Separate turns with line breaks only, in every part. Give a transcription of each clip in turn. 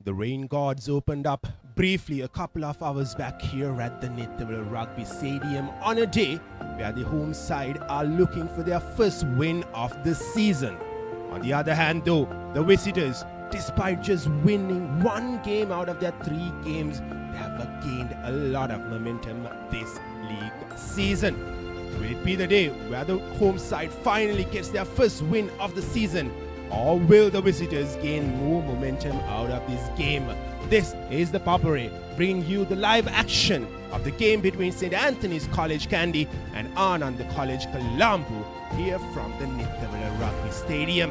The rain gods opened up briefly a couple of hours back here at the Nittawela Rugby Stadium on a day where the home side are looking for their first win of the season. On the other hand though, the visitors, despite just winning one game out of their 3 games, they have gained a lot of momentum this league season. Will it be the day where the home side finally gets their first win of the season? Or will the visitors gain more momentum out of this game? This is the Papare, bringing you the live action of the game between St. Anthony's College Kandy and Ananda College Colombo here from the Nittawela Rugby Stadium.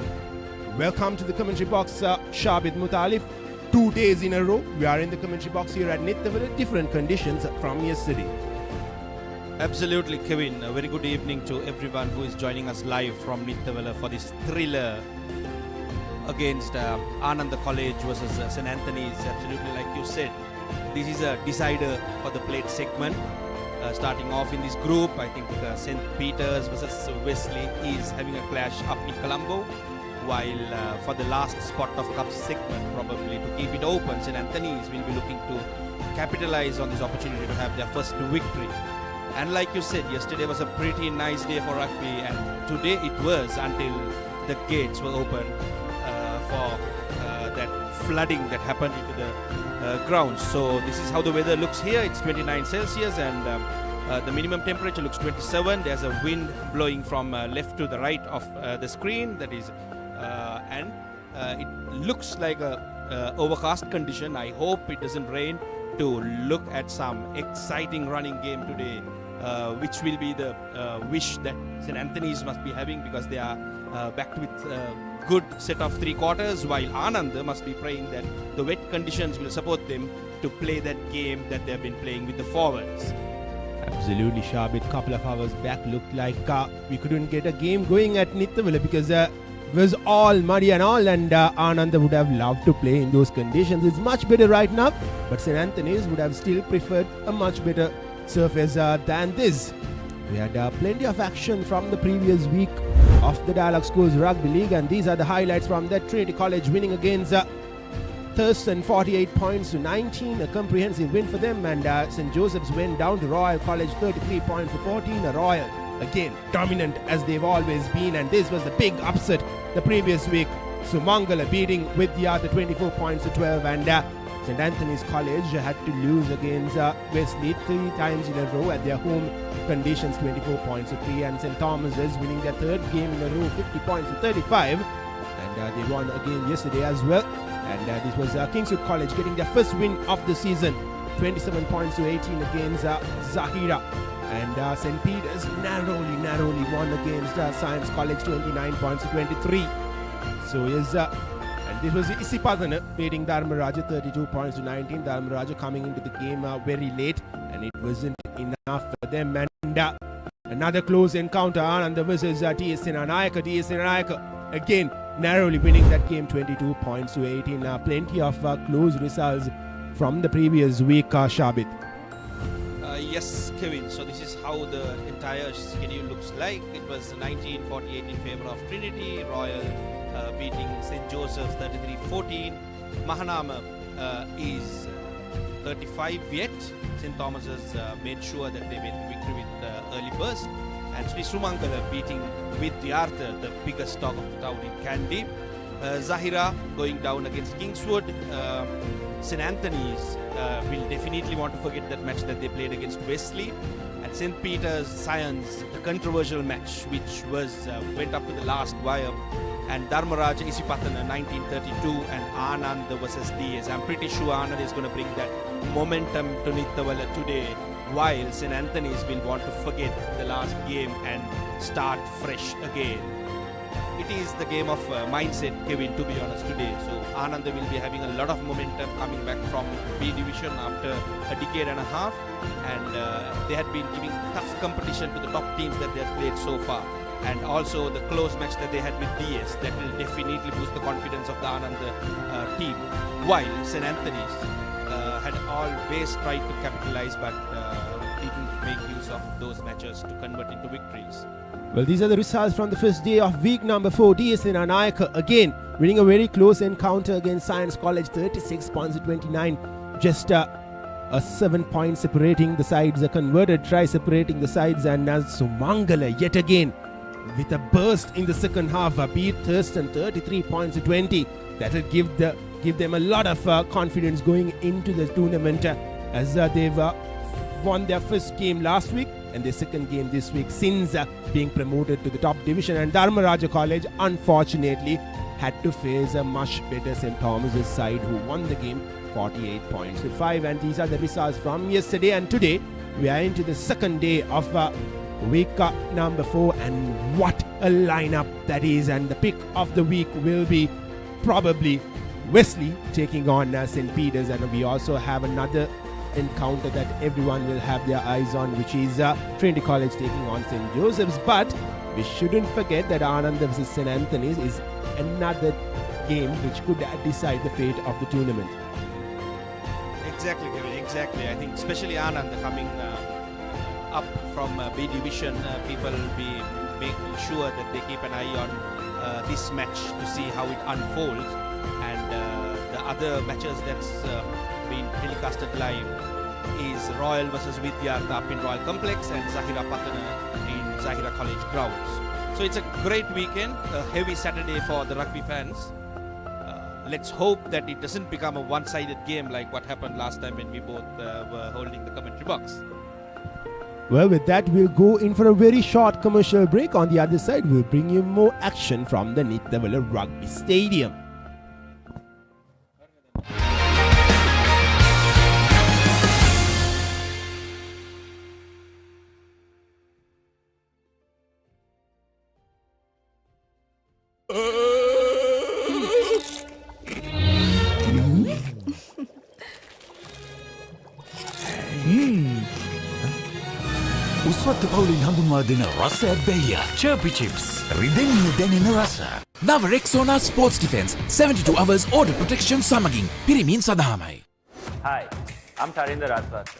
Welcome to the commentary box, Shabit Mutalif. 2 days in a row, we are in the commentary box here at Nittawela, different conditions from yesterday.
Absolutely, Kevin. A very good evening to everyone who is joining us live from Nittawela for this thriller against Ananda College versus St. Anthony's. Absolutely, like you said, this is a decider for the plate segment. Starting off in this group, I think St. Peter's versus Wesley is having a clash up in Colombo, while for the last spot of cup segment, probably to keep it open, St. Anthony's will be looking to capitalize on this opportunity to have their first victory. And like you said, yesterday was a pretty nice day for rugby, and today it was until the gates were open for that flooding that happened into the grounds. So this is how the weather looks here. It's 29 Celsius and the minimum temperature looks 27. There's a wind blowing from left to the right of the screen. That is, and it looks like a overcast condition. I hope it doesn't rain to look at some exciting running game today, which will be the wish that St. Anthony's must be having, because they are backed with good set of 3 quarters, while Ananda must be praying that the wet conditions will support them to play that game that they have been playing with the forwards.
Absolutely, Shabit. Couple of hours back looked like we couldn't get a game going at Nittawela because it was all muddy and all, and Ananda would have loved to play in those conditions. It's much better right now, but St. Anthony's would have still preferred a much better surface than this. We had plenty of action from the previous week of the Dialog Schools Rugby League, and these are the highlights from that. Trinity College winning against Thurston 48 points to 19, a comprehensive win for them, and St. Joseph's went down to Royal College 33 points to 14. A Royal again dominant as they've always been, and this was a big upset the previous week. Sumangala beating with the other 24 points to 12, and St. Anthony's College had to lose against Wesley 3 times in a row at their home conditions, 24 points to 3, and St. Thomas's winning their 3rd game in a row, 50 points to 35, and they won again yesterday as well. And this was Kingswood College getting their first win of the season, 27 points to 18 against Zahira, and St. Peter's narrowly won against Science College, 29 points to 23. So is and this was Isipadana beating Dharmaraja 32 points to 19. Dharmaraja coming into the game very late, and it wasn't enough for them. And another close encounter, Ananda versus TS Senanayaka. TS Senanayaka again narrowly winning that game, 22 points to 18. Plenty of close results from the previous week, Shabit.
Yes, Kevin. So this is how the entire schedule looks like. It was 19-48 in favor of Trinity. Royal beating St. Joseph's 33-14. Mahanama is 35 yet. St. Thomas's made sure that they made the victory with early burst. And Sri Sumangala beating Vidyartha, the biggest dog of the town in Kandy. Zahira going down against Kingswood. St. Anthony's will definitely want to forget that match that they played against Wesley. And St. Peter's Science, the controversial match which was went up to the last wire. And Dharmaraja Isipatana 1932 and Ananda versus DS. I'm pretty sure Ananda is going to bring that momentum to Nittawela today, while St. Anthony's will want to forget the last game and start fresh again. It is the game of mindset, Kevin, to be honest, today. So Ananda will be having a lot of momentum coming back from B division after a decade and a half, and they had been giving tough competition to the top teams that they had played so far. And also the close match that they had with DS, that will definitely boost the confidence of the Ananda team, while St. Anthony's had always tried to capitalize, but didn't make use of those matches to convert into victories.
Well, these are the results from the first day of week number 4. DSN Anayaka again winning a very close encounter against Science College, 36 points to 29. Just a 7 point separating the sides, a converted try separating the sides, and Sumangala yet again with a burst in the second half, beat Thurston 33 points to 20. That will give them a lot of confidence going into the tournament as they've won their first game last week and their second game this week since being promoted to the top division. And Dharmaraja College unfortunately had to face a much better St. Thomas's side who won the game 48 points to 5. And these are the results from yesterday and today. We are into the second day of week number 4, and what a lineup that is. And the pick of the week will be probably Wesley taking on St. Peter's, and we also have another encounter that everyone will have their eyes on, which is Trinity College taking on St. Joseph's. But we shouldn't forget that Ananda vs. St. Anthony's is another game which could decide the fate of the tournament.
Exactly, Kevin, exactly. I think especially Ananda coming up from B division, people will be making sure that they keep an eye on this match to see how it unfolds. And the other matches that's been telecasted live is Royal versus Vidyartha up in Royal Complex and Zahira Patana in Zahira College grounds. So it's a great weekend, a heavy Saturday for the rugby fans. Let's hope that it doesn't become a one-sided game like what happened last time when we both were holding the commentary box.
Well, with that, we'll go in for a very short commercial break. On the other side, we'll bring you more action from the Nittawela Rugby Stadium.
උස්වත්ත පවුලින් හඳුන්වා දෙන රසයක් බැයියා Chirpy Chips රිදෙන්න දැනෙන රස
නව Rexona Sports Defense 72 hours order protection සමගින් පිරිමින් සදහමයි.
Hi, I'm Tarinder Rajwasa.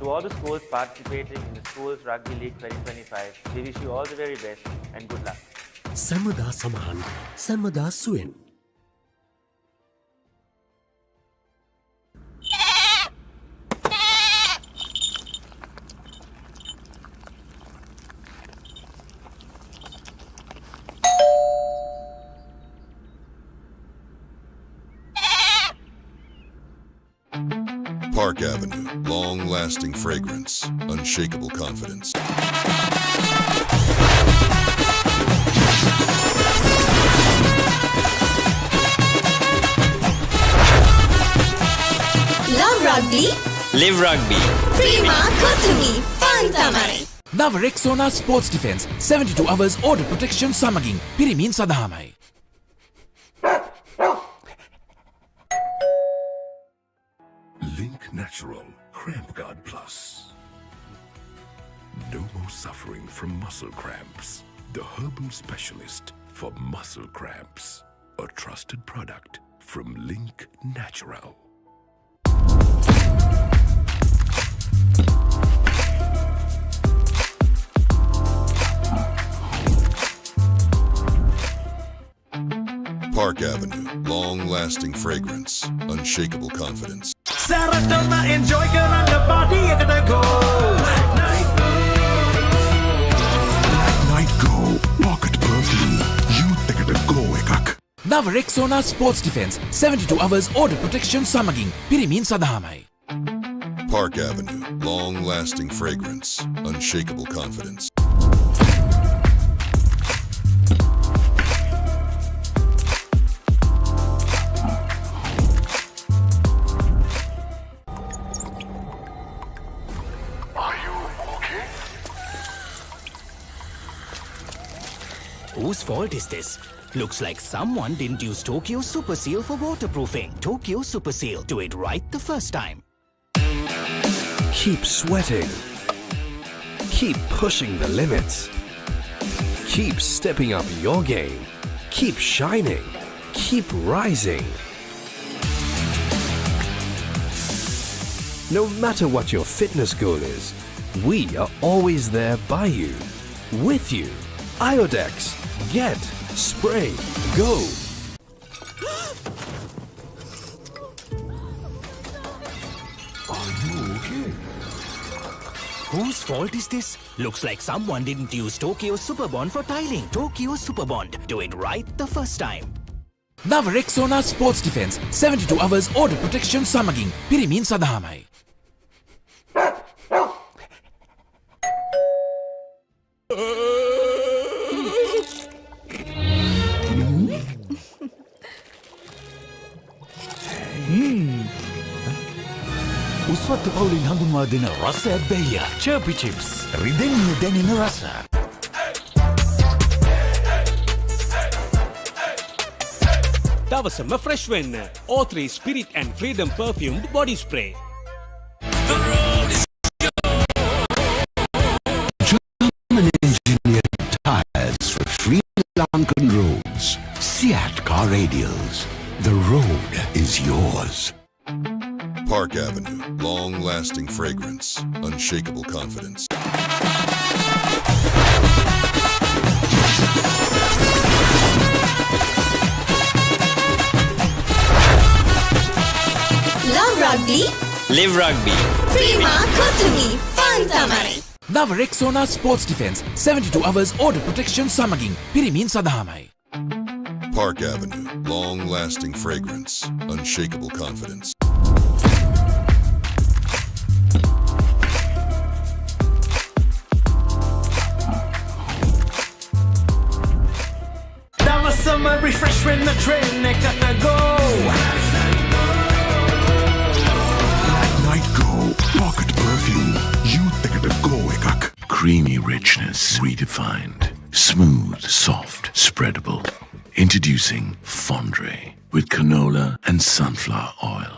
To all the schools participating in the Schools Rugby League 2025, we wish you all the very best and good luck.
සමදා සමහන් සමදා සුවෙන්
Park Avenue, long-lasting fragrance, unshakable confidence.
Love rugby?
Live rugby.
Prima Kotumi Fun Tamai.
නව Rexona Sports Defense 72 hours order protection සමගින් පිරිමින් සදහමයි.
Link Natural Cramp Guard Plus. No more suffering from muscle cramps. The herbal specialist for muscle cramps. A trusted product from Link Natural.
Park Avenue, long-lasting fragrance, unshakable confidence.
Saratona enjoy කරන්න party එකට go. Night Go Pocket Perfume. Youth එකට go එකක්.
නව Rexona Sports Defense 72 hours order protection සමගින් පිරිමින් සදහමයි.
Park Avenue, long-lasting fragrance, unshakable confidence.
Whose fault is this? Looks like someone didn't use Tokyo Super Seal for waterproofing. Tokyo Super Seal. Do it right the first time.
Keep sweating. Keep pushing the limits. Keep stepping up your game. Keep shining. Keep rising. No matter what your fitness goal is, We are always there by you, with you. Iodex. Get, spray, go.
Are you okay? Whose fault is this? Looks like someone didn't use Tokyo Superbond for tiling. Tokyo Superbond. Do it right the first time.
නව Rexona sports defence 72 hours order protection සමගින් පිරිමින් සඳහාමයි.
උස්වත්ත පවුලින් හඳුන්වා දෙන රස ඇබ්බැහිය චර්පි chips රිදෙන්න දැනෙන රස.
දවසම fresh වෙන්න O3 Spirit and Freedom perfumed body spray.
German engineered tires for Sri Lankan roads. Seat car radials. The road is yours.
Park Avenue, long-lasting fragrance, unshakable confidence.
Love rugby.
Live rugby.
Prima Kotumi. Fun Tamari.
නව Rexona sports defence 72 hours order protection සමගින් පිරිමින් සඳහාමයි.
Park Avenue, long-lasting fragrance, unshakable confidence.
දවසම refresh වෙන්න train එකට go.
Night Go Pocket Perfume. Youth එකට go එකක්. Creamy richness redefined. Smooth, soft, spreadable. Introducing Fondre with canola and sunflower oil.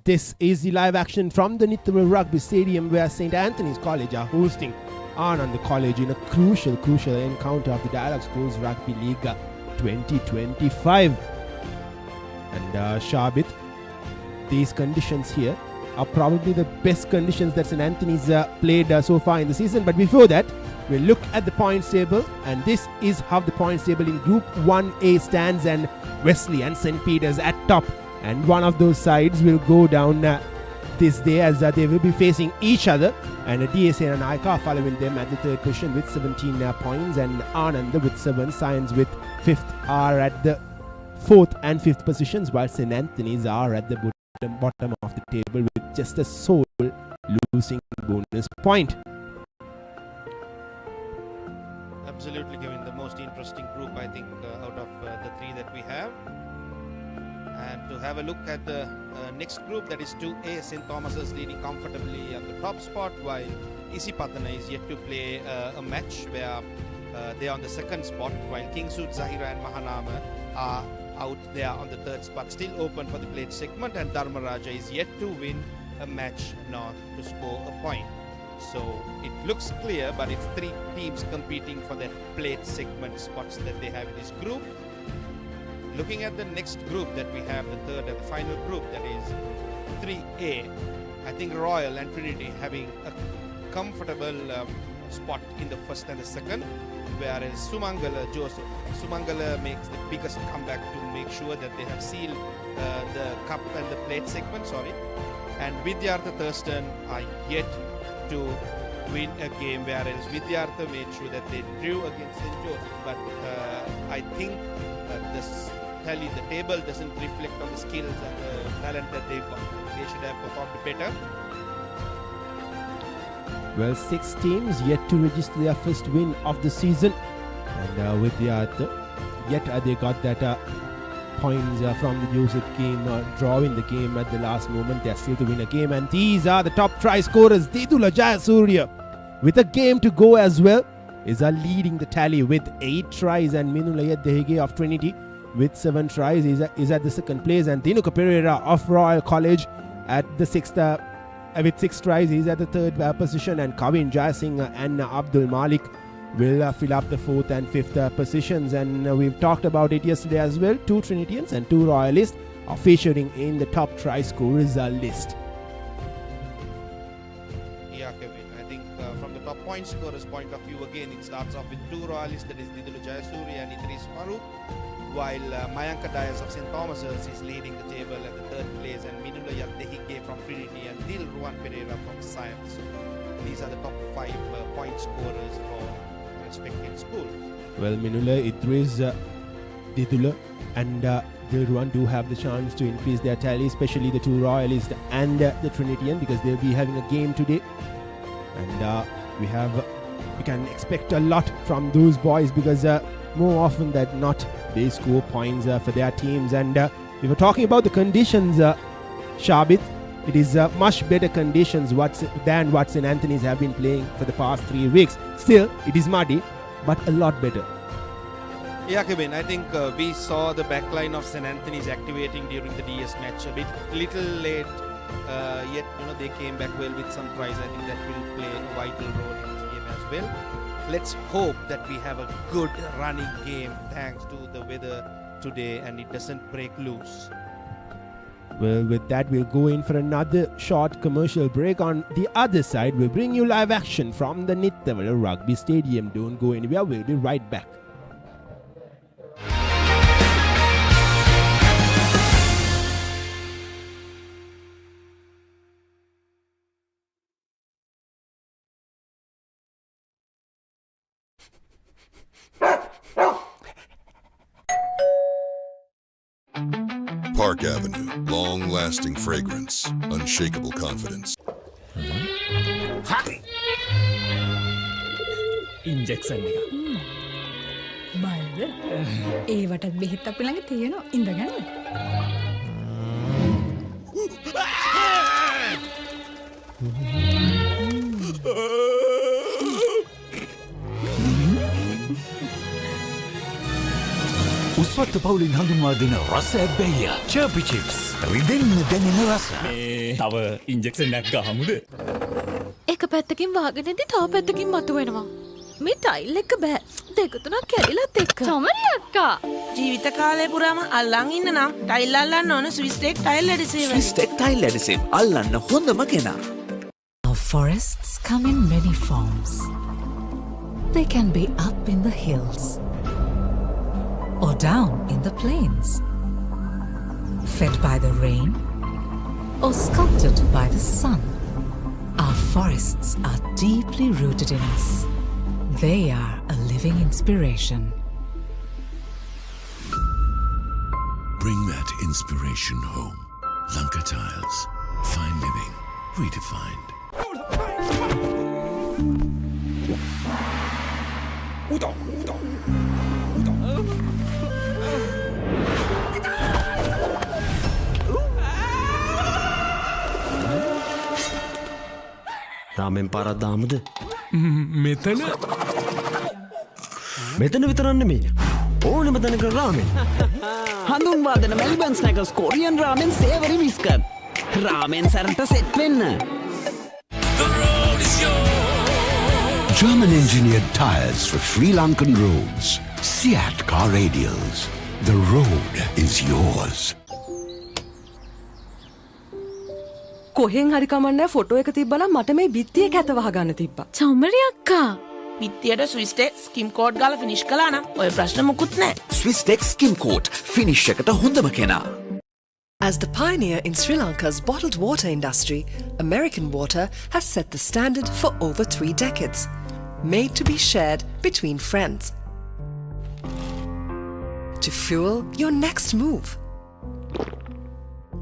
This is the live action from the Nittawela Rugby Stadium where St. Anthony's College are hosting Ananda College in a crucial encounter of the Dialog Schools Rugby League 2025. And Shabit, these conditions here are probably the best conditions that St. Anthony's played so far in the season. But before that, we'll look at the points table, and this is how the points table in Group 1A stands, and Wesley and St. Peter's at top. And one of those sides will go down this day as they will be facing each other, and DSA and Aika following them at the third position with 17 points, and Ananda with 7, Science with 5th are at the 4th and 5th positions, while St. Anthony's are at the bottom of the table with just a sole losing bonus point.
Absolutely, Kevin. The most interesting group, I think, out of the three that we have. And to have a look at the next group, that is 2A, St. Thomas's leading comfortably at the top spot, while Isipatana is yet to play a match where they are on the second spot, while Kingswood, Zahira and Mahanama are out there on the third spot, still open for the plate segment, and Dharmaraja is yet to win a match nor to score a point. So it looks clear, but it's three teams competing for that plate segment spots that they have in this group. Looking at the next group that we have, the third and the final group, that is 3A, I think Royal and Trinity having a comfortable spot in the first and the second, whereas Sumangala makes the biggest comeback to make sure that they have sealed the cup and the plate segment, and Vidyartha Thurston are yet to win a game, whereas Vidyartha made sure that they drew against St. Joseph's, but I think the table doesn't reflect on the skills and the talent that they've got. They should have performed better.
Well, 6 teams yet to register their first win of the season, and with yet they got that points from the Joseph game, drawing the game at the last moment. They're still to win a game, and these are the top try scorers. Dedula Jayasuriya, with a game to go as well, is leading the tally with 8 tries, and Minulayat Dehege of Trinity with 7 tries is at the second place, and Dinuka Pereira of Royal College at the 6th with 6 tries. He's at the third position, and Kavin Jayasingh and Abdul Malik will fill up the 4th and 5th positions, and we've talked about it yesterday as well. 2 Trinitians and 2 Royalists are featuring in the top try scorers list.
Yeah, Kevin. I think from the top point scorers point of view, again, it starts off with 2 Royalists, that is Didulu Jayasuri and Idris Farooq, while Mayanka Dias of St. Thomas's is leading the table at the 3rd place, and Minula Yattehike from Trinity and Dil Ruan Pereira from Science. These are the top 5 point scorers for respective schools.
Well, Minula, Idris, Didula and Dilruan do have the chance to increase their tally, especially the 2 Royalists and the Trinitian, because they'll be having a game today. And we can expect a lot from those boys, because more often than not, they score points for their teams. And we were talking about the conditions, Shabit. It is much better conditions than what St. Anthony's have been playing for the past 3 weeks. Still, it is muddy, but a lot better.
Yeah, Kevin, I think we saw the backline of St. Anthony's activating during the DS match a little late, yet they came back well with some tries. I think that will play a vital role in this game as well. Let's hope that we have a good running game thanks to the weather today and it doesn't break loose.
Well, with that, we'll go in for another short commercial break. On the other side, we'll bring you live action from the Nittawela Rugby Stadium. Don't go anywhere, we'll be right back.
Park Avenue, long-lasting fragrance, unshakable confidence.
Injection එක.
බයද? ඒවටත් බෙහෙත් අපි ළඟ තියෙනවා. ඉඳගන්න.
උස්වත්ත පවුලින් හඳුන්වා දෙන රස ඇබ්බැහිය චර්පි chips රිදෙන්න දැනෙන රස.
තව ඉන්ජෙක්ෂන් එකක් ගහමුද?
එක පැත්තකින් වාගෙනදී තව පැත්තකින් මතුවෙනවා. මේ ටයිල් එක බෑ. දෙක තුනක් කැඩිලත් එක්ක. සමරි අක්කා.
ජීවිත කාලය පුරාම අල්ලන් ඉන්න නම් ටයිල් අල්ලන්න ඕන ස්විස්ටෙක් ටයිල් ඇඩිසිව්.
ස්විස්ටෙක් ටයිල් ඇඩිසිව් අල්ලන්න හොඳම කෙනා.
Our forests come in many forms. They can be up in the hills or down in the plains, fed by the rain or sculpted by the sun. Our forests are deeply rooted in us. They are a living inspiration.
Bring that inspiration home. Lanka Tiles. Fine living. Redefined.
රාමෙන් පාරක් දාමුද?
මෙතන
විතරක් නෙමෙයි. ඕනෙම තැනක රාමෙන්.
හඳුන්වා දෙන Melbourne ස්නැකර්ස් Korean රාමෙන් සේවරි biscuit. රාමෙන් සරට set වෙන්න.
German engineered tires for Sri Lankan roads. Seat car radials. The road is yours.
කොහෙන් හරි කමන්නේ ෆොටෝ එක තිබ්බනම් මට මේ බිත්තිය කැත වහගන්න තිබ්බා.
චමරි අක්කා.
බිත්තියට ස්විස්ටෙක් ස්කිම් කෝඩ් ගාලා ෆිනිෂ් කළා නම් ඔය ප්‍රශ්න මුකුත් නැහැ.
ස්විස්ටෙක් ස්කිම් කෝඩ් ෆිනිෂ් එකට හොඳම කෙනා.
As the pioneer in Sri Lanka's bottled water industry, American Water has set the standard for over 3 decades, made to be shared between friends. To fuel your next move.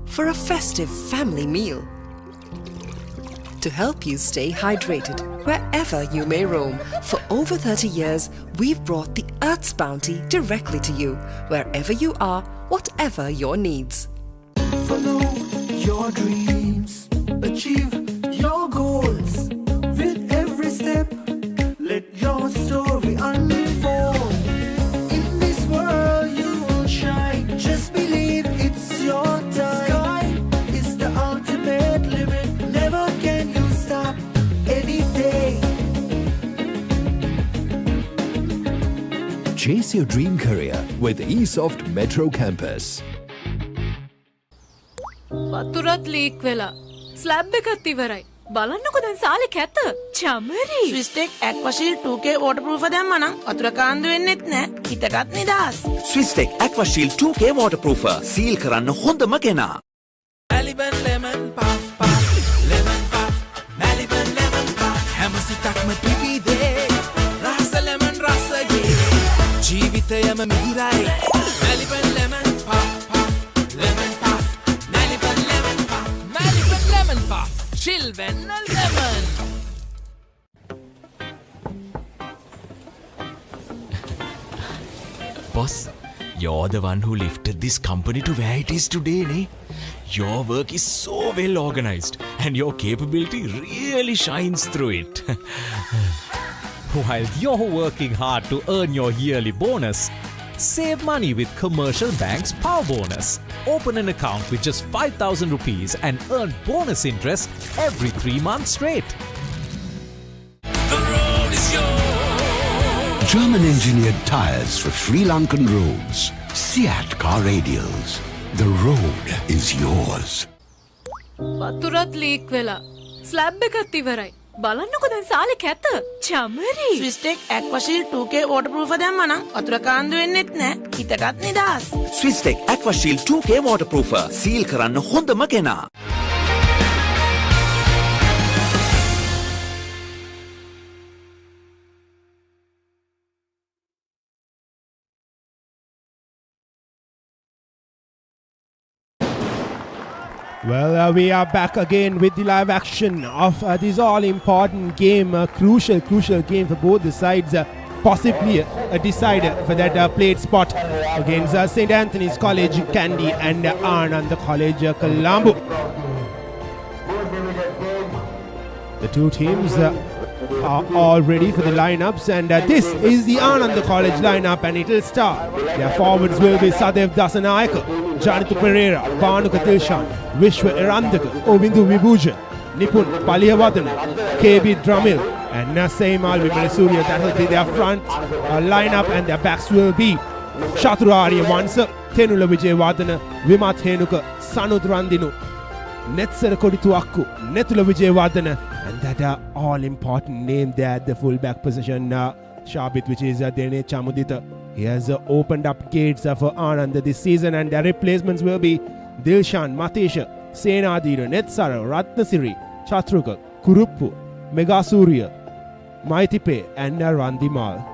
For a festive family meal. To help you stay hydrated wherever you may roam. For over 30 years, we've brought the Earth's bounty directly to you, wherever you are, whatever your needs.
Follow your dreams, achieve your goals. With every step, let your story unfold. In this world you will shine, just believe it's your time. Sky is the ultimate limit, never can you stop any day.
Chase your dream career with eSoft Metro Campus.
වතුරත් leak වෙලා slab එකත් ඉවරයි. බලන්නකො දැන් සාලේ කැත. Chamari.
ස්විස්ටෙක් ඇක්වාෂීල් 2K waterproof දැම්මනම් වතුර කාන්දු වෙන්නෙත් නෑ. හිතටත් නිදහස්.
ස්විස්ටෙක් ඇක්වාෂීල් 2K waterproofer සීල් කරන්න හොඳම කෙනා.
Maliban lemon puff puff, lemon puff, Maliban lemon puff. හැම සිතක්ම පිපිදේ, රස lemon රසයේ. ජීවිතයම මිහිරයි. Maliban lemon puff puff, lemon puff, Maliban lemon puff, Maliban lemon puff. Chill when lemon. Boss, you're the one who lifted this company to where it is today, ne? Your work is so well organized and your capability really shines through it.
While you're working hard to earn your yearly bonus, save money with Commercial Bank's Power Bonus. Open an account with just 5,000 rupees and earn bonus interest every 3 months straight.
The road is yours.
German engineered tires for Sri Lankan roads. Seat car radials. The road is yours.
වතුරත් leak වෙලා slab එකත් ඉවරයි. බලන්නකො දැන් සාලේ කැත. Chamari.
ස්විස්ටෙක් ඇක්වාෂීල් 2K waterproof දැම්මනම් වතුර කාන්දු වෙන්නෙත් නෑ. හිතටත් නිදහස්.
ස්විස්ටෙක් ඇක්වාෂීල් 2K waterproofer සීල් කරන්න හොඳම කෙනා.
Well, we are back again with the live action of this all-important game, crucial game for both the sides, possibly a decider for that played spot against St. Anthony's College, Kandy, and Ananda College, Colombo. The two teams are all ready for the lineups, and this is the Ananda College lineup, and it will start. Their forwards will be Sadev Dasanayaka, Janitha Pereira, Bhanuka Dilshan, Vishwa Erandaka, Ovindu Vibhujan, Nipun Paliyawadana, KB Dramil, and Naseem Alvimala Surya. That will be their front lineup, and their backs will be Shatru Aryavansa, Tenula Vijaywadana, Vimat Henuka, Sanud Randinu, Netsara Kodituakku, Netula Vijaywadana, and that all-important name there at the full-back position, Shabit, which is Dene Chamudita. He has opened up gates for Ananda this season, and their replacements will be Dilshan, Matesha, Senadira, Netsara, Ratnasiri, Chatruka, Kuruppu, Megasurya, Maitipe, and Randimal.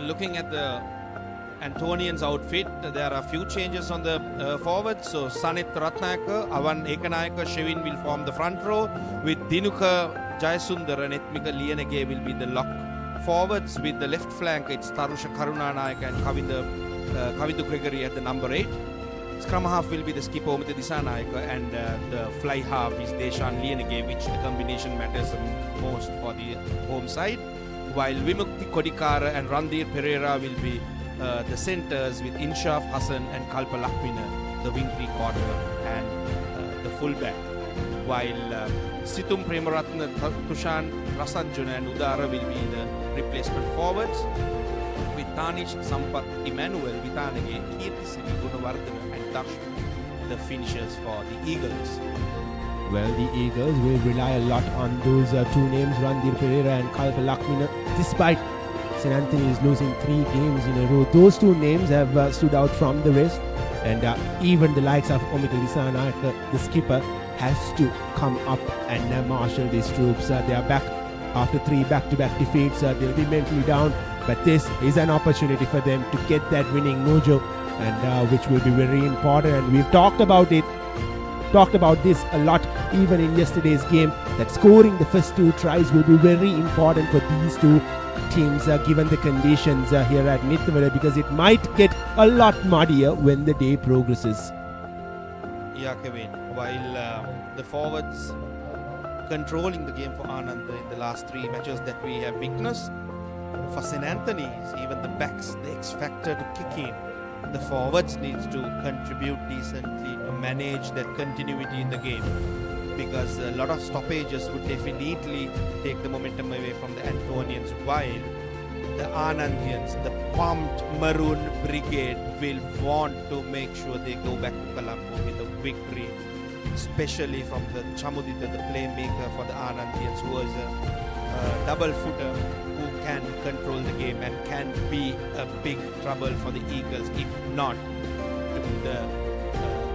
Looking at the Antonian's outfit, there are a few changes on the forwards. So Sanit Ratnayaka, Avan Ekanayaka, Shevin will form the front row, with Dinuka, Jayasundar and Ethmika Lianage will be the lock forwards. With the left flank, it's Tarusha Karunanayaka and Kavindu Gregory at the number 8. Scrum half will be the skipper Omita Disanayaka, and the fly half is Deshan Lianage, which the combination matters most for the home side. While Vimukti Kodikara and Randir Pereira will be the centers, with Inshaf Hassan and Kalpa Lakmina, the wing three-quarter and the full-back. While Situm Premaratna, Tushan, Rasanjuna and Udara will be the replacement forwards, with Tanish, Sampat, Emmanuel, Vitanage, Kirtisini, Gunawardana and Darshan, the finishers for the Eagles.
Well, the Eagles will rely a lot on those two names, Randir Pereira and Kalpa Lakmina, despite St. Anthony is losing 3 games in a row. Those two names have stood out from the rest, and even the likes of Omita Disanayaka, the skipper, has to come up and marshal these troops. They are back after 3 back-to-back defeats. They'll be mentally down, but this is an opportunity for them to get that winning mojo, and which will be very important. And we've talked about this a lot even in yesterday's game, that scoring the first 2 tries will be very important for these two teams given the conditions here at Nittawela, because it might get a lot muddier when the day progresses.
Yeah, Kevin. While the forwards controlling the game for Ananda in the last 3 matches that we have witnessed, for St. Anthony's, even the backs, the X factor to kick in. The forwards needs to contribute decently to manage that continuity in the game. because a lot of stoppages would definitely take the momentum away from the Antonians, while the Anandians, the pumped Maroon Brigade, will want to make sure they go back to Colombo with a victory, especially from the Chamudita, the playmaker for the Anandians, who is a double footer who can control the game and can be a big trouble for the Eagles, if not to the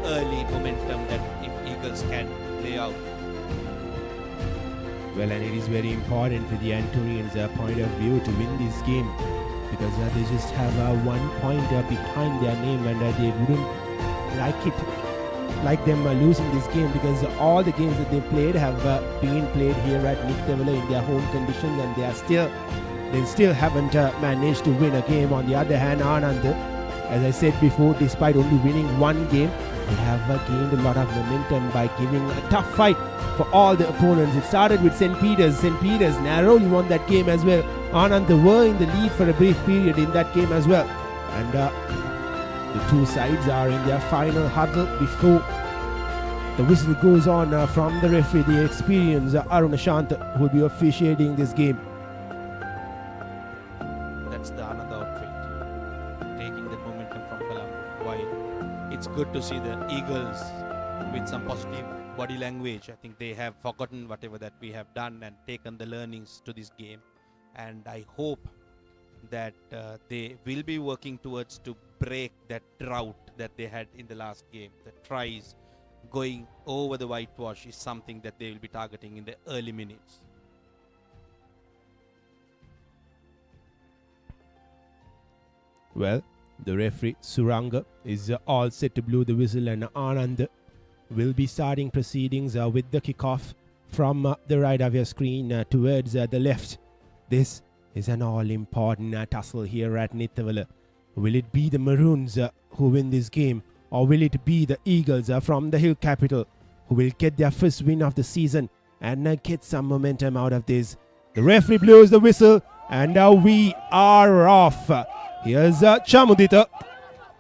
early momentum that if Eagles can play out.
Well, and it is very important for the Antonians' point of view to win this game, because they just have 1 point behind their name, and they wouldn't like them losing this game, because all the games that they've played have been played here at Nittawela in their home conditions, and they still haven't managed to win a game. On the other hand, Ananda, as I said before, despite only winning 1 game, they have gained a lot of momentum by giving a tough fight for all the opponents. It started with St. Peter's. St. Peter's narrowly won that game as well. Ananda were in the lead for a brief period in that game as well. And the two sides are in their final huddle before the whistle goes on from the referee, the experienced Aruna Shanta, who will be officiating this game.
That's the Ananda outfit, taking the momentum from Colombo. While it's good to see the Eagles with some positive body language. I think they have forgotten whatever that we have done and taken the learnings to this game. And I hope that they will be working towards to break that drought that they had in the last game. The tries going over the whitewash is something that they will be targeting in the early minutes.
Well, the referee Suranga is all set to blow the whistle, and Anand will be starting proceedings with the kickoff from the right of your screen towards the left. This is an all-important tussle here at Nittawela. Will it be the Maroons who win this game, or will it be the Eagles from the hill capital who will get their first win of the season and get some momentum out of this? The referee blows the whistle, and we are off. Here's Chamudita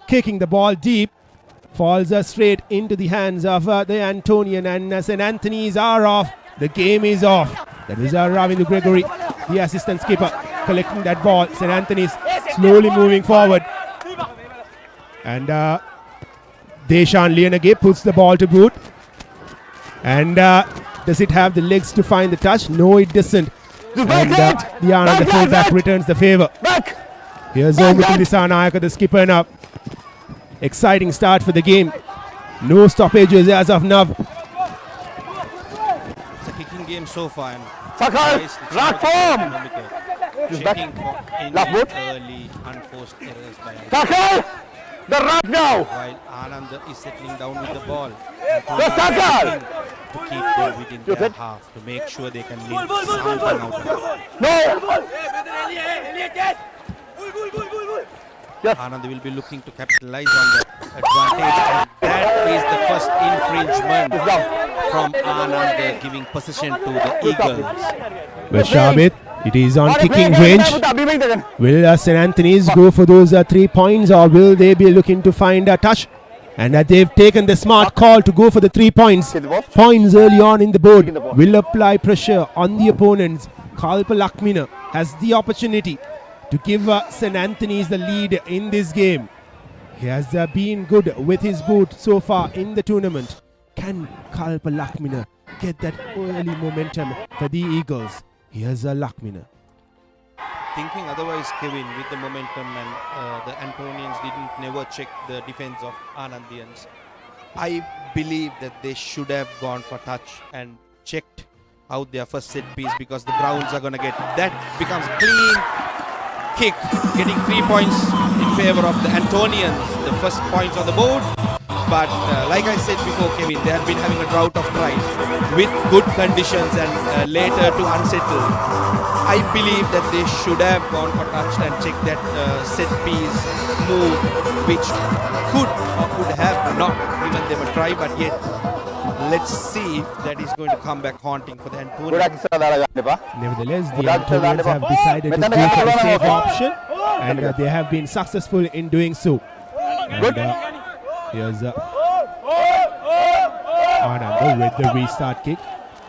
kicking the ball deep. Falls straight into the hands of the Antonian, and St. Anthony's are off. The game is off. That is Ravindu Gregory, the assistant skipper, collecting that ball. St. Anthony's slowly moving forward. And Deshan Lianage puts the ball to boot. And does it have the legs to find the touch? No, it doesn't. And the Ananda fullback returns the favor. Here's Omutu Disanayaka, the skipper now. Exciting start for the game. No stoppages as of now.
It's a kicking game so far. And checking for any early unforced errors by
the right now.
While Ananda is settling down with the ball. To keep them within their half, to make sure they can lead something out of it.
Yes.
Ananda will be looking to capitalize on that advantage, and that is the first infringement from Ananda, giving possession to the Eagles.
Well, Shabit, it is on kicking range. Will St. Anthony's go for those 3 points, or will they be looking to find a touch? And they've taken the smart call to go for the 3 points. Points early on in the board will apply pressure on the opponents. Kalpa Lakmina has the opportunity to give St. Anthony's the lead in this game. He has been good with his boot so far in the tournament. Can Kalpa Lakmina get that early momentum for the Eagles? Here's Lakmina.
Thinking otherwise, Kevin, with the momentum, and the Antonians never check the defense of Anandians. I believe that they should have gone for touch and checked out their first set piece, because the Browns are going to get that. Becomes clean kick, getting 3 points in favor of the Antonians, the first points on the board. But like I said before, Kevin, they have been having a drought of tries with good conditions and later to unsettle. I believe that they should have gone for touch and checked that set piece move, which could or could have not given them a try, but yet let's see if that is going to come back haunting for the Antonians.
Nevertheless, the Antonians have decided to go for the safe option, and they have been successful in doing so. And here's Ananda with the restart kick.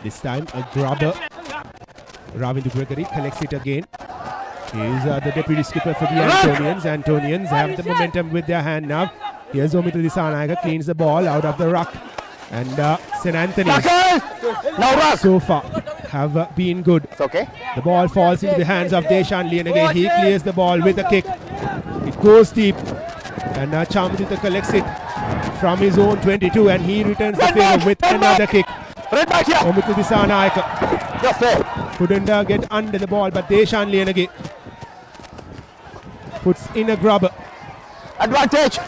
This time a grubber. Ravindu Gregory collects it again. He's the deputy skipper for the Antonians. Antonians have the momentum with their hand now. Here's Omita Disanayaka cleans the ball out of the ruck. And St. Anthony's so far have been good.
Okay.
The ball falls into the hands of Deshan Lee, and again he clears the ball with a kick. It goes deep. And Chamudita collects it from his own 22 and he returns the favor with another kick. Omita Disanayaka couldn't get under the ball, but Deshan Lee puts in a grubber.
Advantage.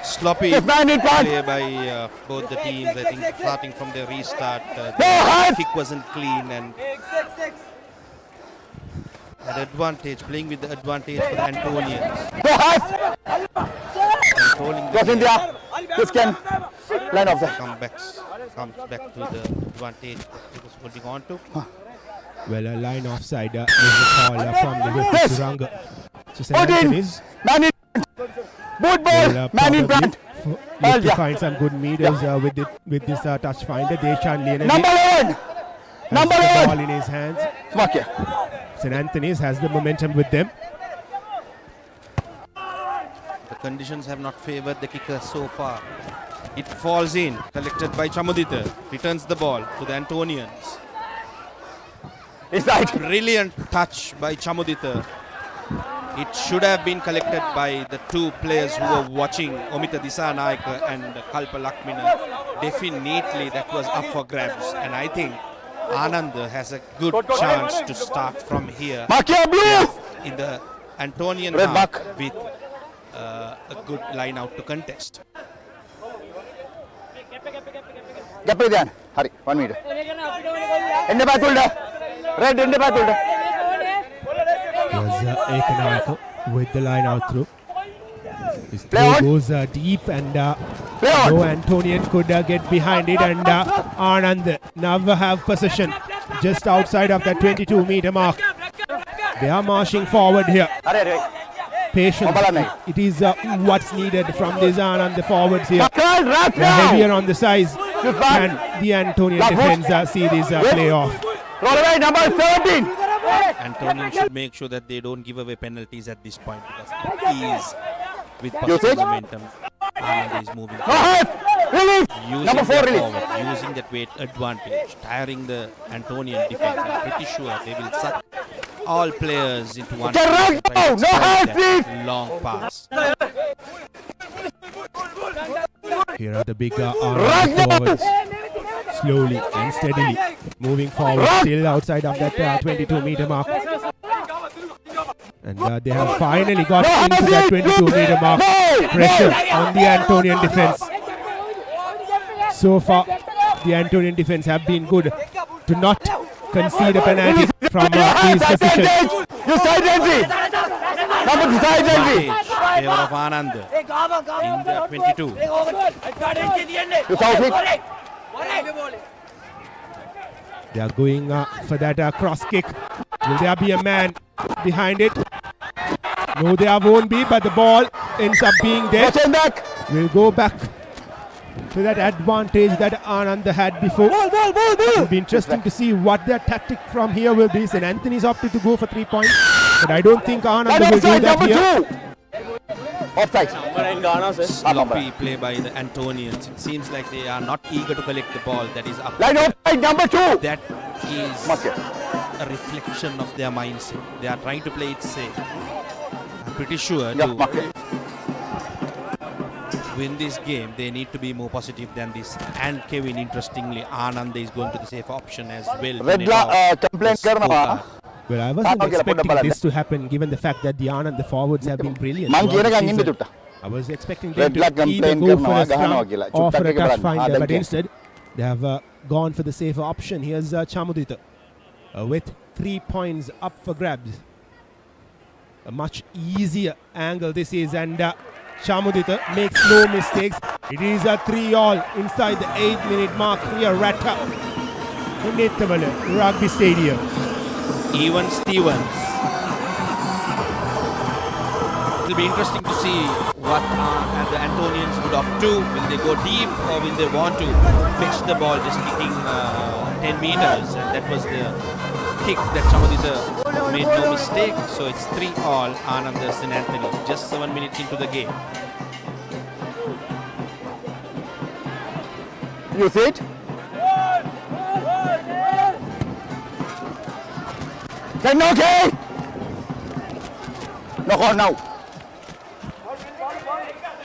Sloppy play by both the teams. I think starting from the restart, the kick wasn't clean and an advantage, playing with the advantage for the Antonians.
Goes in there. This can line off
comes back to the advantage that he was holding on to.
Well, a line offside is the call from the referee Suranga. So St. Anthony's
Boot ball, man in front.
Look to find some good meters with this touch finder. Deshan Lee
Number 1.
The ball in his hands. St. Anthony's has the momentum with them.
The conditions have not favored the kicker so far. It falls in, collected by Chamudita. Returns the ball to the Antonians. Brilliant touch by Chamudita. It should have been collected by the two players who were watching, Omita Disanayaka and Kalpa Lakmina. Definitely that was up for grabs. And I think Ananda has a good chance to start from here in the Antonian half with a good line out to contest.
Hurry, 1 meter. In the back, red in the back.
Was Ekanayaka with the line out through. His throw goes deep and no Antonian could get behind it, and Anand now have possession just outside of that 22 meter mark. They are marching forward here. Patience, it is what's needed from this Anand, the forwards here. They are heavier on the size, and the Antonian defense see this play off.
Roll away, number 17.
Antonian should make sure that they don't give away penalties at this point, because it is with positive momentum. Ananda is moving using forward, using that weight advantage, tiring the Antonian defense. I'm pretty sure they will suck all players into one long pass.
Here are the big forwards, slowly and steadily moving forward, still outside of that 22 meter mark. And they have finally got into that 22 meter mark. Pressure on the Antonian defense. So far, the Antonian defense have been good to not concede a penalty from these positions.
Favor of Ananda in the 22.
They are going for that cross kick. Will there be a man behind it? No, there won't be, but the ball ends up being there. We'll go back to that advantage that Ananda had before. It will be interesting to see what their tactic from here will be. St. Anthony's opted to go for 3 points, but I don't think Ananda will do that here.
Sloppy play by the Antonians. It seems like they are not eager to collect the ball that is up.
Number 2.
That is a reflection of their mindset. They are trying to play it safe. I'm pretty sure to win this game, they need to be more positive than this. And Kevin, interestingly, Ananda is going to the safe option as well.
Well, I wasn't expecting this to happen, given the fact that the Anand, the forwards have been brilliant. I was expecting them to either go for a scrum or for a touch finder, but instead they have gone for the safer option. Here's Chamudita with 3 points up for grabs. A much easier angle this is, and Chamudita makes no mistakes. It is a 3-all inside the 8-minute mark here at Nittawela Rugby Stadium.
Even Stevens. It will be interesting to see what the the Antonians would opt to. Will they go deep or will they want to fetch the ball just kicking 10 meters? And that was the kick that Chamadita made no mistake. So it's 3-all Ananda St. Anthony. Just 7 minutes into the game.
You see it? Then okay! Knock on now.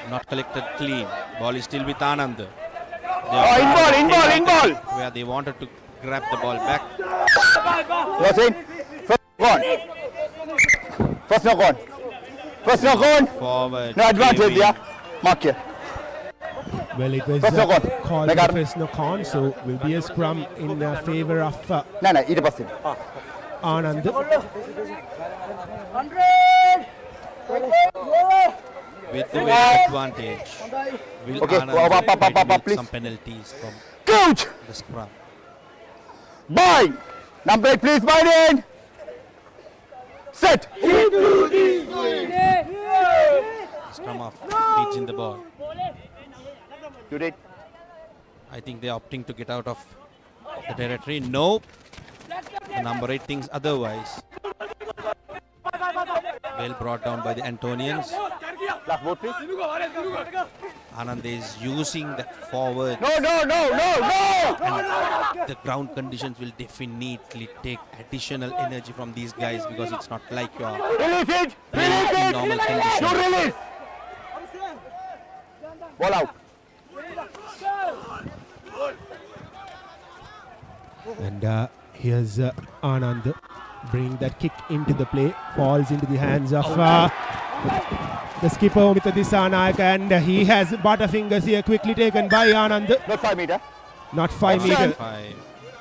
Not collected clean. Ball is still with Ananda.
In ball.
Where they wanted to grab the ball back.
You're saying? First knock on.
Forward.
No advantage, yeah. Mark here.
Well, it was called the first knock on, so will be a scrum in favor of Ananda.
With the weight advantage, will Ananda get some penalties from the scrum?
Bind! Number 8, please, bind in! Set!
Scrum off, reaching the ball. I think they're opting to get out of the territory. No. The number 8 thinks otherwise. Well brought down by the Antonians. Ananda is using that forward.
No!
And the ground conditions will definitely take additional energy from these guys because it's not like you're
Release
playing in normal conditions.
No release! Ball out.
And here's Ananda bring that kick into the play, falls into the hands of the skipper Nittawela, and he has butterfingers here, quickly taken by Ananda.
Not 5 meter.
Not 5 meter.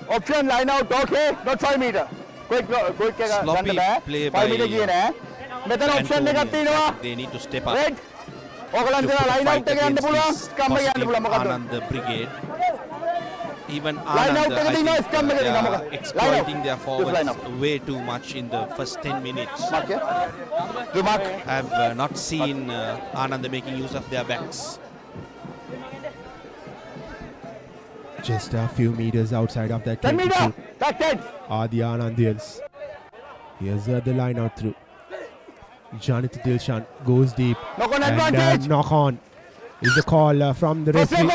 Option line out, okay, not 5 meter. Quick
sloppy play by Antonians. They need to step up.
Red.
To fight against this positive Ananda brigade. Even Ananda, I think, they are exploiting their forwards way too much in the first 10 minutes. I have not seen Ananda making use of their backs.
Just a few meters outside of that 22 are the Anandians. Here's the line out through. Janit Dilshan goes deep. And knock on is the call from the referee.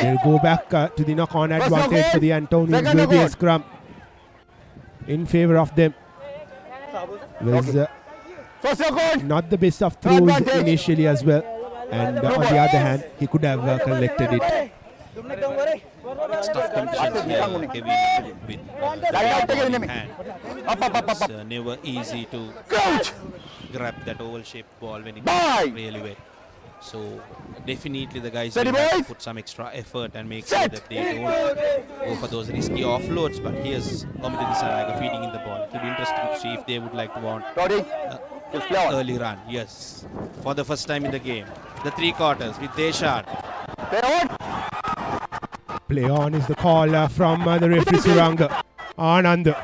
They'll go back to the knock on advantage for the Antonians. Will be a scrum in favor of them. Was not the best of throws initially as well. And on the other hand, he could have collected it.
It's tough conditions here, Kevin, with in hand. It's never easy to grab that oval-shaped ball when it's really wet. So definitely the guys will have to put some extra effort and make sure that they don't go for those risky offloads. But here's Nittawela feeding in the ball. It will be interesting to see if they would like to want early run. Yes, for the first time in the game. The 3 quarters with Deshan.
Play on is the call from the referee Suranga. Ananda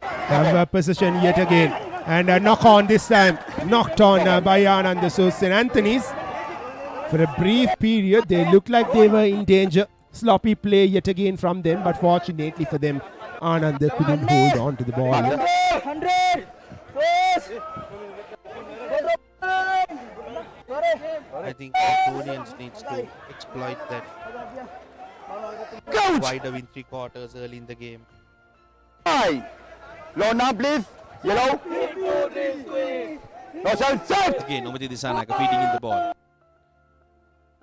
have possession yet again. And a knock on this time. Knocked on by Ananda. So St. Anthony's, for a brief period, they looked like they were in danger. Sloppy play yet again from them. But fortunately for them, Ananda couldn't hold on to the ball.
I think Antonians needs to exploit that wider in 3 quarters early in the game.
Low now, please. Yellow. No shot. Set.
Again, Nittawela feeding in the ball.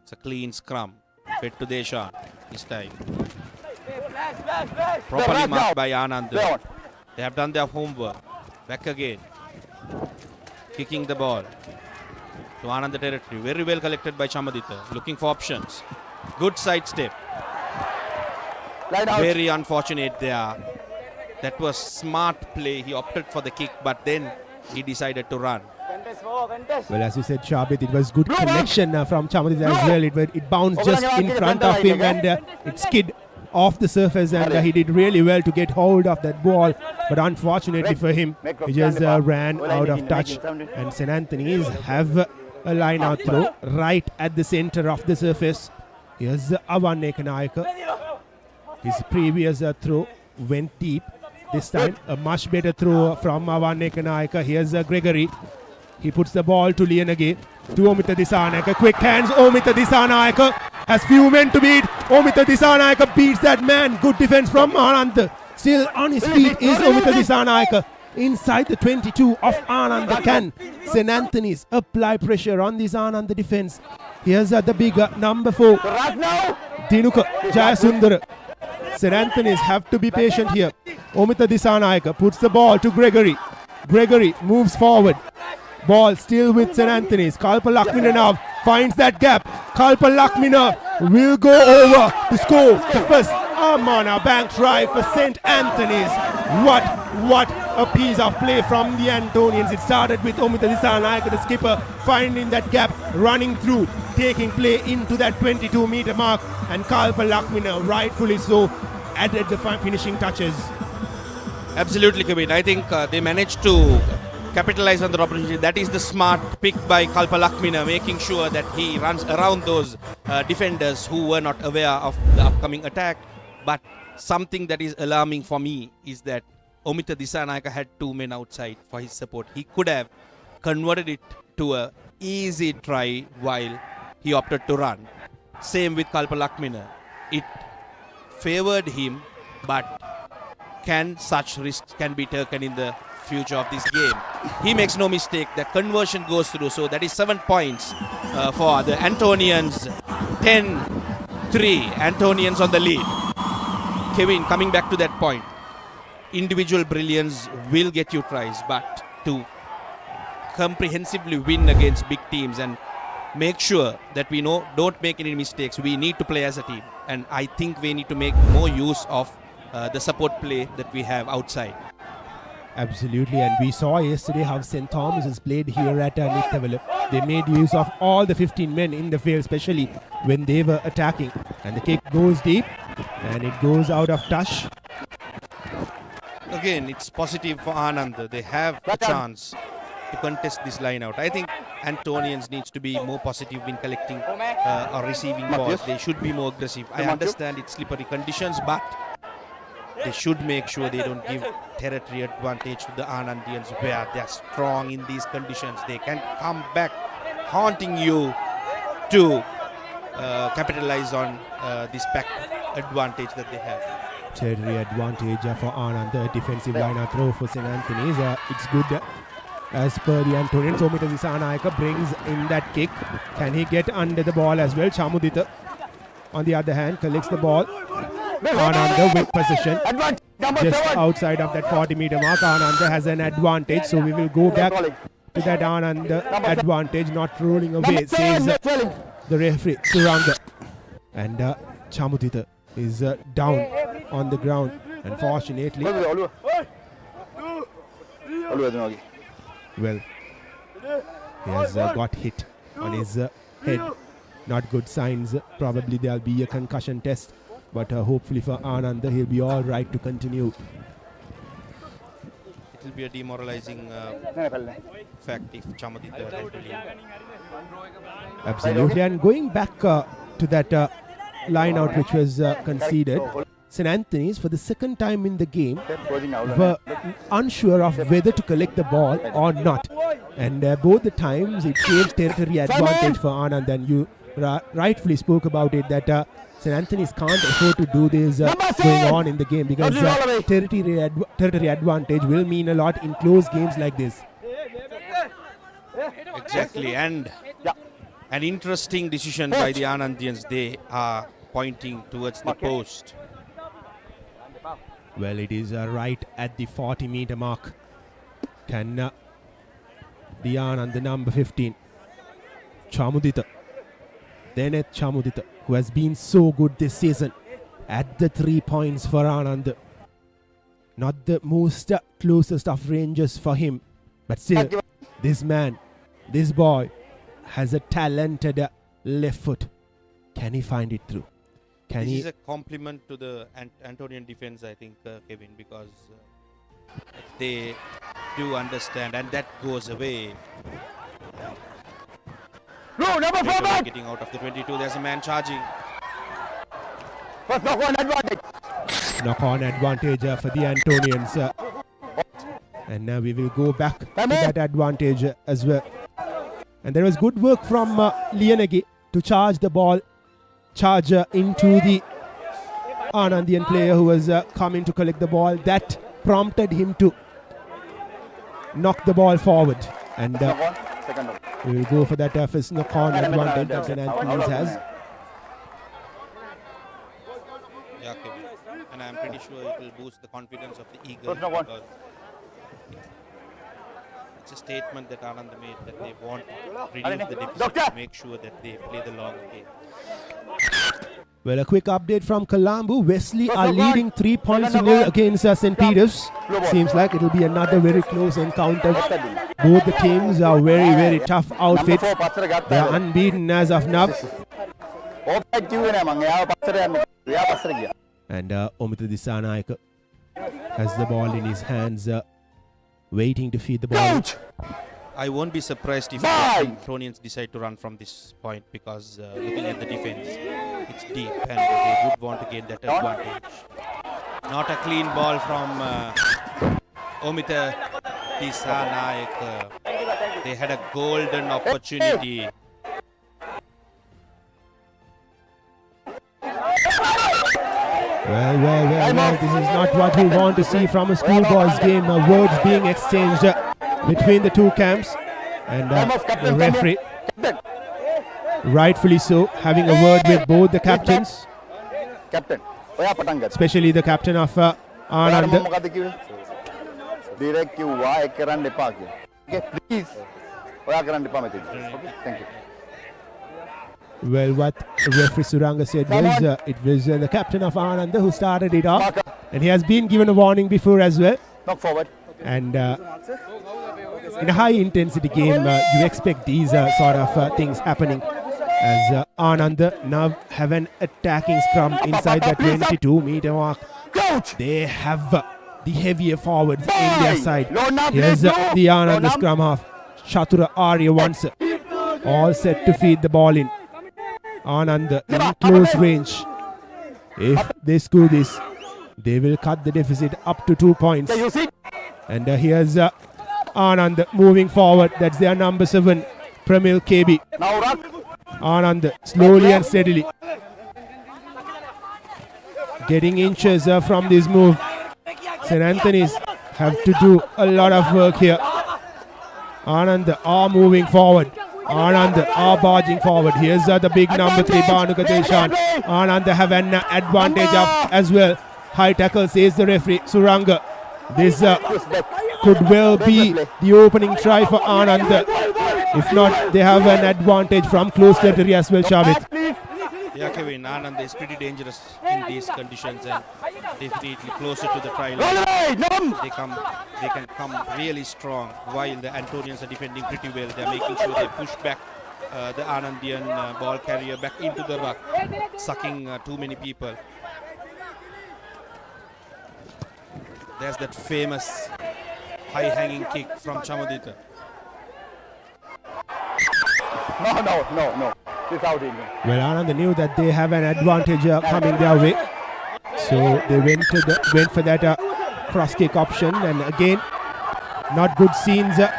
It's a clean scrum. Fed to Deshan this time. Properly marked by Ananda. They have done their homework. Back again. Kicking the ball to Ananda territory. Very well collected by Chamadita. Looking for options. Good side step. Very unfortunate there. That was smart play. He opted for the kick, but then he decided to run.
Well, as you said, Shabit, it was good connection from Chamadita as well. It bounced just in front of him and it skid off the surface, and he did really well to get hold of that ball. But unfortunately for him, he just ran out of touch. And St. Anthony's have a line out throw right at the center of the surface. Here's Avan Ekanayaka. His previous throw went deep. This time a much better throw from Avan Ekanayaka. Here's Gregory. He puts the ball to Lianage. To Omita Disanayaka. Quick hands. Omita Disanayaka has few men to beat. Omita Disanayaka beats that man. Good defense from Ananda. Still on his feet is Omita Disanayaka. Inside the 22 of Ananda. Can St. Anthony's apply pressure on this Ananda defense? Here's the bigger number 4. Dinuka Jayasundara. St. Anthony's have to be patient here. Omita Disanayaka puts the ball to Gregory. Gregory moves forward. Ball still with St. Anthony's. Kalpa Lakmina now finds that gap. Kalpa Lakmina will go over to score the first Amana bank try for St. Anthony's. What a piece of play from the Antonians. It started with Omita Disanayaka, the skipper, finding that gap, running through, taking play into that 22-meter mark, and Kalpa Lakmina, rightfully so, added the finishing touches.
Absolutely, Kevin. I think they managed to capitalize on the opportunity. That is the smart pick by Kalpa Lakmina, making sure that he runs around those defenders who were not aware of the upcoming attack. But something that is alarming for me is that Omita Disanayaka had 2 men outside for his support. He could have converted it to an easy try while he opted to run. Same with Kalpa Lakmina. It favored him, but can such risks can be taken in the future of this game? He makes no mistake. The conversion goes through. So that is 7 points for the Antonians. 10-3. Antonians on the lead. Kevin, coming back to that point. Individual brilliance will get you tries, but to comprehensively win against big teams and make sure that we don't make any mistakes, we need to play as a team. And I think we need to make more use of the support play that we have outside.
Absolutely, and we saw yesterday how St. Thomas has played here at Nittawela. They made use of all the 15 men in the field, especially when they were attacking. And the kick goes deep, and it goes out of touch.
Again, it's positive for Ananda. They have a chance to contest this line out. I think Antonians needs to be more positive in collecting or receiving balls. They should be more aggressive. I understand it's slippery conditions, but they should make sure they don't give territory advantage to the Anandians where they're strong in these conditions. They can come back haunting you to capitalize on this pack advantage that they have.
Territory advantage for Ananda. Defensive line throw for St. Anthony's. It's good as per the Antonians. Omita Disanayaka brings in that kick. Can he get under the ball as well? Chamudita, on the other hand, collects the ball. Ananda with possession. Just outside of that 40-meter mark. Ananda has an advantage. So we will go back to that Ananda advantage. Not rolling away, says the referee, Suranga. And Chamudita is down on the ground. Unfortunately. Well, he has got hit on his head. Not good signs. Probably there'll be a concussion test. But hopefully for Ananda, he'll be all right to continue.
It will be a demoralizing fact if Chamudita.
Absolutely. And going back to that line out which was conceded, St. Anthony's, for the second time in the game, were unsure of whether to collect the ball or not. And both the times it gave territory advantage for Ananda. And you rightfully spoke about it, that St. Anthony's can't afford to do this going on in the game, because territory advantage will mean a lot in close games like this.
Exactly, and an interesting decision by the Anandians. They are pointing towards the post.
Well, it is right at the 40-meter mark. Can the Ananda, number 15, Chamudita, Denet Chamudita, who has been so good this season, at the 3 points for Ananda. Not the most closest of ranges for him, but still, this man, this boy, has a talented left foot. Can he find it through?
This is a compliment to the Antonian defense, I think, Kevin, because they do understand, and that goes away.
No, number 4 back.
Getting out of the 22. There's a man charging.
First knock on advantage.
Knock on advantage for the Antonians. And now we will go back to that advantage as well. And there was good work from Lianagi to charge the ball, into the Anandian player who was coming to collect the ball. That prompted him to knock the ball forward. And we will go for that first knock on advantage that St. Anthony's has.
Yeah, Kevin. And I'm pretty sure it will boost the confidence of the Eagles. It's a statement that Ananda made that they want to reduce the deficit to make sure that they play the long game.
Well, a quick update from Colombo. Wesley are leading 3 points to nil against St. Peter's. Seems like it will be another very close encounter. Both the teams are very, very tough outfits. They are unbeaten as of now. And Omita Disanayaka has the ball in his hands, waiting to feed the ball.
I won't be surprised if the Antonians decide to run from this point because looking at the defense, it's deep and they would want to gain that advantage. Not a clean ball from Omita Disanayaka. They had a golden opportunity.
Well, this is not what we want to see from a schoolboys game. Words being exchanged between the two camps. And the referee, rightfully so, having a word with both the captains. Especially the captain of Ananda.
Please. Thank you.
Well, what referee Suranga said was it was the captain of Ananda who started it off, and he has been given a warning before as well.
Knock forward.
And in a high intensity game, you expect these sort of things happening, as Ananda now have an attacking scrum inside the 22-meter mark. They have the heavier forwards in their side. Here's the Ananda scrum half, Chatura Arya once, all set to feed the ball in. Ananda in close range. If they score this, they will cut the deficit up to 2 points. And here's Ananda moving forward. That's their number 7, Pramil KB. Ananda slowly and steadily getting inches from this move. St. Anthony's have to do a lot of work here. Ananda are moving forward. Ananda are barging forward. Here's the big number 3, Bhanuka Deshan. Ananda have an advantage as well. High tackle, says the referee, Suranga. This could well be the opening try for Ananda. If not, they have an advantage from close territory as well, Shabit.
Yeah, Kevin, Ananda is pretty dangerous in these conditions and definitely closer to the try line. They can come really strong while the Antonians are defending pretty well. They are making sure they push back the Anandian ball carrier back into the ruck, sucking too many people. There's that famous high-hanging kick from Chamadita.
No.
Well, Ananda knew that they have an advantage coming their way, so they went for that cross kick option, and again, not good scenes here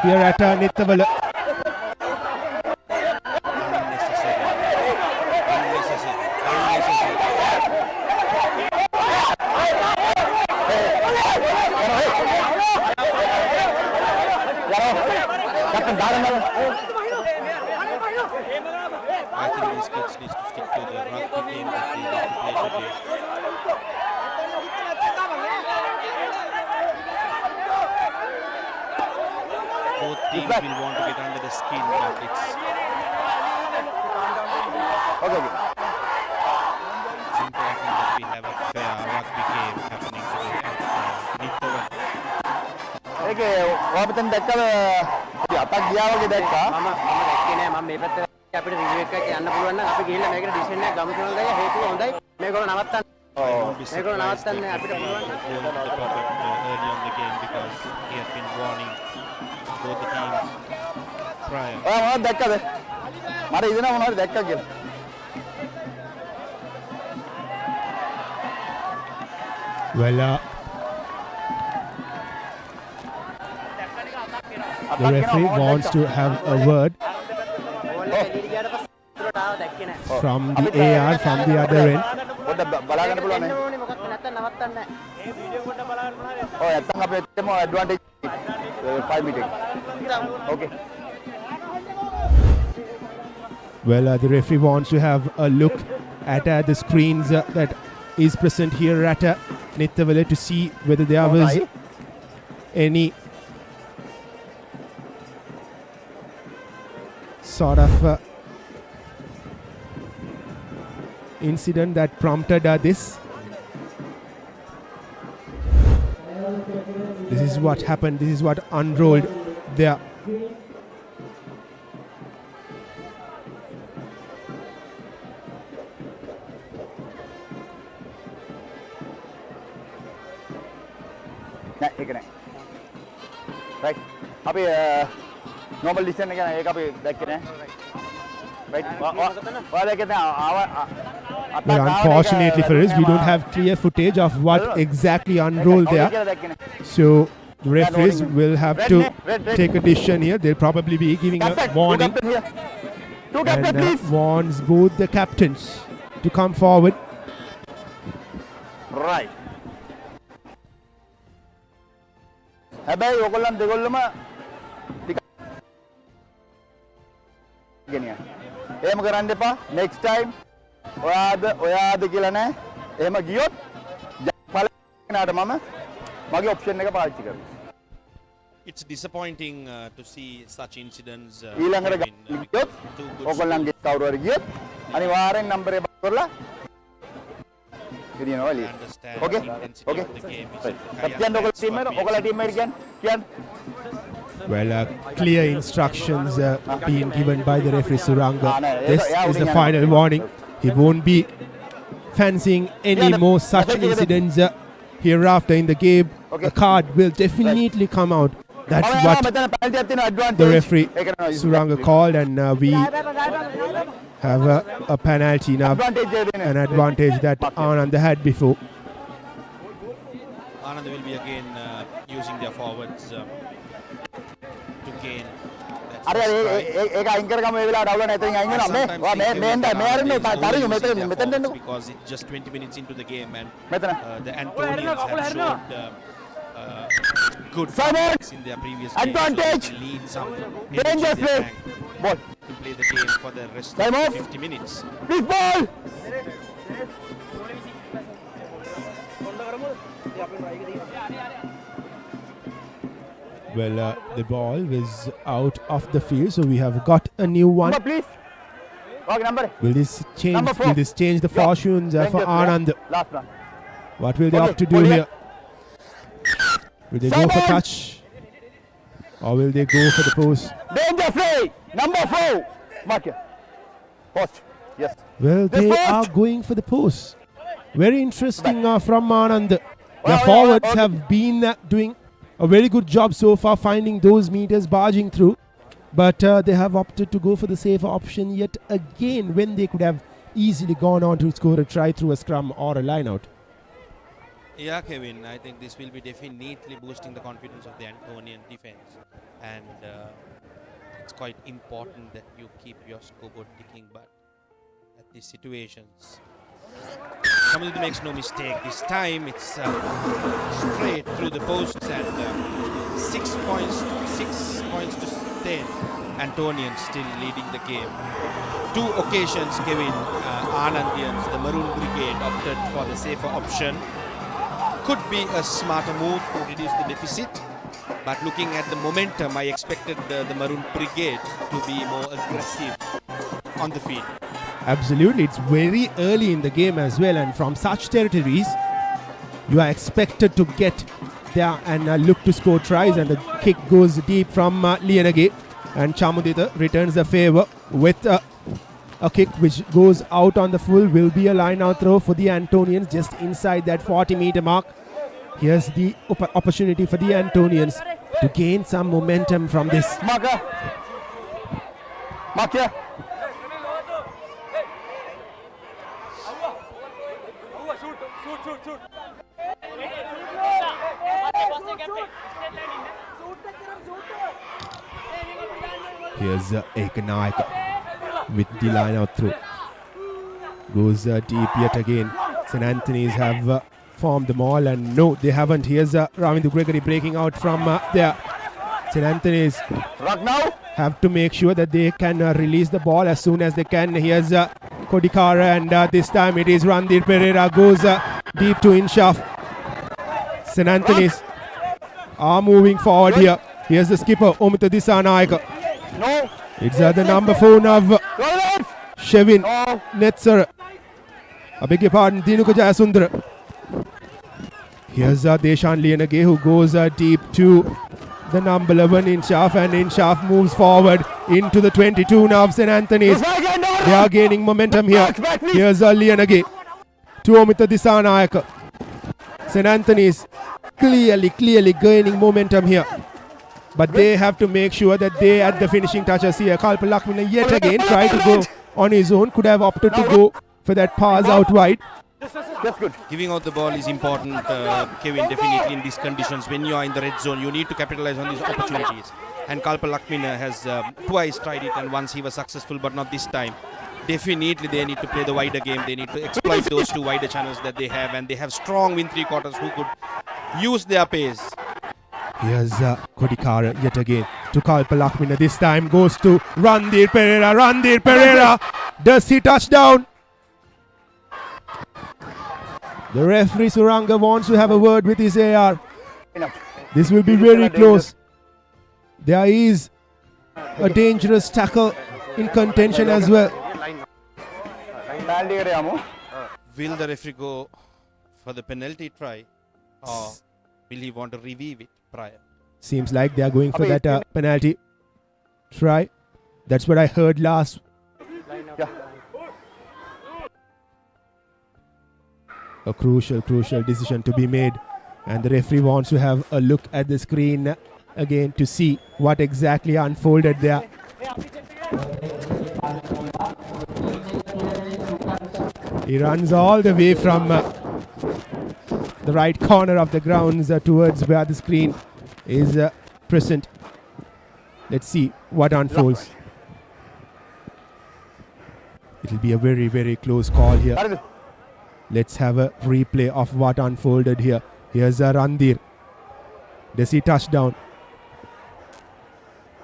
at Nittawela.
I think these kids need to stick to the rugby game that they need to play today. Both teams will want to get under the skin, but it's important that we have a fair rugby game happening today at Nittawela.
අපිට review එකක් යන්න පුළුවන් නම් අපි ගිහිල්ලා මේකට decision එකක් ගමු කියලා හේතුව හොඳයි මේගොල්ලෝ නවත්තන්න. මේගොල්ලෝ නවත්තන්න අපිට පුළුවන්.
Early on the game because he had been warning both the teams prior.
දැක්කද? මට ඉදෙනවා මොනවද දැක්කා කියලා.
Well, the referee wants to have a word from the AR from the other end.
බලාගන්න පුළුවන් නේ. ඔය නැත්තම් අපි එතෙම advantage 5 meter. Okay.
Well, the referee wants to have a look at the screens that is present here at Nittawela to see whether there was any sort of incident that prompted this. This is what happened. This is what unrolled there.
ඒක නෑ. right. අපි normal decision එක නෑ. ඒක අපි දැක්කේ නෑ. right. ඔයා දැක්කේ නෑ.
But unfortunately for us, we don't have clear footage of what exactly unrolled there. So the referees will have to take a decision here. They'll probably be giving a warning and warns both the captains to come forward.
Right. හැබැයි ඔයගොල්ලන් දෙගොල්ලම ගෙනියන්න. එහෙම කරන්න එපා. next time ඔයාද කියලා නෑ. එහෙම ගියොත් පළවෙනිට මම මගේ ඔප්ෂන් එක පාවිච්චි කරනවා.
It's disappointing to see such incidents.
ඊළඟට ගියොත් ඔයගොල්ලන්ගේ කවුරු හරි ගියොත් අනිවාර්යෙන් නම්බරේ බස් කරලා ගෙනියනවා එළිය. Okay? Okay? කියන්න ඔයගොල්ලෝ ටීම් එක ඔයගොල්ලෝ ටීම් එක කියන්න.
Well, clear instructions being given by the referee Suranga. This is the final warning. He won't be fancying any more such incidents hereafter in the game. A card will definitely come out. That's what the referee Suranga called, and we have a penalty now, an advantage that Ananda had before.
Ananda will be again using their forwards to gain.
අර ඒක අයින් කරගම මේ වෙලාවට අවුල නැතිනම් අයින් වෙනවා මේ මේ ආරන්නේ තරියු මෙතෙන් දෙන්නකො
because it's just 20 minutes into the game and the Antonians have showed good performance in their previous
advantage
games. Lead some
danger play ball
to play the game for the rest of 50 minutes.
Big ball.
Well, the ball was out of the field, so we have got a new one.
Please.
Will this change? Will this change the fortunes for Ananda?
Last one.
What will they opt to do here? Will they go for touch, or will they go for the post?
Danger play. Number 4. Mark here. Post. Yes.
Well, they are going for the post. Very interesting from Ananda. The forwards have been doing a very good job so far finding those meters barging through, but they have opted to go for the safer option yet again when they could have easily gone on to score a try through a scrum or a line out.
Yeah, Kevin, I think this will be definitely boosting the confidence of the Antonian defense, and it's quite important that you keep your scoreboard ticking, but at these situations Kamal makes no mistake. This time it's straight through the posts and 6 points to 10. Antonians still leading the game. 2 occasions, Kevin, Anandians, the Maroon Brigade opted for the safer option. Could be a smarter move to reduce the deficit, but looking at the momentum, I expected the Maroon Brigade to be more aggressive on the field.
Absolutely, it's very early in the game as well, and from such territories you are expected to get there and look to score tries, and the kick goes deep from Lianage, and Chamudita returns the favour with a kick which goes out on the full. Will be a line out throw for the Antonians just inside that 40-meter mark. Here's the opportunity for the Antonians to gain some momentum from this.
Mark here.
Here's Ekanayaka with the line out through. Goes deep yet again. St. Anthony's have formed the maul, and no, they haven't. Here's Ravindu Gregory breaking out from there. St. Anthony's have to make sure that they can release the ball as soon as they can. Here's Kodikara, and this time it is Randir Pereira goes deep to Inshaf. St. Anthony's are moving forward here. Here's the skipper, Omita Disanayaka.
No.
It's the number 4 of Shevin Netzer. I beg your pardon, Dinuka Jayasundara. Here's Deshan Lianage who goes deep to the number 11 Inshaf, and Inshaf moves forward into the 22 now of St. Anthony's. They are gaining momentum here. Here's Lianage to Omita Disanayaka. St. Anthony's clearly gaining momentum here. But they have to make sure that they at the finishing touches here. Kalpa Lakmina yet again tried to go on his own. Could have opted to go for that pass out wide.
That's good.
Giving out the ball is important, Kevin, definitely in these conditions. When you are in the red zone, you need to capitalize on these opportunities. And Kalpa Lakmina has twice tried it, and once he was successful, but not this time. Definitely they need to play the wider game. They need to exploit those two wider channels that they have, and they have strong wing three quarters who could use their pace.
Here's Kodikara yet again to Kalpa Lakmina. This time goes to Randir Pereira. Randir Pereira, does he touch down? The referee Suranga wants to have a word with his AR. This will be very close. There is a dangerous tackle in contention as well.
Will the referee go for the penalty try, or will he want to review it prior?
Seems like they are going for that penalty try. That's what I heard last. A crucial decision to be made, and the referee wants to have a look at the screen again to see what exactly unfolded there. He runs all the way from the right corner of the grounds towards where the screen is present. Let's see what unfolds. It'll be a very close call here. Let's have a replay of what unfolded here. Here's Randir. Does he touch down?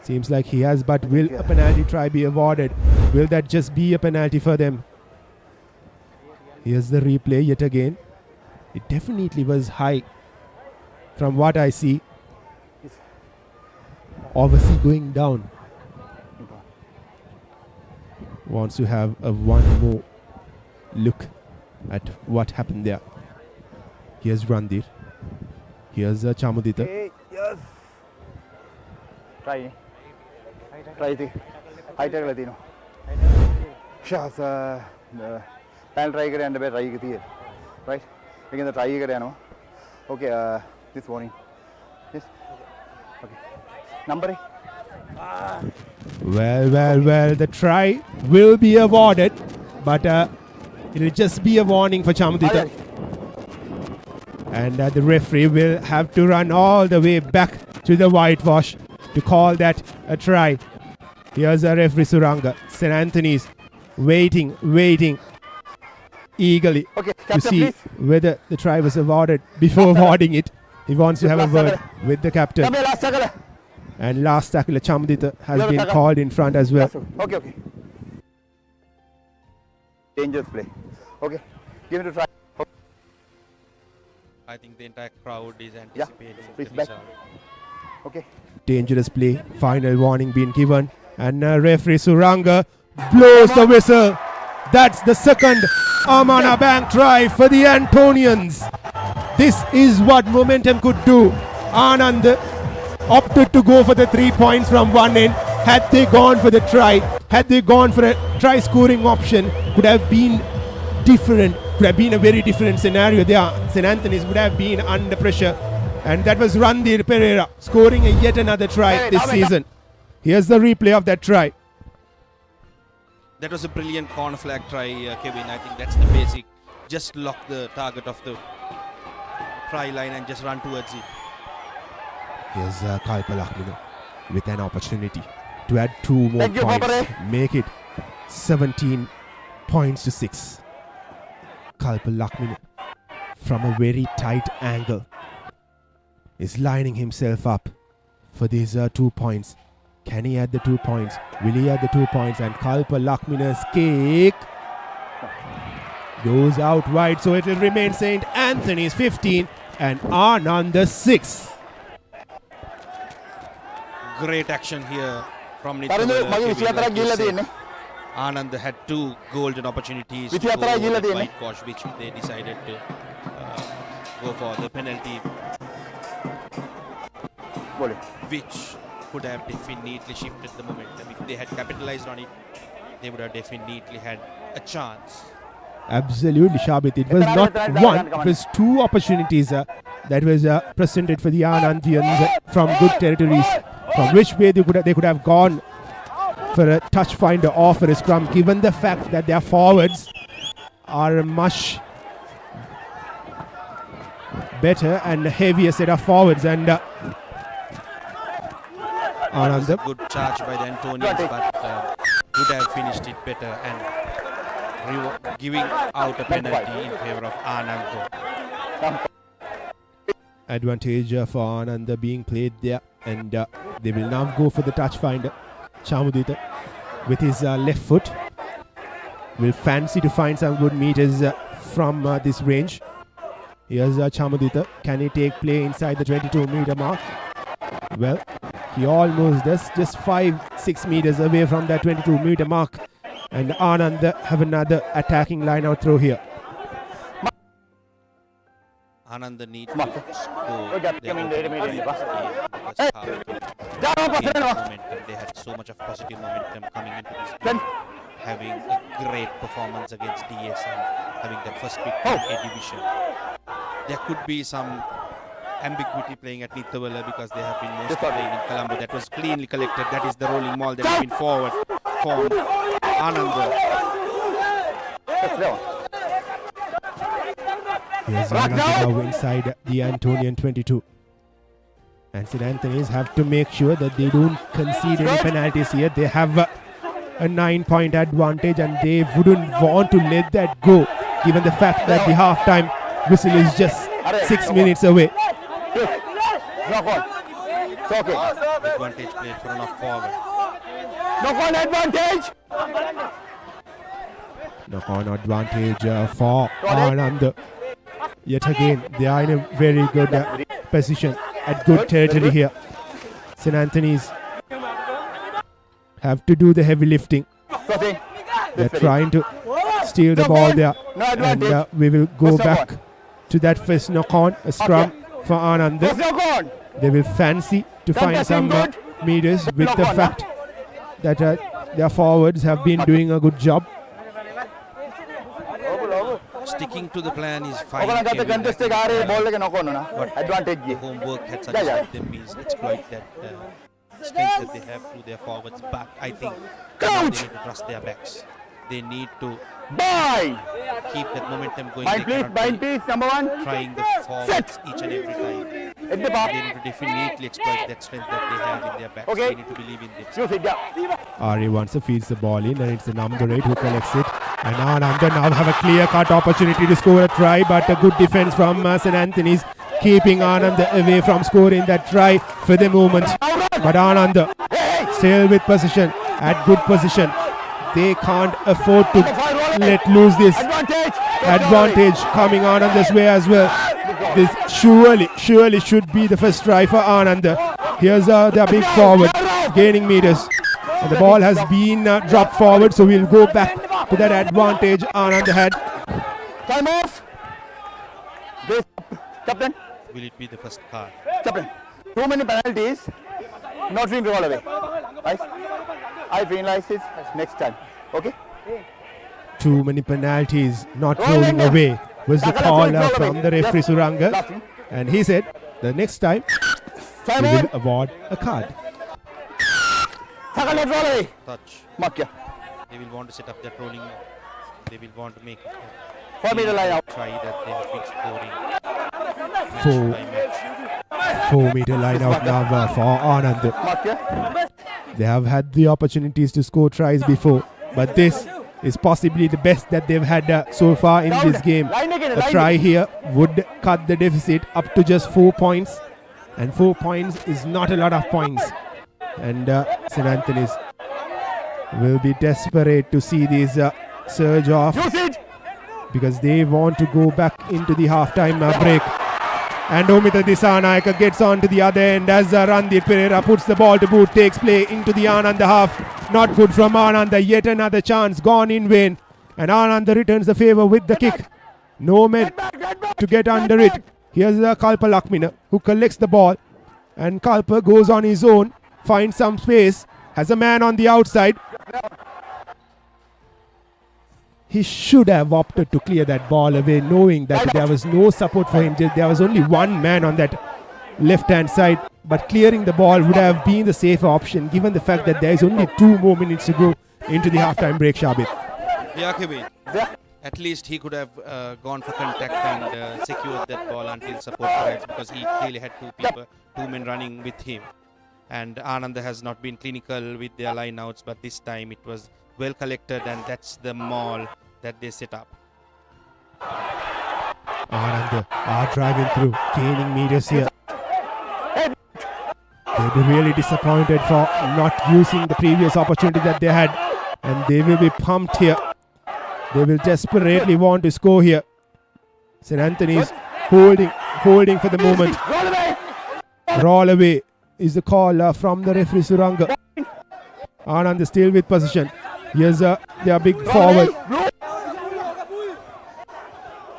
Seems like he has, but will a penalty try be awarded? Will that just be a penalty for them? Here's the replay yet again. It definitely was high from what I see. Obviously going down. Wants to have a one more look at what happened there. Here's Randir. Here's Chamudita.
Hey, yes. Try it. I take Latino. Shas pan try and the try it. Right? Again the try again. Okay, this warning. Yes. Okay. Number.
Well, the try will be awarded, but it'll just be a warning for Chamudita. And the referee will have to run all the way back to the whitewash to call that a try. Here's a referee Suranga. St. Anthony's waiting eagerly to see whether the try was awarded before awarding it. He wants to have a word with the captain. And last tackler Chamudita has been called in front as well.
Okay. Dangerous play. Okay, give it a try.
I think the entire crowd is anticipating.
Please back. Okay.
Dangerous play. Final warning being given. And referee Suranga blows the whistle. That's the second Amana Bank try for the Antonians. This is what momentum could do. Ananda opted to go for the 3 points from one end. Had they gone for the try, had they gone for a try scoring option, could have been different. Could have been a very different scenario there. St. Anthony's would have been under pressure. And that was Randir Pereira scoring yet another try this season. Here's the replay of that try.
That was a brilliant corner flag try, Kevin. I think that's the basic. Just lock the target of the try line and just run towards it.
Here's Kalpa Lakmina with an opportunity. to add 2 more
Thank you,
points.
Papare.
Make it 17 points to 6. Kalpa Lakmina, from a very tight angle, is lining himself up for these 2 points. Can he add the 2 points? Will he add the 2 points? And Kalpa Lakmina's kick goes out wide, so it will remain St. Anthony's 15 and Ananda 6.
Great action here from Nittawela. Ananda had 2 golden opportunities to go over the whitewash, which they decided to go for the penalty, which could have definitely shifted the momentum. If they had capitalized on it, they would have definitely had a chance.
Absolutely, Shabit. It was not one, it was 2 opportunities that was presented for the Anandians from good territories, from which way they could have gone for a touch finder or for a scrum, given the fact that their forwards are a much better and heavier set of forwards. And Ananda,
good charge by the Antonians, but could have finished it better and giving out a penalty in favor of Ananda.
Advantage for Ananda being played there, and they will now go for the touch finder. Chamudita with his left foot will fancy to find some good meters from this range. Here's Chamudita. Can he take play inside the 22-meter mark? Well, he almost does, just 5-6 meters away from that 22-meter mark. And Ananda have another attacking line-out throw here.
Ananda need to score their momentum. They had so much of positive momentum coming into this game, having a great performance against DS and having that first victory in A division. There could be some ambiguity playing at Nittawela because they have been mostly playing in Colombo. That was cleanly collected. That is the rolling maul that has been forward from Ananda.
Here's Ananda now inside the Antonian 22. And St. Anthony's have to make sure that they don't concede any penalties here. They have a 9-point advantage and they wouldn't want to let that go, given the fact that the halftime whistle is just 6 minutes away.
Advantage played for a knock forward.
Knock-on advantage!
Knock-on advantage for Ananda. Yet again, they are in a very good position at good territory here. St. Anthony's have to do the heavy lifting. They're trying to steal the ball there. And we will go back to that first knock-on, a scrum for Ananda. They will fancy to find some meters with the fact that their forwards have been doing a good job.
Sticking to the plan is fine. But the homework had suggested them is exploit that strength that they have through their forwards. But I think they need to trust their backs. They need to keep that momentum going.
Bind please, number 1.
Trying the forwards each and every time. They need to definitely exploit that strength that they have in their backs. They need to believe in themselves.
Ari Wansa feeds the ball in, and it's the number 8 who collects it. And Ananda now have a clear-cut opportunity to score a try, but a good defense from St. Anthony's, keeping Ananda away from scoring that try for the moment. But Ananda still with possession, at good position. They can't afford to let lose this advantage coming Ananda's way as well. This surely should be the first try for Ananda. Here's their big forward gaining meters. And the ball has been dropped forward, so we'll go back to that advantage Ananda had.
Time off. Captain.
Will it be the first card?
Captain. Too many penalties. Not being rolled away. Right? I penalize this next time. Okay?
Too many penalties not rolling away was the call from the referee Suranga. And he said the next time he will award a card.
Touch. They will want to set up that rolling. They will want to make it a
4 meter line out.
Try that they have been scoring.
4 meter line out now for Ananda. They have had the opportunities to score tries before, but this is possibly the best that they've had so far in this game. A try here would cut the deficit up to just 4 points, and 4 points is not a lot of points. And St. Anthony's will be desperate to see this surge off, because they want to go back into the halftime break. And Omita Disanayaka gets on to the other end as Randir Pereira puts the ball to boot, takes play into the Ananda half. Not good from Ananda, yet another chance gone in vain. And Ananda returns the favour with the kick. No men to get under it. Here's Kalpa Lakmina who collects the ball. And Kalpa goes on his own, finds some space, has a man on the outside. He should have opted to clear that ball away, knowing that there was no support for him. There was only one man on that left-hand side. But clearing the ball would have been the safer option, given the fact that there is only 2 more minutes to go into the halftime break, Shabit.
Yeah, Kevin. At least he could have gone for contact and secured that ball until support arrives, because he clearly had 2 men running with him. And Ananda has not been clinical with their lineouts, but this time it was well collected, and that's the maul that they set up.
Ananda are driving through, gaining meters here. They'll be really disappointed for not using the previous opportunity that they had, and they will be pumped here. They will desperately want to score here. St. Anthony's holding for the moment. Roll away is the call from the referee Suranga. Ananda still with possession. Here's their big forward.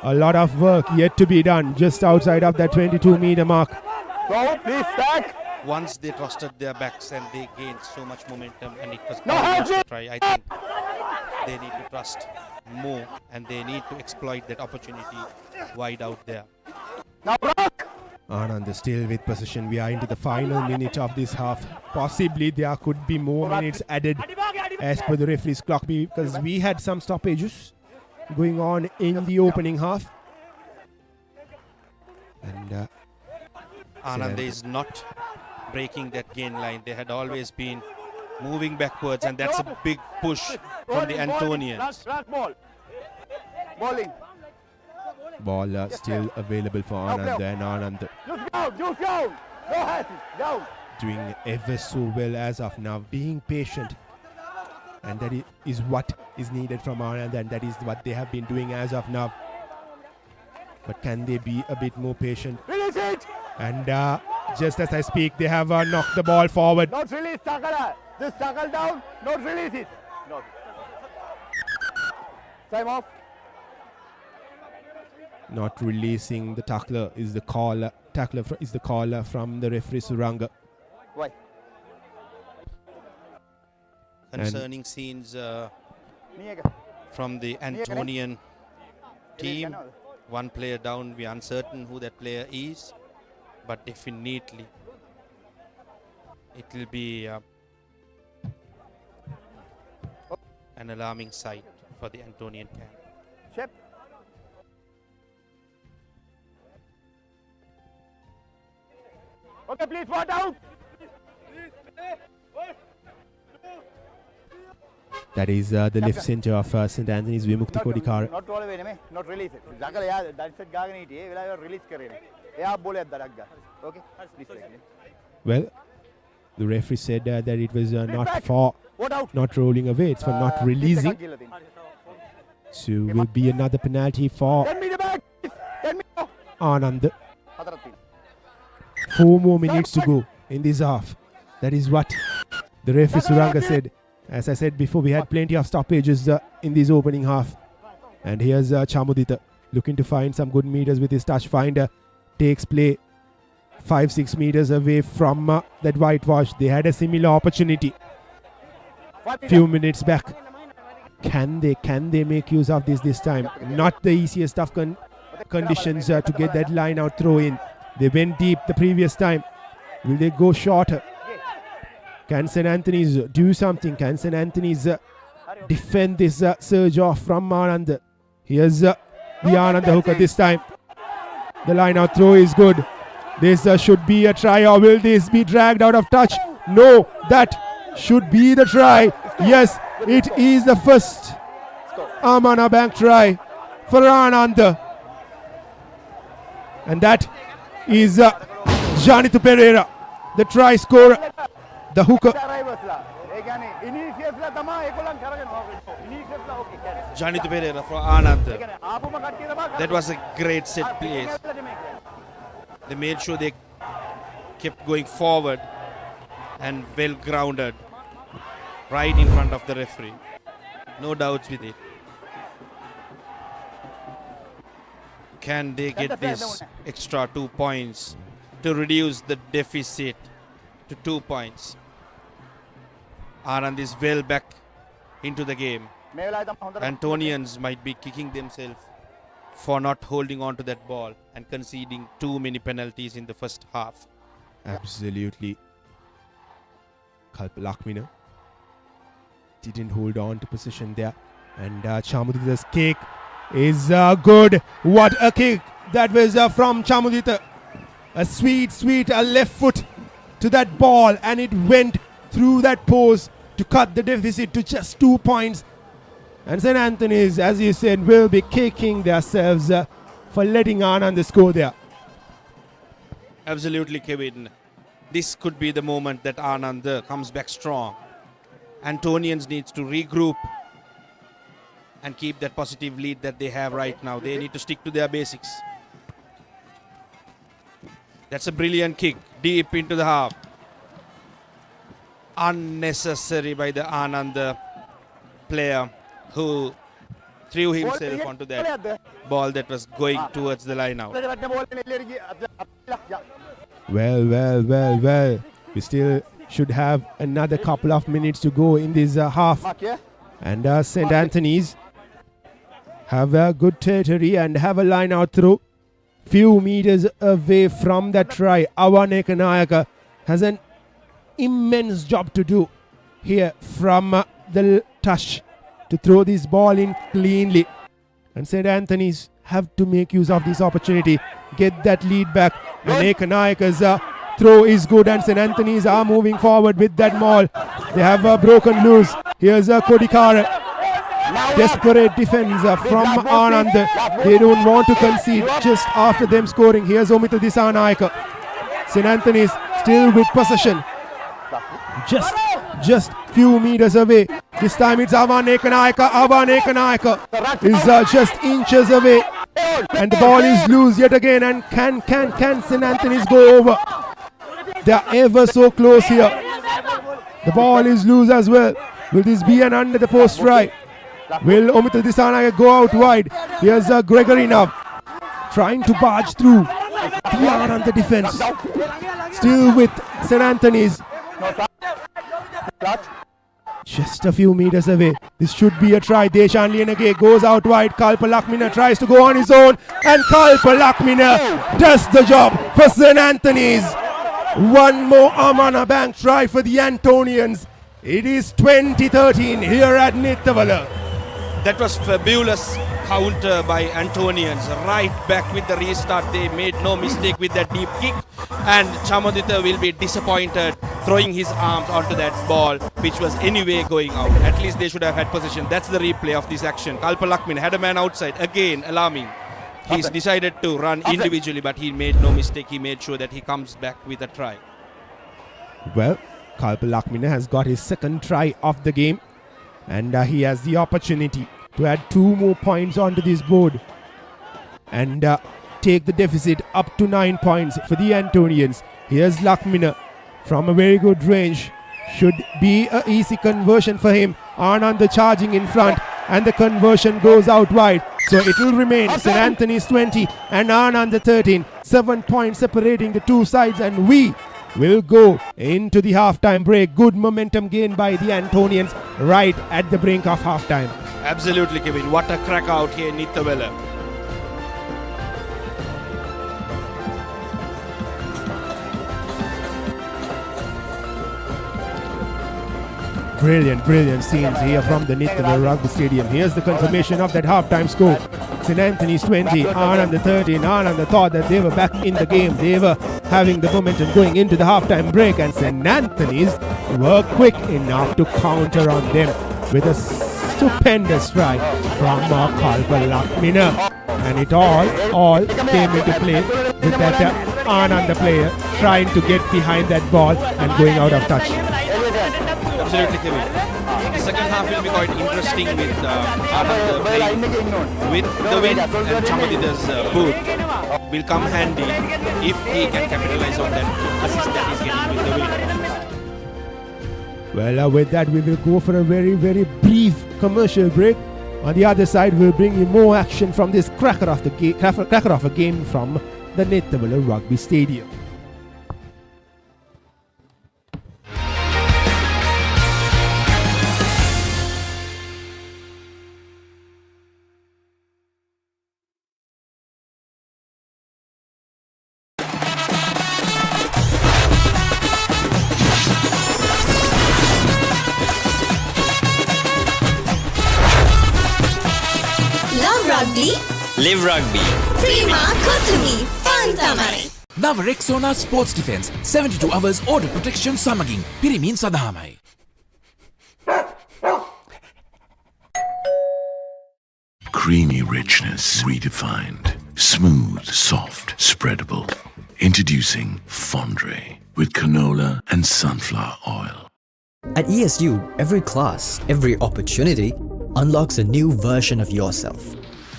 A lot of work yet to be done just outside of that 22-meter mark.
Once they trusted their backs and they gained so much momentum, and it was a try, I think they need to trust more, and they need to exploit that opportunity wide out there.
Ananda still with possession. We are into the final minute of this half. Possibly there could be more minutes added as per the referee's clock, because we had some stoppages going on in the opening half. And
Ananda is not breaking that gain line. They had always been moving backwards, and that's a big push from the Antonians.
Ball still available for Ananda, and Ananda doing ever so well as of now, being patient, and that is what is needed from Ananda, and that is what they have been doing as of now. But can they be a bit more patient? And just as I speak, they have knocked the ball forward.
Not release tackle. Just tackle down, not release it. No. Time off.
Not releasing the tackler is the call. Tackler is the caller from the referee Suranga.
Why?
Concerning scenes from the Antonian team. One player down. We are uncertain who that player is, but definitely it will be an alarming sight for the Antonian camp.
Shep. Okay, please, what out?
That is the left centre of St. Anthony's, Vimukti Kodikar.
Not roll away, not release it. Tackle, yeah, that's it. Gagani, yeah, release karene. Yeah, bole adda ragga. Okay, please.
Well, the referee said that it was not for not rolling away, it's for not releasing. So will be another penalty for Ananda. 4 more minutes to go in this half. That is what the referee Suranga said. As I said before, we had plenty of stoppages in this opening half. And here's Chamudita looking to find some good meters with his touch finder. Takes play 5-6 meters away from that whitewash. They had a similar opportunity few minutes back. Can they make use of this time? Not the easiest of conditions to get that line out throw in. They went deep the previous time. Will they go shorter? Can St. Anthony's do something? Can St. Anthony's defend this surge off from Ananda? Here's the Ananda hooker this time. The line out throw is good. This should be a try, or will this be dragged out of touch? No, that should be the try. Yes, it is the first Amana Bank try for Ananda. And that is Janithu Pereira, the try scorer, the hooker.
Janithu Pereira for Ananda. That was a great set place. They made sure they kept going forward and well grounded right in front of the referee. No doubts with it. Can they get this extra 2 points to reduce the deficit to 2 points? Anand is well back into the game. Antonians might be kicking themselves for not holding on to that ball and conceding too many penalties in the first half.
Absolutely. Kalpalakmina didn't hold on to position there. And Chamudita's kick is good. What a kick that was from Chamudita. A sweet left foot to that ball, and it went through that post to cut the deficit to just 2 points. And St. Anthony's, as you said, will be kicking themselves for letting Ananda score there.
Absolutely, Kevin. This could be the moment that Ananda comes back strong. Antonians needs to regroup and keep that positive lead that they have right now. They need to stick to their basics. That's a brilliant kick deep into the half. Unnecessary by the Ananda player who threw himself onto that ball that was going towards the line out.
Well. We still should have another couple of minutes to go in this half. And St. Anthony's have a good territory and have a line out throw. Few meters away from that try. Awaneka Nayaka has an immense job to do here from the touch to throw this ball in cleanly. And St. Anthony's have to make use of this opportunity, get that lead back. And Ekanayaka's throw is good, and St. Anthony's are moving forward with that ball. They have broken loose. Here's Kodikara. Desperate defense from Anand. They don't want to concede just after them scoring. Here's Omita Disanayaka. St. Anthony's still with possession. Just few meters away. This time it's Avan Ekanayaka. Avan Ekanayaka is just inches away. And the ball is loose yet again. And can St. Anthony's go over? They're ever so close here. The ball is loose as well. Will this be an under the post try? Will Omita Disanayaka go out wide? Here's Gregory now trying to barge through. Tian on the defense. Still with St. Anthony's. Just a few meters away. This should be a try. Deshan Lienage goes out wide. Kalpalakmina tries to go on his own. And Kalpalakmina does the job for St. Anthony's. One more Amana Bank try for the Antonians. It is 2013 here at Nittawela.
That was fabulous counter by Antonians. Right back with the restart. They made no mistake with that deep kick. And Chamadita will be disappointed throwing his arms onto that ball, which was anyway going out. At least they should have had possession. That's the replay of this action. Kalpalakmin had a man outside. Again, alarming. He's decided to run individually, but he made no mistake. He made sure that he comes back with a try.
Well, Kalpalakmina has got his second try of the game. And he has the opportunity to add 2 more points onto this board. And take the deficit up to 9 points for the Antonians. Here's Lakmina from a very good range. Should be an easy conversion for him. Ananda charging in front. And the conversion goes out wide. So it will remain St. Anthony's 20 and Ananda 13. 7 points separating the two sides. And we will go into the halftime break. Good momentum gained by the Antonians right at the brink of halftime.
Absolutely, Kevin. What a crack out here in Nittawela.
Brilliant scenes here from the Nittawela Rugby Stadium. Here's the confirmation of that halftime score. St. Anthony's 20, Ananda 13. Ananda thought that they were back in the game. They were having the momentum going into the halftime break, and St. Anthony's were quick enough to counter on them with a stupendous try from Kalbalakmina. And it all came into play with that Ananda player trying to get behind that ball and going out of touch.
Absolutely, Kevin. The second half will be quite interesting with Ananda playing with the win, and Chamadida's boot will come handy if he can capitalize on that assist that he's getting with the win.
Well, with that, we will go for a very, very brief commercial break. On the other side, we'll bring you more action from this cracker of a game from the Nittawela Rugby Stadium.
Live rugby.
Prima Kotumi Fantamai.
Nava Rexona Sports Defense 72 hours order protection samagin pirimin sadahamai.
Creamy richness redefined. Smooth, soft, spreadable. Introducing Fondre with canola and sunflower oil.
At ESU, every class, every opportunity unlocks a new version of yourself.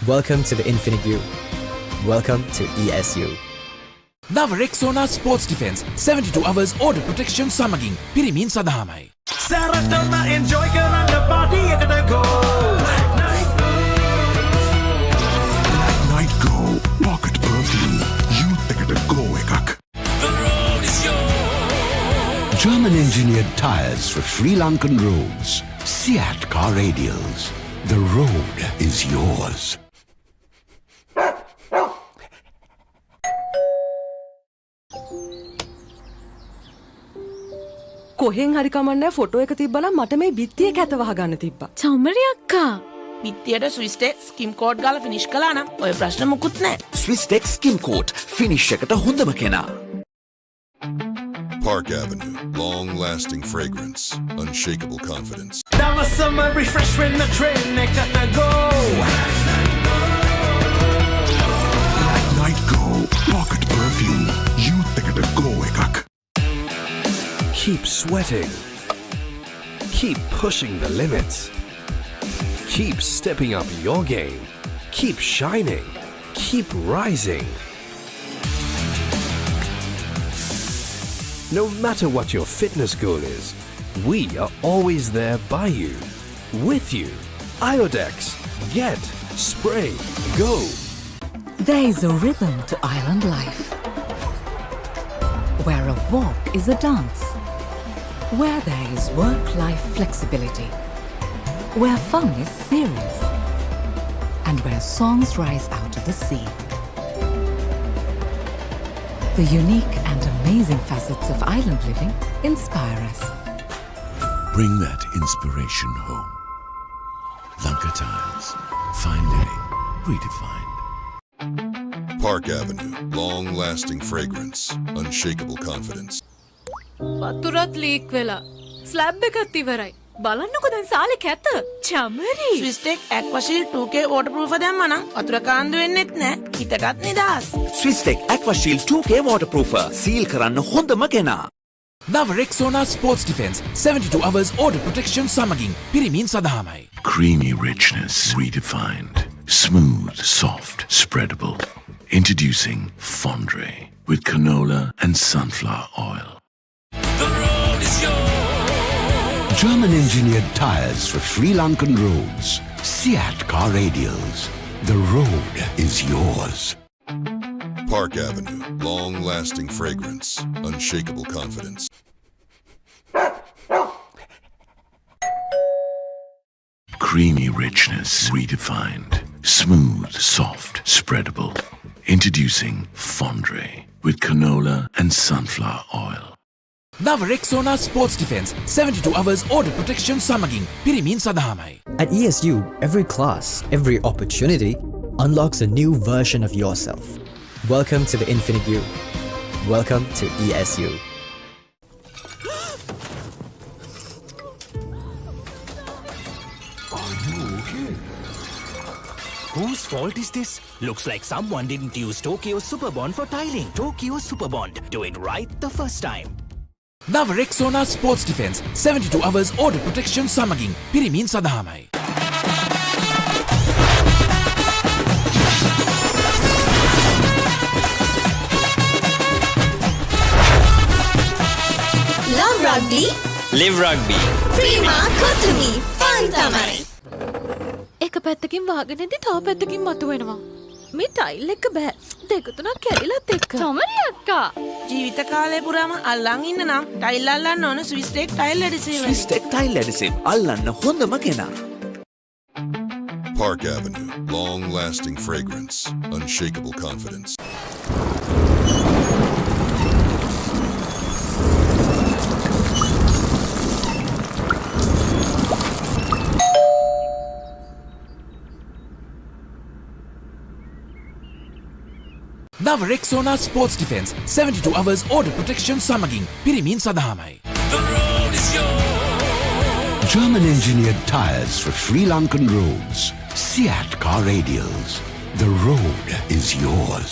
Welcome to the Infinite You. Welcome to ESU.
Nava Rexona Sports Defense 72 hours order protection samagin pirimin sadahamai.
Saratama enjoy karana party ekata go.
Night Go Pocket Perfume. Youth ekata go ekak.
The road is yours.
German engineered tires for Sri Lankan roads. Seat car radials. The road is yours.
කොහෙන් හරි කමන්නේ photo එක තිබ්බනම් මට මේ බිත්තිය කැත වහගන්න තිබ්බා.
චම්මරි අක්කා.
බිත්තියට ස්විස් ටෙක් ස්කිම් කෝඩ් ගාලා ෆිනිෂ් කළා නම් ඔය ප්‍රශ්න මුකුත් නැහැ.
Swiss Tech Skim Coat. Finish එකට හොඳම කෙනා.
Park Avenue, long-lasting fragrance, unshakable confidence.
That was summer refreshment, the train ekata go.
Night Go Pocket Perfume. Youth ekata go ekak.
Keep sweating. Keep pushing the limits. Keep stepping up your game. Keep shining. Keep rising. No matter what your fitness goal is, we are always there by you, with you. Iodex. Get, spray, go.
There is a rhythm to island life, where a walk is a dance, where there is work-life flexibility, where fun is serious, and where songs rise out of the sea. The unique and amazing facets of island living inspire us.
Bring that inspiration home. Lanka Tiles. Fine living. Redefined.
Park Avenue, long-lasting fragrance, unshakable confidence.
වතුරත් leak වෙලා. Slab එකත් ඉවරයි. බලන්නකො දැන් සාලේ කැත. Chamari.
Swiss Tek Aquashield 2K waterproof දැම්මා නම් වතුර කාන්දු වෙන්නෙත් නැහැ. හිතටත් නිදහස්.
Swiss Tech Aquashield 2K Waterproofer. සීල් කරන්න හොඳම කෙනා.
Nava Rexona Sports Defense 72 hours order protection samagin pirimin sadahamai.
Creamy richness redefined. Smooth, soft, spreadable. Introducing Fondre with canola and sunflower oil.
The road is yours.
German engineered tires for Sri Lankan roads. Seat car radials. The road is yours.
Park Avenue, long-lasting fragrance, unshakable confidence.
Creamy richness redefined. Smooth, soft, spreadable. Introducing Fondre with canola and sunflower oil.
Nava Rexona Sports Defense 72 hours order protection samagin pirimin sadahamai.
At ESU, every class, every opportunity unlocks a new version of yourself. Welcome to the Infinite You. Welcome to ESU.
Whose fault is this? Looks like someone didn't use Tokyo's Superbond for tiling. Tokyo Superbond. Do it right the first time.
නව Rexona sports defence 72 hours order protection සමගින් පිරිමින් සඳහාමයි.
Love rugby.
Live rugby.
Prima Kotumi. Fun tamari.
එක පැත්තකින් වාගෙනදී තව පැත්තකින් මතුවෙනවා. මේ tile එක බෑ. දෙක තුනක් කැඩිලත් එක්ක.
තමරි අක්කා. ජීවිත කාලය පුරාම අල්ලන් ඉන්න නම් ටයිල් අල්ලන්න ඕන Swiss Tek tile adhesive.
Swiss Tek tile adhesive අල්ලන්න හොඳම කෙනා.
Park Avenue. Long-lasting fragrance. Unshakable confidence.
නව Rexona sports defence 72 hours order protection සමගින් පිරිමින් සඳහාමයි.
German engineered tires for Sri Lankan roads. Seat car radials. The road is yours.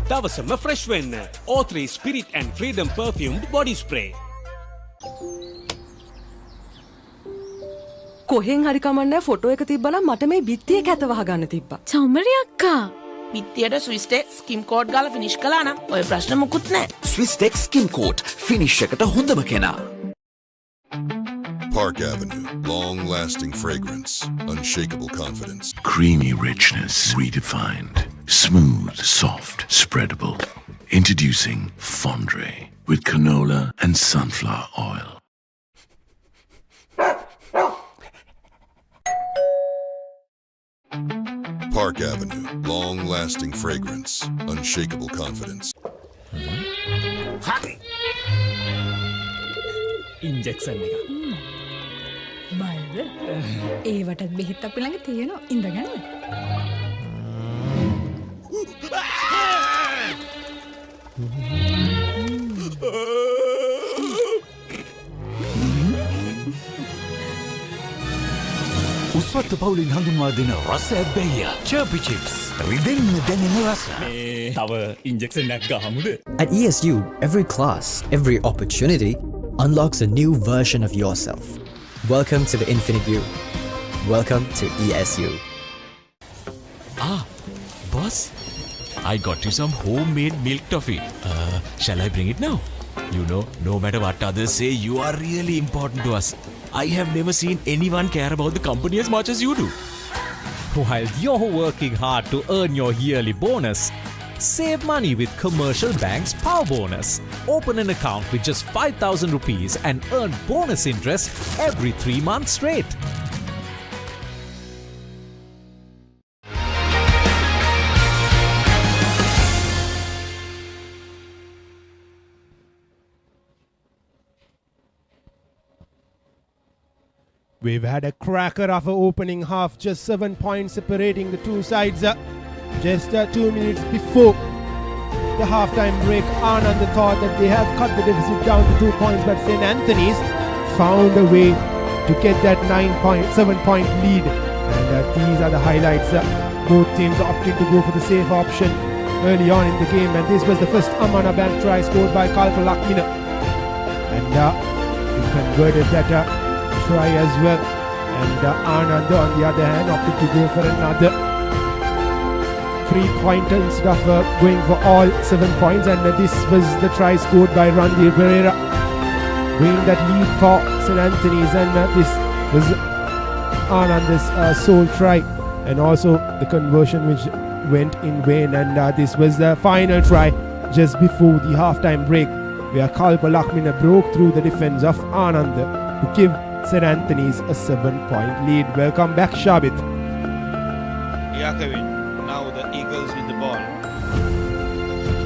දවසම fresh වෙන්න. O3 Spirit and Freedom perfumed body spray.
කොහෙන් හරි කමන්නේ photo එක තිබ්බනම් මට මේ බිත්තිය කැත වහගන්න තිබ්බා.
චම්මරි අක්කා. බිත්තියට ස්විස් ටෙක් ස්කිම් කෝට් ගාලා ෆිනිෂ් කළා නම් ඔය ප්‍රශ්න මුකුත් නැහැ.
ස්විස් ටෙක් ස්කිම් කෝට් ෆිනිෂ් එකට හොඳම කෙනා.
Park Avenue. Long-lasting fragrance. Unshakable confidence.
Creamy richness redefined. Smooth, soft, spreadable. Introducing Fondre with canola and sunflower oil.
Park Avenue. Long-lasting fragrance. Unshakable confidence.
Injection එක.
බයද? ඒවටත් බෙහෙත් අපි ළඟ තියෙනවා. ඉඳගන්න.
උස්වත්ත පවුලින් හඳුන්වා දෙන රස ඇබ්බැහිය චර්පි චිප්ස් රිදෙන්න දැනෙන රස.
තව ඉන්ජෙක්ෂන් එකක් ගහමුද?
At ESU, every class, every opportunity unlocks a new version of yourself. Welcome to the Infinite You. Welcome to ESU.
Boss, I got you some homemade milk toffee. Shall I bring it now? You know, no matter what others say, you are really important to us. I have never seen anyone care about the company as much as you do.
While you're working hard to earn your yearly bonus, save money with Commercial Bank's Power Bonus. Open an account with just 5,000 rupees and earn bonus interest every 3 months straight.
We've had a cracker of an opening half, just 7 points separating the two sides. Just 2 minutes before the halftime break, Ananda thought that they have cut the deficit down to 2 points, but St. Anthony's found a way to get that 7-point lead. And these are the highlights. Both teams opted to go for the safe option early on in the game, and this was the first Amana Bank try scored by Kalpa Lakmina. And he converted that try as well. And Ananda, on the other hand, opted to go for another 3-pointer instead of going for all 7 points. And this was the try scored by Randy Pereira, bringing that lead for St. Anthony's. And this was Ananda's sole try, and also the conversion which went in vain. And this was the final try just before the halftime break, where Kalpa Lakmina broke through the defense of Ananda to give St. Anthony's a 7-point lead. Welcome back, Shabit.
Yeah, Kevin. Now the Eagles with the ball.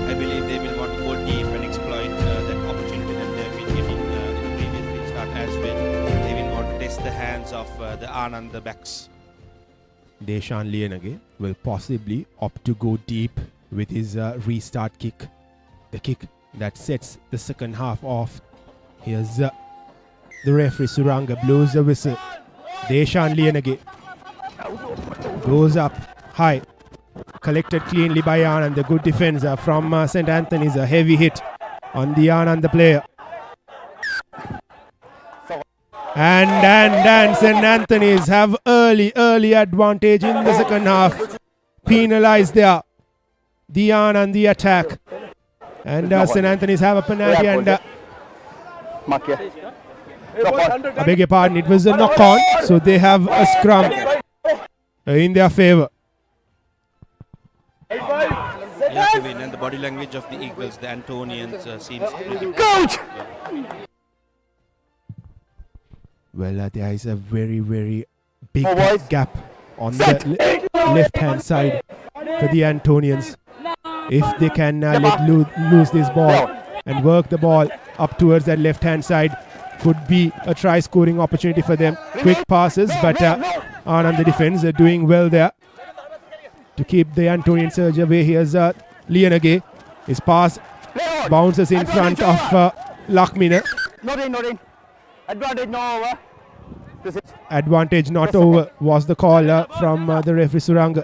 I believe they will want to go deep and exploit that opportunity that they have been getting in the previous restart as well. They will want to test the the Ananda backs.
Deshan Lienage will possibly opt to go deep with his restart kick. The kick that sets the second half off. Here's the referee Suranga blows the whistle. Deshan Lienage goes up high. Collected cleanly by Anand. The good defense from St. Anthony's. A heavy hit on the Anand player. And St. Anthony's have early advantage in the second half. Penalized there. The Anand the attack. And St. Anthony's have a penalty and I beg your pardon, it was a knock on. So they have a scrum in their favour.
Yeah, Kevin, and the body language of the Eagles, the Antonians seems pretty
Coach!
Well, there is a very big gap on the left hand side for the Antonians. If they can let loose this ball and work the ball up towards that left hand side, could be a try scoring opportunity for them. Quick passes, but Anand the defense are doing well there to keep the Antonian surge away. Here's Lienage. His pass bounces in front of Lakmina.
Not in. Advantage not over.
Advantage not over was the call from the referee Suranga.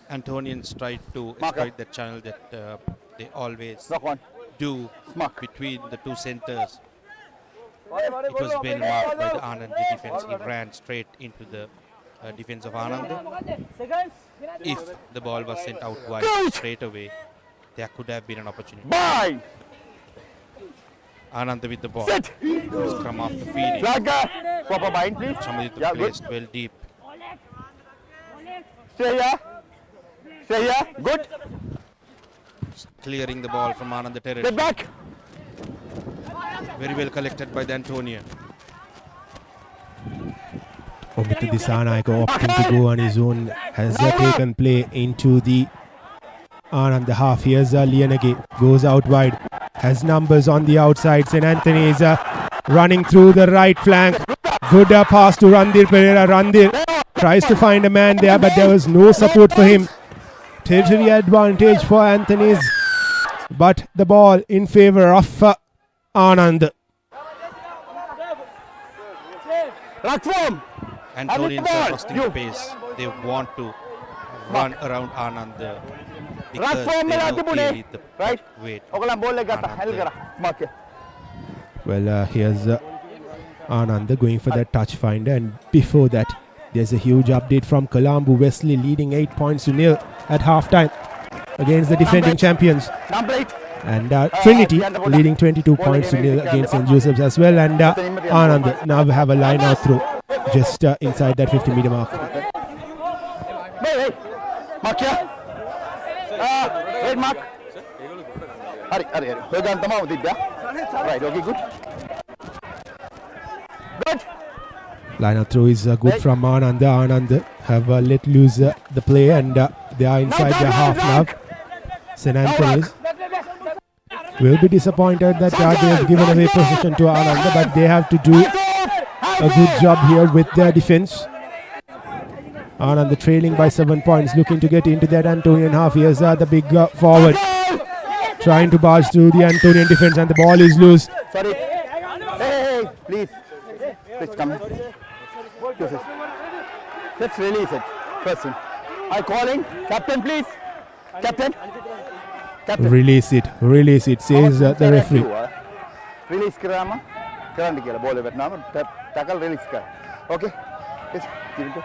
Antonians tried to exploit that channel that they always do between the two centres. It was well marked by the Anand defence. He ran straight into the defence of Anand. If the ball was sent out wide straight away, there could have been an opportunity. Anand with the ball. Scrum after feeding.
Proper bind, please.
Chamaditha placed well deep.
Stay here. Good.
Clearing the ball from Anand territory.
Get back.
Very well collected by the Antonian.
Omita Disanaiko opting to go on his own has taken play into the Anand the half. Here's Lienage goes out wide. Has numbers on the outside. St. Anthony is running through the right flank. Good pass to Randir Pereira. Randir tries to find a man there, but there was no support for him. Territory advantage for Anthony's, but the ball in favour of Anand.
Antonians are busting the pace. They want to run around Anand because they know clearly the weight.
Well, here's Anand going for that touch finder, and before that there's a huge update from Colombo. Wesley leading 8 points to nil at half-time against the defending champions. And Trinity leading 22 points to nil against St. Joseph's as well. And Anand now have a line out throw just inside that 50-meter mark.
Mark here. Wait, Mark. Hurry. Right, okay, good.
Line out throw is good from Anand. Anand have let loose the play, and they are inside their half now. St. Anthony's will be disappointed that they have given away possession to Anand, but they have to do a good job here with their defense. Anand trailing by 7 points, looking to get into that Antonian half. Here's the big forward trying to barge through the Antonian defense, and the ball is loose.
Sorry. Hey, please come here. Let's release it. Person. I'm calling. Captain, please. Captain.
Release it, says the referee.
Release Kirama. Current killer. Ball Vietnam. Tackle release. Okay. Yes. Give it to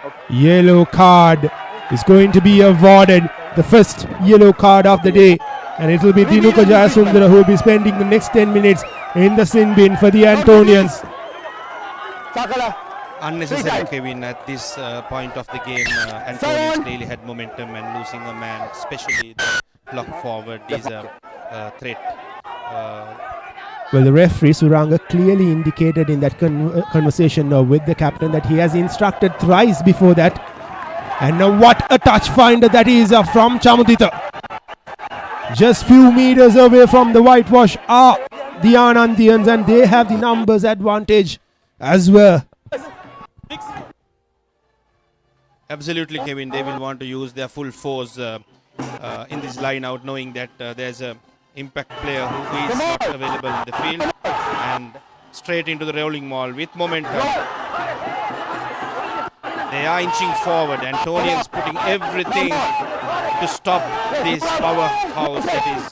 okay.
Yellow card is going to be awarded. The first yellow card of the day. And it will be Dinuka Jayasundara who will be spending the next 10 minutes in the sin bin for the Antonians.
Unnecessary, Kevin, at this point of the game. Antonians really had momentum, and losing a man, especially the block forward, is a threat.
Well, the referee Suranga clearly indicated in that conversation with the captain that he has instructed thrice before that. And now what a touch finder that is from Chamaditha. Just few meters away from the whitewash are the Anandians, and they have the numbers advantage as well.
Absolutely, Kevin. They will want to use their full force in this line out, knowing that there's a impact player who is not available in the field, and straight into the rolling maul with momentum. They are inching forward. Antonians putting everything to stop this powerhouse that is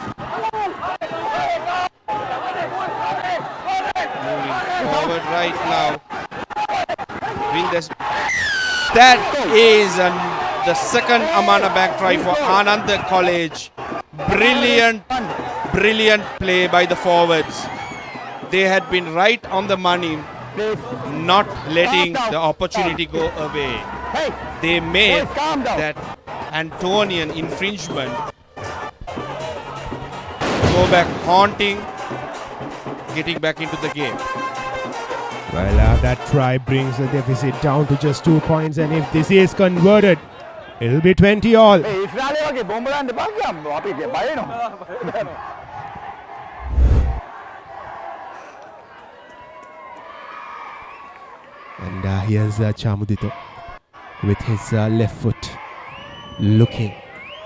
moving forward right now. That is the second Amana back try for Ananda College. Brilliant play by the forwards. They had been right on the money, not letting the opportunity go away. They made that Antonian infringement go back haunting, getting back into the game.
Well, that try brings the deficit down to just 2 points, and if this is converted, it'll be 20 all. And here's Chamudito with his left foot looking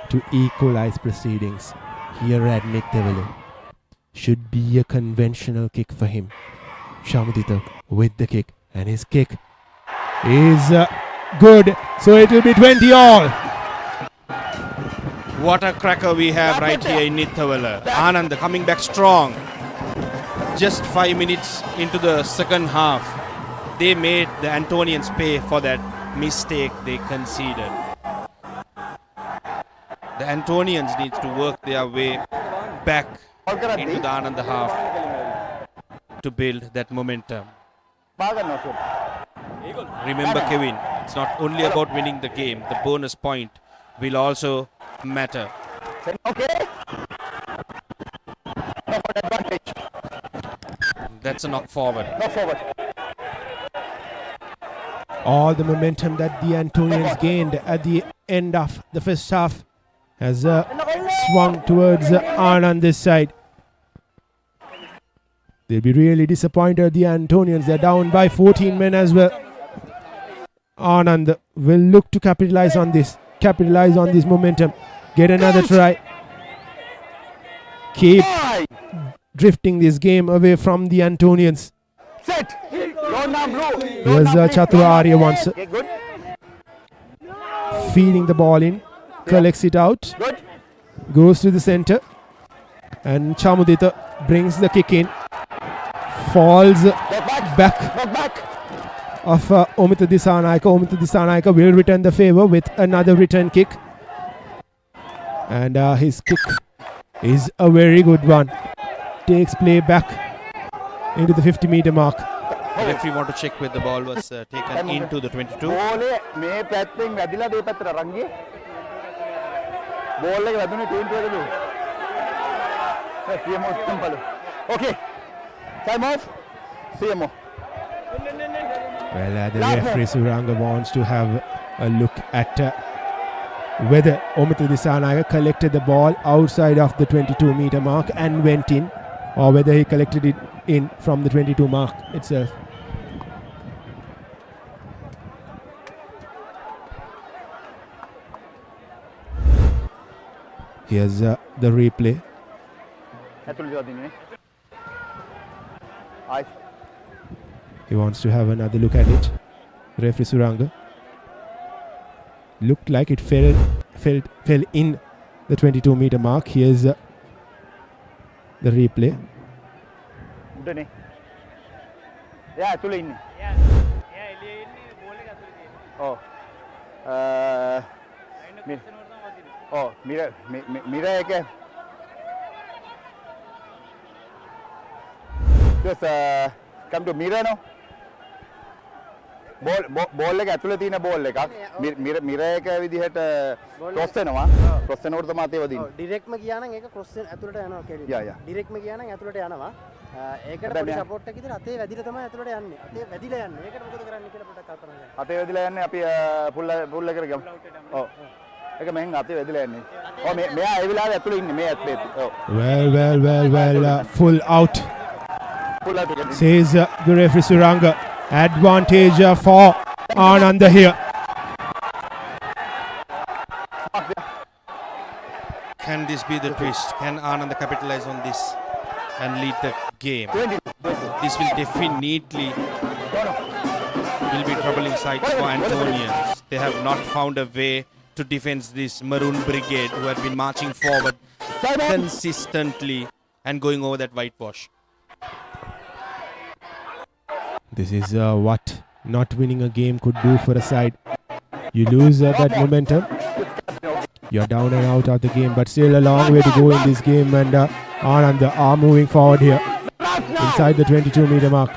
to equalize proceedings here at Nittawela. Should be a conventional kick for him. Chamudito with the kick, and his kick is good, so it will be 20 all.
What a cracker we have right here in Nittawela. Ananda coming back strong. Just 5 minutes into the second half, they made the Antonians pay for that mistake they conceded. The Antonians need to work their way back into the Ananda half to build that momentum. Remember, Kevin, it's not only about winning the game. The bonus point will also matter. That's a knock forward.
All the momentum that the Antonians gained at the end of the first half has swung towards Anand this side. They'll be really disappointed, the Antonians. They're down by 14 men as well. Anand will look to capitalize on this momentum. Get another try. Keep drifting this game away from the Antonians. Here's Chatura Arya once. Feeding the ball in. Collects it out. Goes to the center. And Chamudita brings the kick in. Falls back of Omita Disanaika. Omita Disanaika will return the favor with another return kick. And his kick is a very good one. Takes play back into the 50-meter mark.
The referee want to check where the ball was taken into the 22.
Okay. Time off. CMO.
Well, the referee Suranga wants to have a look at whether Omita Disanaika collected the ball outside of the 22-meter mark and went in, or whether he collected it in from the 22 mark itself. Here's the replay. He wants to have another look at it. Referee Suranga. Looked like it fell in the 22-meter mark. Here's the replay.
Just come to mirror now. Ball එක ඇතුලේ තියෙන ball එකක් mirror එක විදිහට cross වෙනවා cross වෙනකොට තමයි අතේ වදින්නේ.
ඩිරෙක්ට්ම ගියා නම් ඒක ක්‍රොස් ඇතුලට යනවා කෙලින්. ඩිරෙක්ට්ම ගියා නම් ඇතුලට යනවා. ඒකට පොඩි සපෝට් එකක් විතර අතේ වැදිලා තමයි ඇතුලට යන්නේ. අතේ වැදිලා යන්නේ. ඒකට මොකද කරන්නේ කියලා පොඩ්ඩක් කල්පනා කරන්න.
අතේ වැදිලා යන්නේ අපි පුල් එකට ගමු. ඔව්. ඒක මෙහෙන් අතේ වැදිලා යන්නේ. ඔව් මෙයා ඒ වෙලාවේ ඇතුළේ ඉන්නේ මේ ඇත්තේ. ඔව්.
Well, full out.
Full out again.
Says the referee Suranga. Advantage for Ananda here.
Can this be the twist? Can Ananda capitalize on this and lead the game? This will definitely will be troubling sights for Antonians. They have not found a way to defend this Maroon Brigade who have been marching forward consistently and going over that whitewash.
This is what not winning a game could do for a side. You lose that momentum. You're down and out of the game, but still a long way to go in this game, and Ananda are moving forward here inside the 22-meter mark.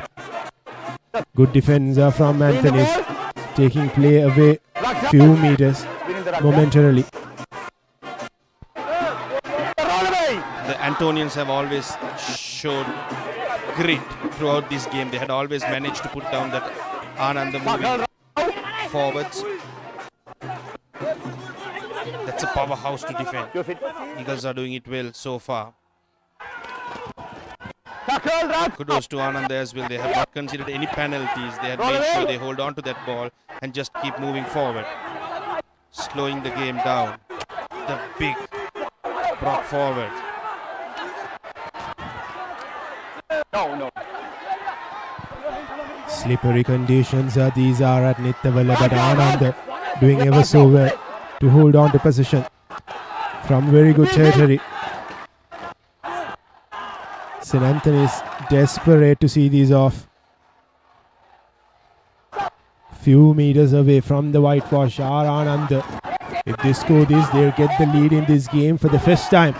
Good defense from Anthony's, taking play away few meters momentarily.
The Antonians have always showed grit throughout this game. They had always managed to put down that Ananda moving forwards. That's a powerhouse to defend. Eagles are doing it well so far. Kudos to Ananda as well. They have not considered any penalties. They have made sure they hold on to that ball and just keep moving forward. Slowing the game down. The big brought forward.
No.
Slippery conditions these are at Nittawela, but Ananda doing ever so well to hold on to position from very good territory. St. Anthony's desperate to see these off. Few meters away from the whitewash are Ananda. If they score this, they'll get the lead in this game for the first time.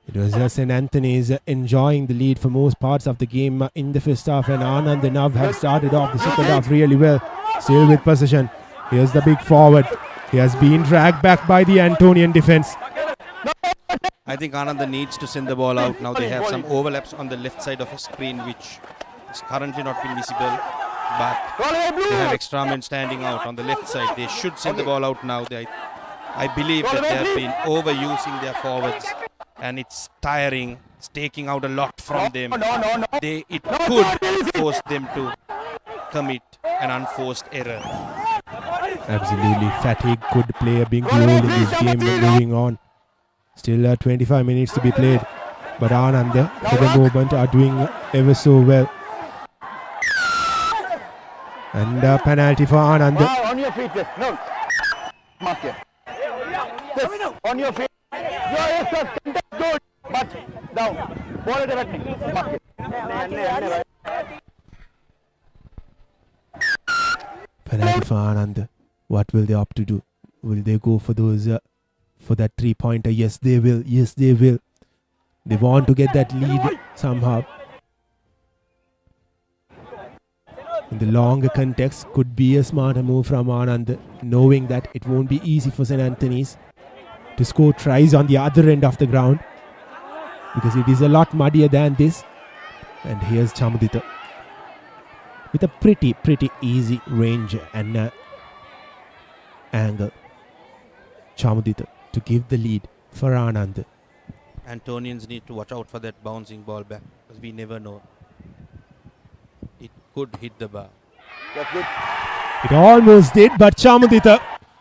It was St. Anthony's enjoying the lead for most parts of the game in the first half, and Ananda now have started off the second half really well. Still with possession. Here's the big forward. He has been dragged back by the Antonian defense.
I think Ananda needs to send the ball out. Now they have some overlaps on the left side of a screen which is currently not been visible. But they have extra men standing out on the left side. They should send the ball out now. I believe that they have been overusing their forwards and it's tiring. It's taking out a lot from them. It could force them to commit an unforced error.
Absolutely, fatigue could play a big role in this game moving on. Still 25 minutes to be played, but Ananda for the moment are doing ever so well. And penalty for Ananda.
On your feet, yes. No. Mark here. Yes. On your feet. Yes, contact good. But down. Ball directly. Mark it.
Penalty for Ananda. What will they opt to do? Will they go for those for that 3-pointer? Yes, they will. Yes, they will. They want to get that lead somehow. In the longer context, could be a smarter move from Ananda, knowing that it won't be easy for St. Anthony's to score tries on the other end of the ground, because it is a lot muddier than this. And here's Chamudita with a pretty easy range and angle. Chamudita to give the lead for Ananda.
Antonians need to watch out for that bouncing ball back, because we never know. It could hit the bar.
It almost did, but Chamudita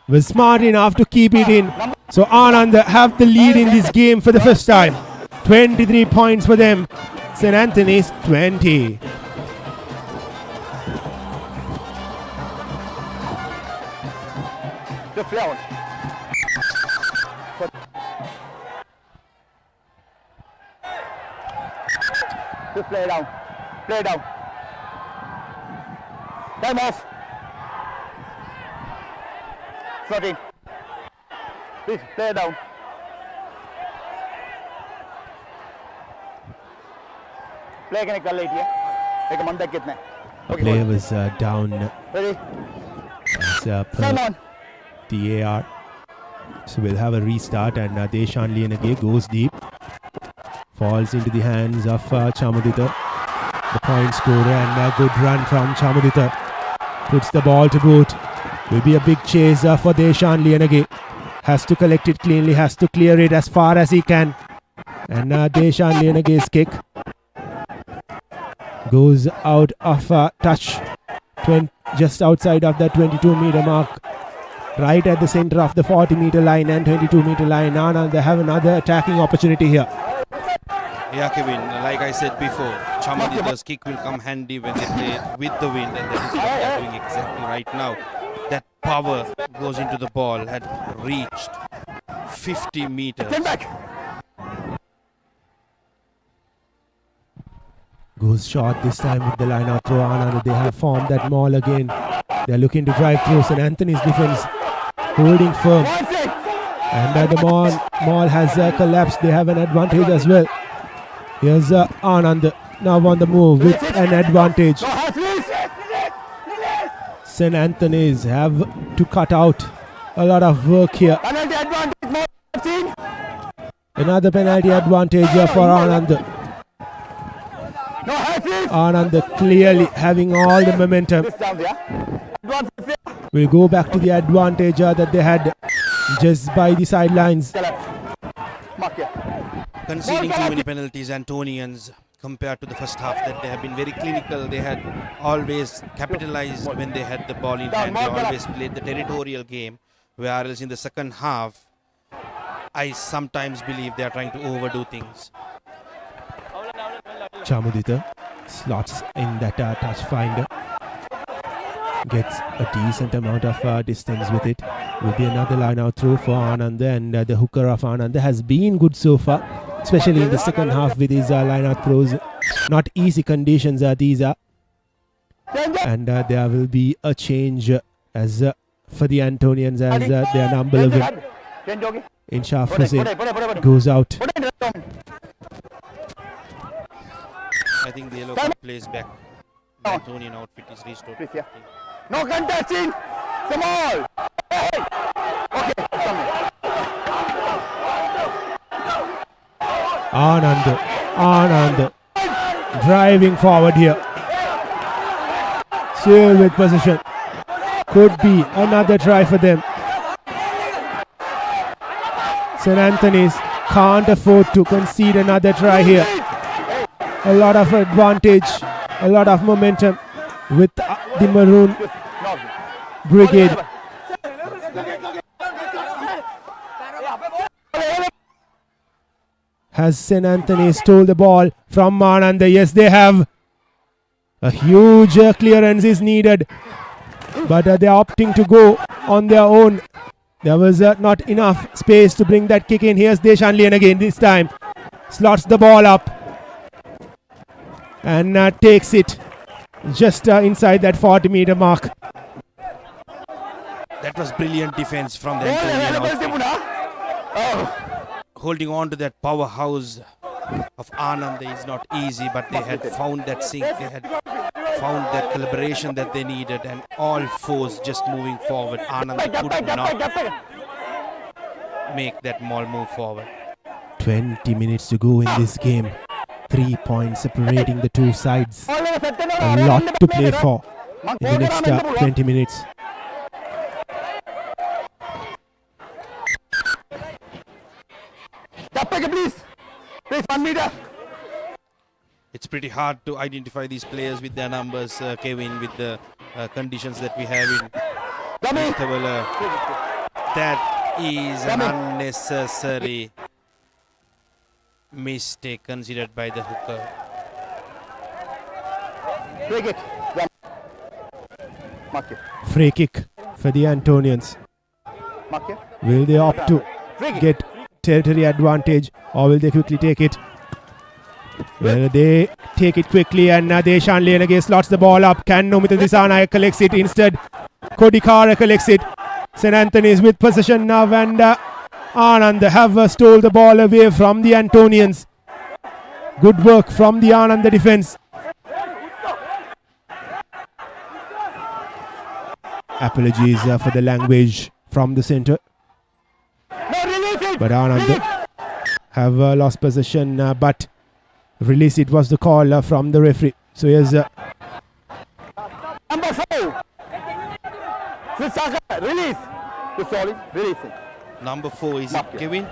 was smart enough to keep it in. So Ananda have the lead in this game for the first time. 23 points for them. St. Anthony's 20.
Just play out. Just play down. Play down. Time off. 13. Please play down. Play can कर लेती है. एक मंदा कितने?
Player was down
Ready?
as per the AR. So we'll have a restart, and Deshan Lienage goes deep. Falls into the hands of Chamudita. The point scorer, and a good run from Chamudita. Puts the ball to boot. Will be a big chase for Deshan Lianage. Has to collect it cleanly, has to clear it as far as he can. And Deshan Lianage's kick goes out of touch, just outside of the 22-meter mark, right at the center of the 40-meter line and 22-meter line. Ananda, they have another attacking opportunity here.
Yeah, Kevin, like I said before, Chamadita's kick will come handy when they play with the wind, and that is what they are doing exactly right now. That power goes into the ball, had reached 50 meters.
Goes short this time with the line out throw. Ananda, they have formed that maul again. They are looking to drive through. St. Anthony's defense holding firm. And the maul has collapsed. They have an advantage as well. Here's Ananda now on the move with an advantage. St. Anthony's have to cut out a lot of work here. Another penalty advantage for Ananda. Ananda clearly having all the momentum. We'll go back to the advantage that they had just by the sidelines.
Conceding too many penalties, Antonians, compared to the first half, that they have been very clinical. They had always capitalized when they had the ball in hand. They always played the territorial game, whereas in the second half, I sometimes believe they are trying to overdo things.
Chamadita slots in that touch finder. Gets a decent amount of distance with it. Will be another line out through for Ananda, and the hooker of Ananda has been good so far, especially in the second half with his line out throws. Not easy conditions these are. And there will be a change as for the Antonians as their number 11 in Shaf Hussain goes out.
I think the yellow card plays back. The Antonian outfit is restored.
No contesting! Come on!
Ananda driving forward here. Still with possession. Could be another try for them. St. Anthony's can't afford to concede another try here. A lot of advantage, a lot of momentum with the Maroon Brigade. Has St. Anthony stole the ball from Ananda? Yes, they have. A huge clearance is needed, but they're opting to go on their own. There was not enough space to bring that kick in. Here's Deshan Lian again this time. Slots the ball up and takes it just inside that 40-meter mark.
That was brilliant defense from the Antonian outfit. Holding on to that powerhouse of Ananda is not easy, but they had found that sync, they had found that collaboration that they needed, and all fours just moving forward. Ananda could not make that maul move forward.
20 minutes to go in this game. 3 points separating the two sides. A lot to play for in the next 20 minutes.
Please, 1 meter.
It's pretty hard to identify these players with their numbers, Kevin, with the conditions that we have in Nittawela. That is an unnecessary mistake considered by the hooker.
Free kick for the Antonians. Will they opt to get territory advantage, or will they quickly take it? Well, they take it quickly, and Deshan Lianage slots the ball up. Can Nomita Disana collects it instead? Kodikara collects it. St. Anthony's with possession now, and Ananda have stole the ball away from the Antonians. Good work from the Ananda defense. Apologies for the language from the center. But Ananda have lost possession, but release it was the call from the referee. So here's
number 4. Release. Sorry, releasing.
Number 4, is it Kevin?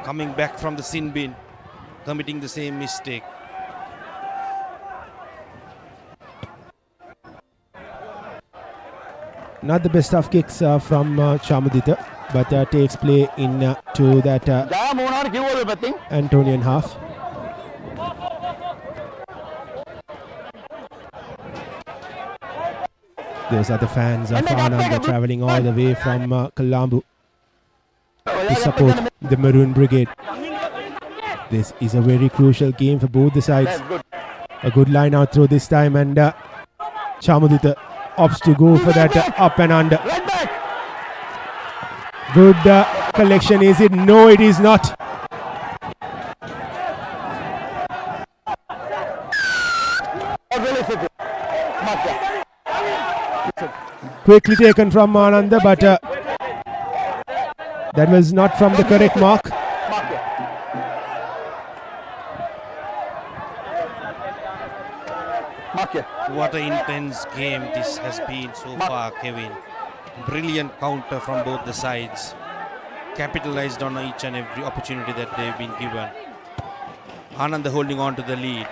Coming back from the sin bin, committing the same mistake.
Not the best of kicks from Chamudita, but takes play in to that Antonian half. Those are the fans of Ananda travelling all the way from Colombo to support the Maroon Brigade. This is a very crucial game for both the sides. A good line out through this time, and Chamudita opts to go for that up and under. Good collection, is it? No, it is not. Quickly taken from Ananda, but that was not from the correct mark.
What an intense game this has been so far, Kevin. Brilliant counter from both the sides. Capitalized on each and every opportunity that they've been given. Ananda holding on to the lead.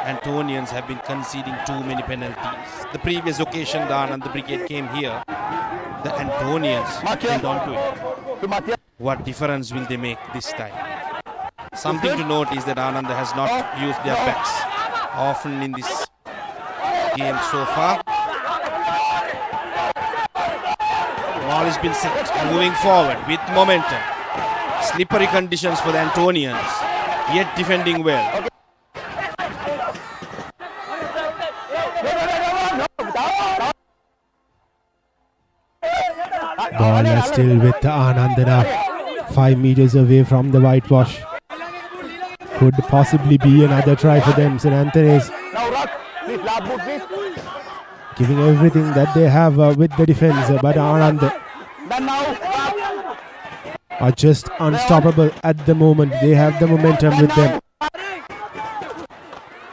Antonians have been conceding too many penalties. The previous occasion the Ananda Brigade came here, the Antonians held on to it. What difference will they make this time? Something to note is that Ananda has not used their backs often in this game so far. Ball has been set, moving forward with momentum. Slippery conditions for the Antonians, yet defending well.
Ball is still with Ananda, 5 meters away from the whitewash. Could possibly be another try for them. St. Anthony's giving everything that they have with the defense, but Ananda are just unstoppable at the moment. They have the momentum with them.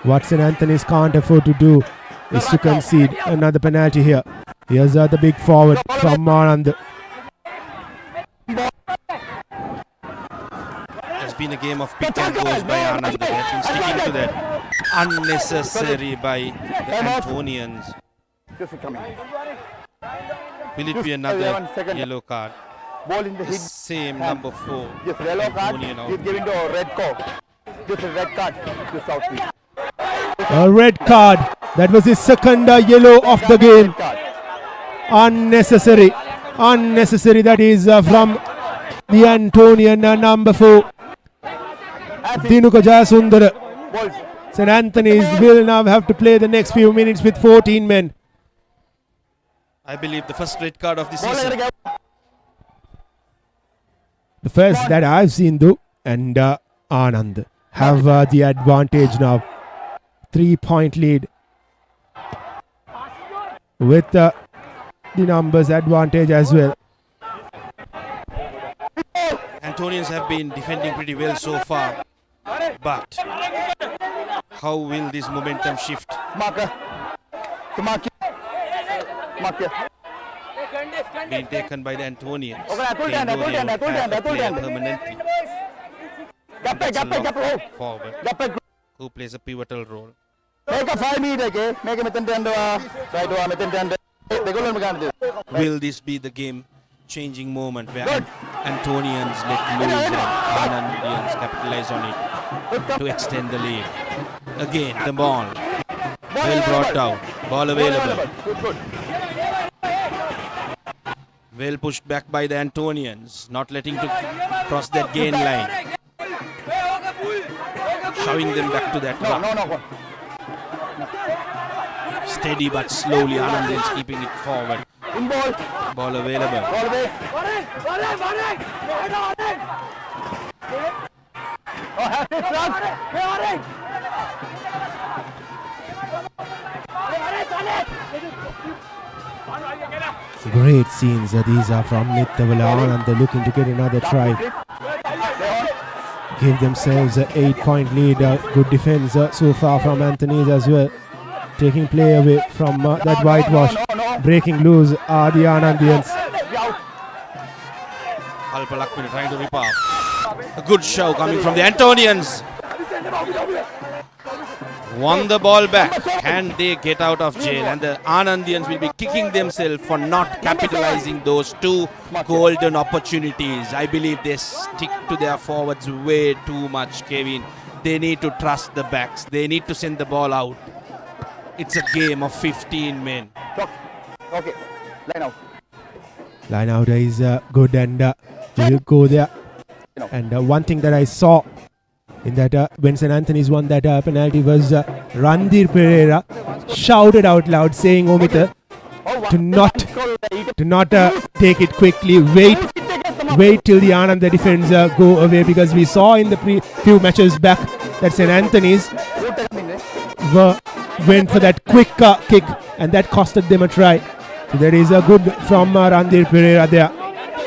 What St. Anthony's can't afford to do is to concede another penalty here. Here's the big forward from Ananda.
It's been a game of pick and goes by Ananda. They have been sticking to that. Unnecessary by the Antonians. Will it be another yellow card? The same number 4. Antonian out.
He's giving to a red card. Just a red card to Southfield.
A red card. That was his second yellow of the game. Unnecessary. Unnecessary. That is from the Antonian number 4. Dinuka Jayasundara. St. Anthony's will now have to play the next few minutes with 14 men.
I believe the first red card of the season.
The first that I've seen though, and Anand have the advantage now. 3-point lead with the numbers advantage as well.
Antonians have been defending pretty well so far, but how will this momentum shift? Being taken by the Antonians. They know they have a player permanently. That's a long forward who plays a pivotal role. Will this be the game-changing moment where Antonians let loose and Anandians capitalize on it to extend the lead? Again, the ball. Well brought down. Ball available. Well pushed back by the Antonians, not letting to cross that gain line. Shoving them back to that rock. Steady but slowly, Anandans keeping it forward. Ball available.
Great scenes. These are from Nittawela, and they're looking to get another try. Give themselves an 8-point lead. Good defense so far from Anthony's as well. taking play away from that whitewash. Breaking loose are the Anandians.
Kalpalakmina trying to rip off. A good show coming from the Antonians. Won the ball back. Can they get out of jail? And the Anandians will be kicking themselves for not capitalizing those two golden opportunities. I believe they stick to their forwards way too much, Kevin. They need to trust the backs. They need to send the ball out. It's a game of 15 men.
Okay, line out.
Line out is good, and we'll go there. And one thing that I saw in that when St. Anthony's won that penalty was Randir Pereira shouted out loud saying, Omita, to not take it quickly, wait till the Ananda defense go away, because we saw in the few matches back that St. Anthony's went for that quick kick, and that costed them a try. So there is a good from Randir Pereira there,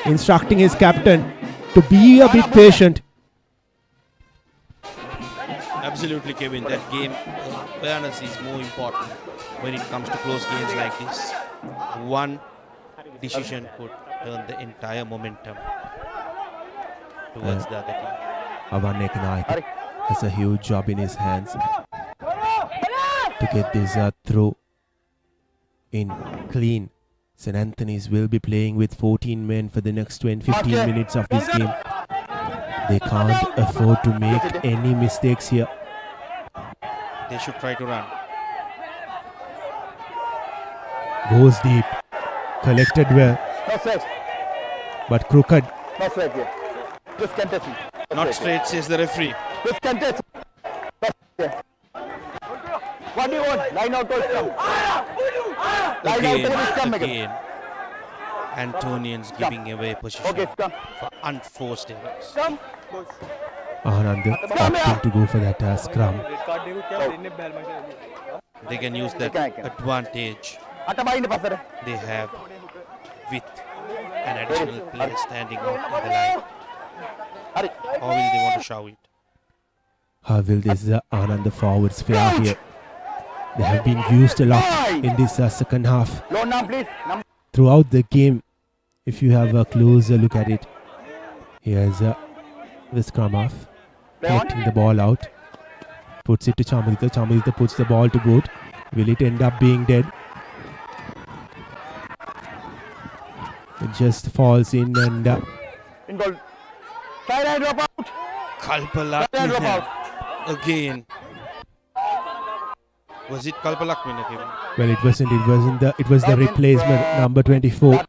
instructing his captain to be a bit patient.
Absolutely, Kevin. That game awareness is more important when it comes to close games like this. One decision could turn the entire momentum towards the other team.
Avan Ekanaik has a huge job in his hands to get this throw in clean. St. Anthony's will be playing with 14 men for the next 15 minutes of this game. They can't afford to make any mistakes here.
They should try to run.
Goes deep. Collected well. But crooked.
Not straight here. Just contest.
Not straight, says the referee.
Just contest. What do you want? Line out or scrum?
Again. Antonians giving away position for unforced errors.
Ananda opting to go for that scrum.
They can use that advantage they have with an additional player standing out in the line. Or will they want to show it?
How will this Ananda forwards fare here? They have been used a lot in this second half. Throughout the game, if you have a closer look at it, here's the scrum half, collecting the ball out, puts it to Chamudita. Chamudita puts the ball to Goat. Will it end up being dead? It just falls in and
in goal. Try and drop out.
Kalpalakmina again. Was it Kalpalakmina, Kevin?
Well, it wasn't. It was the replacement, number 24.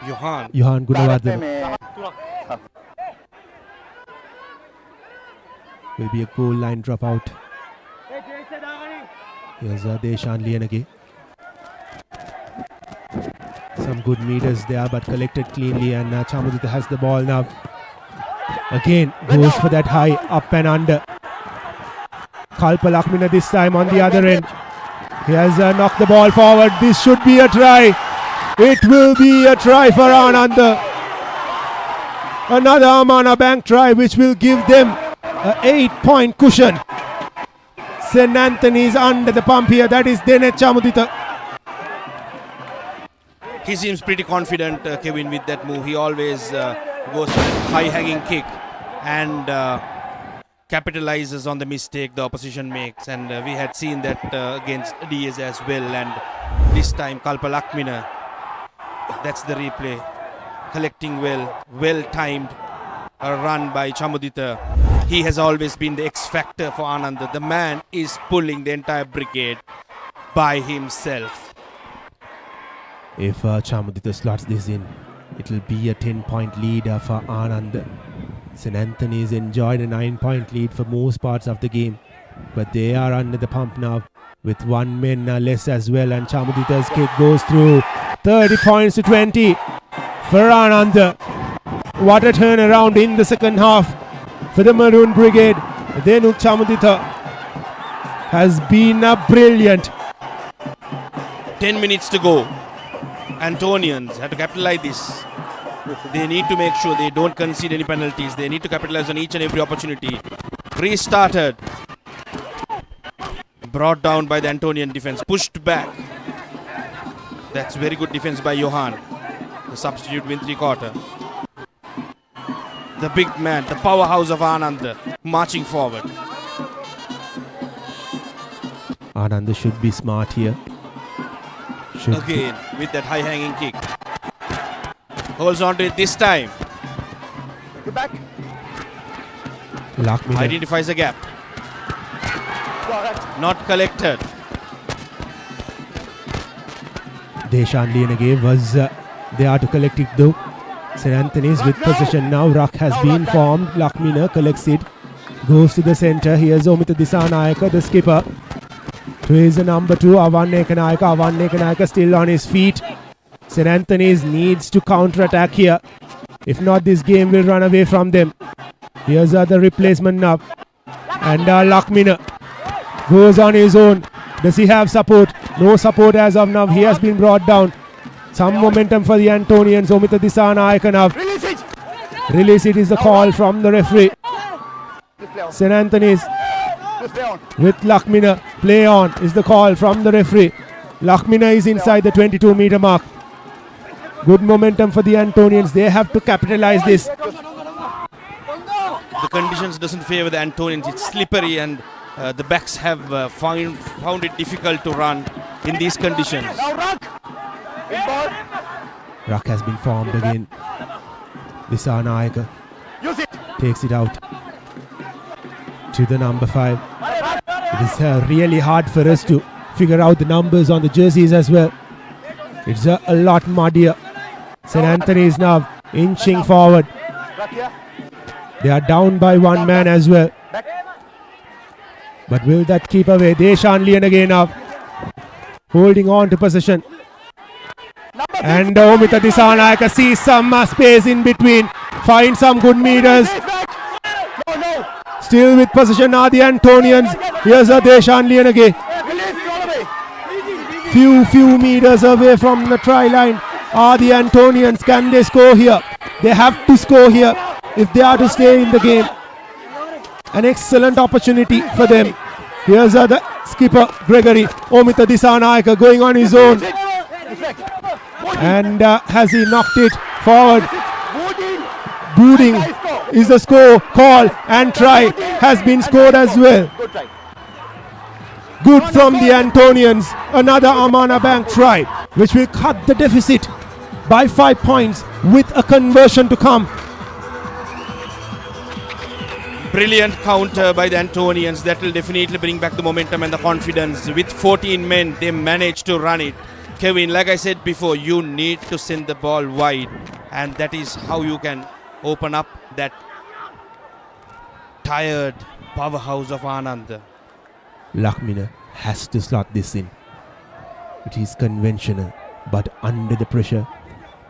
Johan Gunawardena. Will be a goal line drop out. Here's Deshan Lianagi. Some good meters there, but collected cleanly, and Chamudita has the ball now. Again, goes for that high, up and under. Kalpalakmina this time on the other end. He has knocked the ball forward. This should be a try. It will be a try for Ananda. Another Amana Bank try, which will give them an 8-point cushion. St. Anthony's under the pump here. That is Denet Chamudita.
He seems pretty confident, Kevin, with that move. He always goes for a high-hanging kick and capitalizes on the mistake the opposition makes. And we had seen that against Diaz as well. And this time, Kalpalakmina, that's the replay. Collecting well-timed a run by Chamudita. He has always been the X-factor for Ananda. The man is pulling the entire brigade by himself.
If Chamudita slots this in, it will be a 10-point lead for Ananda. St. Anthony's enjoyed a 9-point lead for most parts of the game, but they are under the pump now with 1 man less as well, and Chamudita's kick goes through. 30 points to 20 for Ananda. What a turnaround in the second half for the Maroon Brigade. Dhenuk Chamudita has been brilliant.
10 minutes to go. Antonians have to capitalize this. They need to make sure they don't concede any penalties. They need to capitalize on each and every opportunity. Restarted Brought down by the Antonian defense, pushed back. That's very good defense by Johan, the substitute win 3/4. The big man, the powerhouse of Ananda, marching forward.
Ananda should be smart here.
Again with that high hanging kick. Holds on to it this time.
Get back.
Lakmina.
Identifies a gap. Not collected.
Deshan Lienage was there to collect it though. St. Anthony's with possession now. Ruck has been formed. Lakmina collects it. Goes to the center. Here's Omita Disanayaka, the skipper. To his number 2, Avan Ekanayaka. Avan Ekanayaka still on his feet. St. Anthony's needs to counter-attack here. If not, this game will run away from them. Here's the replacement now. And Lakmina goes on his own. Does he have support? No support as of now. He has been brought down. Some momentum for the Antonians. Omita Disanayaka now. Release it is the call from the referee. St. Anthony's with Lakmina. Play on is the call from the referee. Lakmina is inside the 22-meter mark. Good momentum for the Antonians. They have to capitalize this.
The conditions doesn't favor the Antonians. It's slippery and the backs have found it difficult to run in these conditions.
Ruck has been formed again. Disanayaka takes it out to the number 5. It is really hard for us to figure out the numbers on the jerseys as well. It's a lot muddier. St. Anthony is now inching forward. They are down by one man as well. But will that keep away? Deshan Lian again now holding on to possession. And Omita Disanayaka sees some space in between. Finds some good meters. Still with possession are the Antonians. Here's a Deshan Lian again. Few meters away from the try line are the Antonians. Can they score here? They have to score here if they are to stay in the game. An excellent opportunity for them. Here's the skipper Gregory. Omita Disanayaka going on his own. And has he knocked it forward? Booding is the score, call, and try has been scored as well. Good from the Antonians. Another Amana Bank try, which will cut the deficit by 5 points with a conversion to come.
Brilliant counter by the Antonians. That will definitely bring back the momentum and the confidence. With 14 men, they managed to run it. Kevin, like I said before, you need to send the ball wide, and that is how you can open up that tired powerhouse of Ananda.
Lakmina has to slot this in. It is conventional, but under the pressure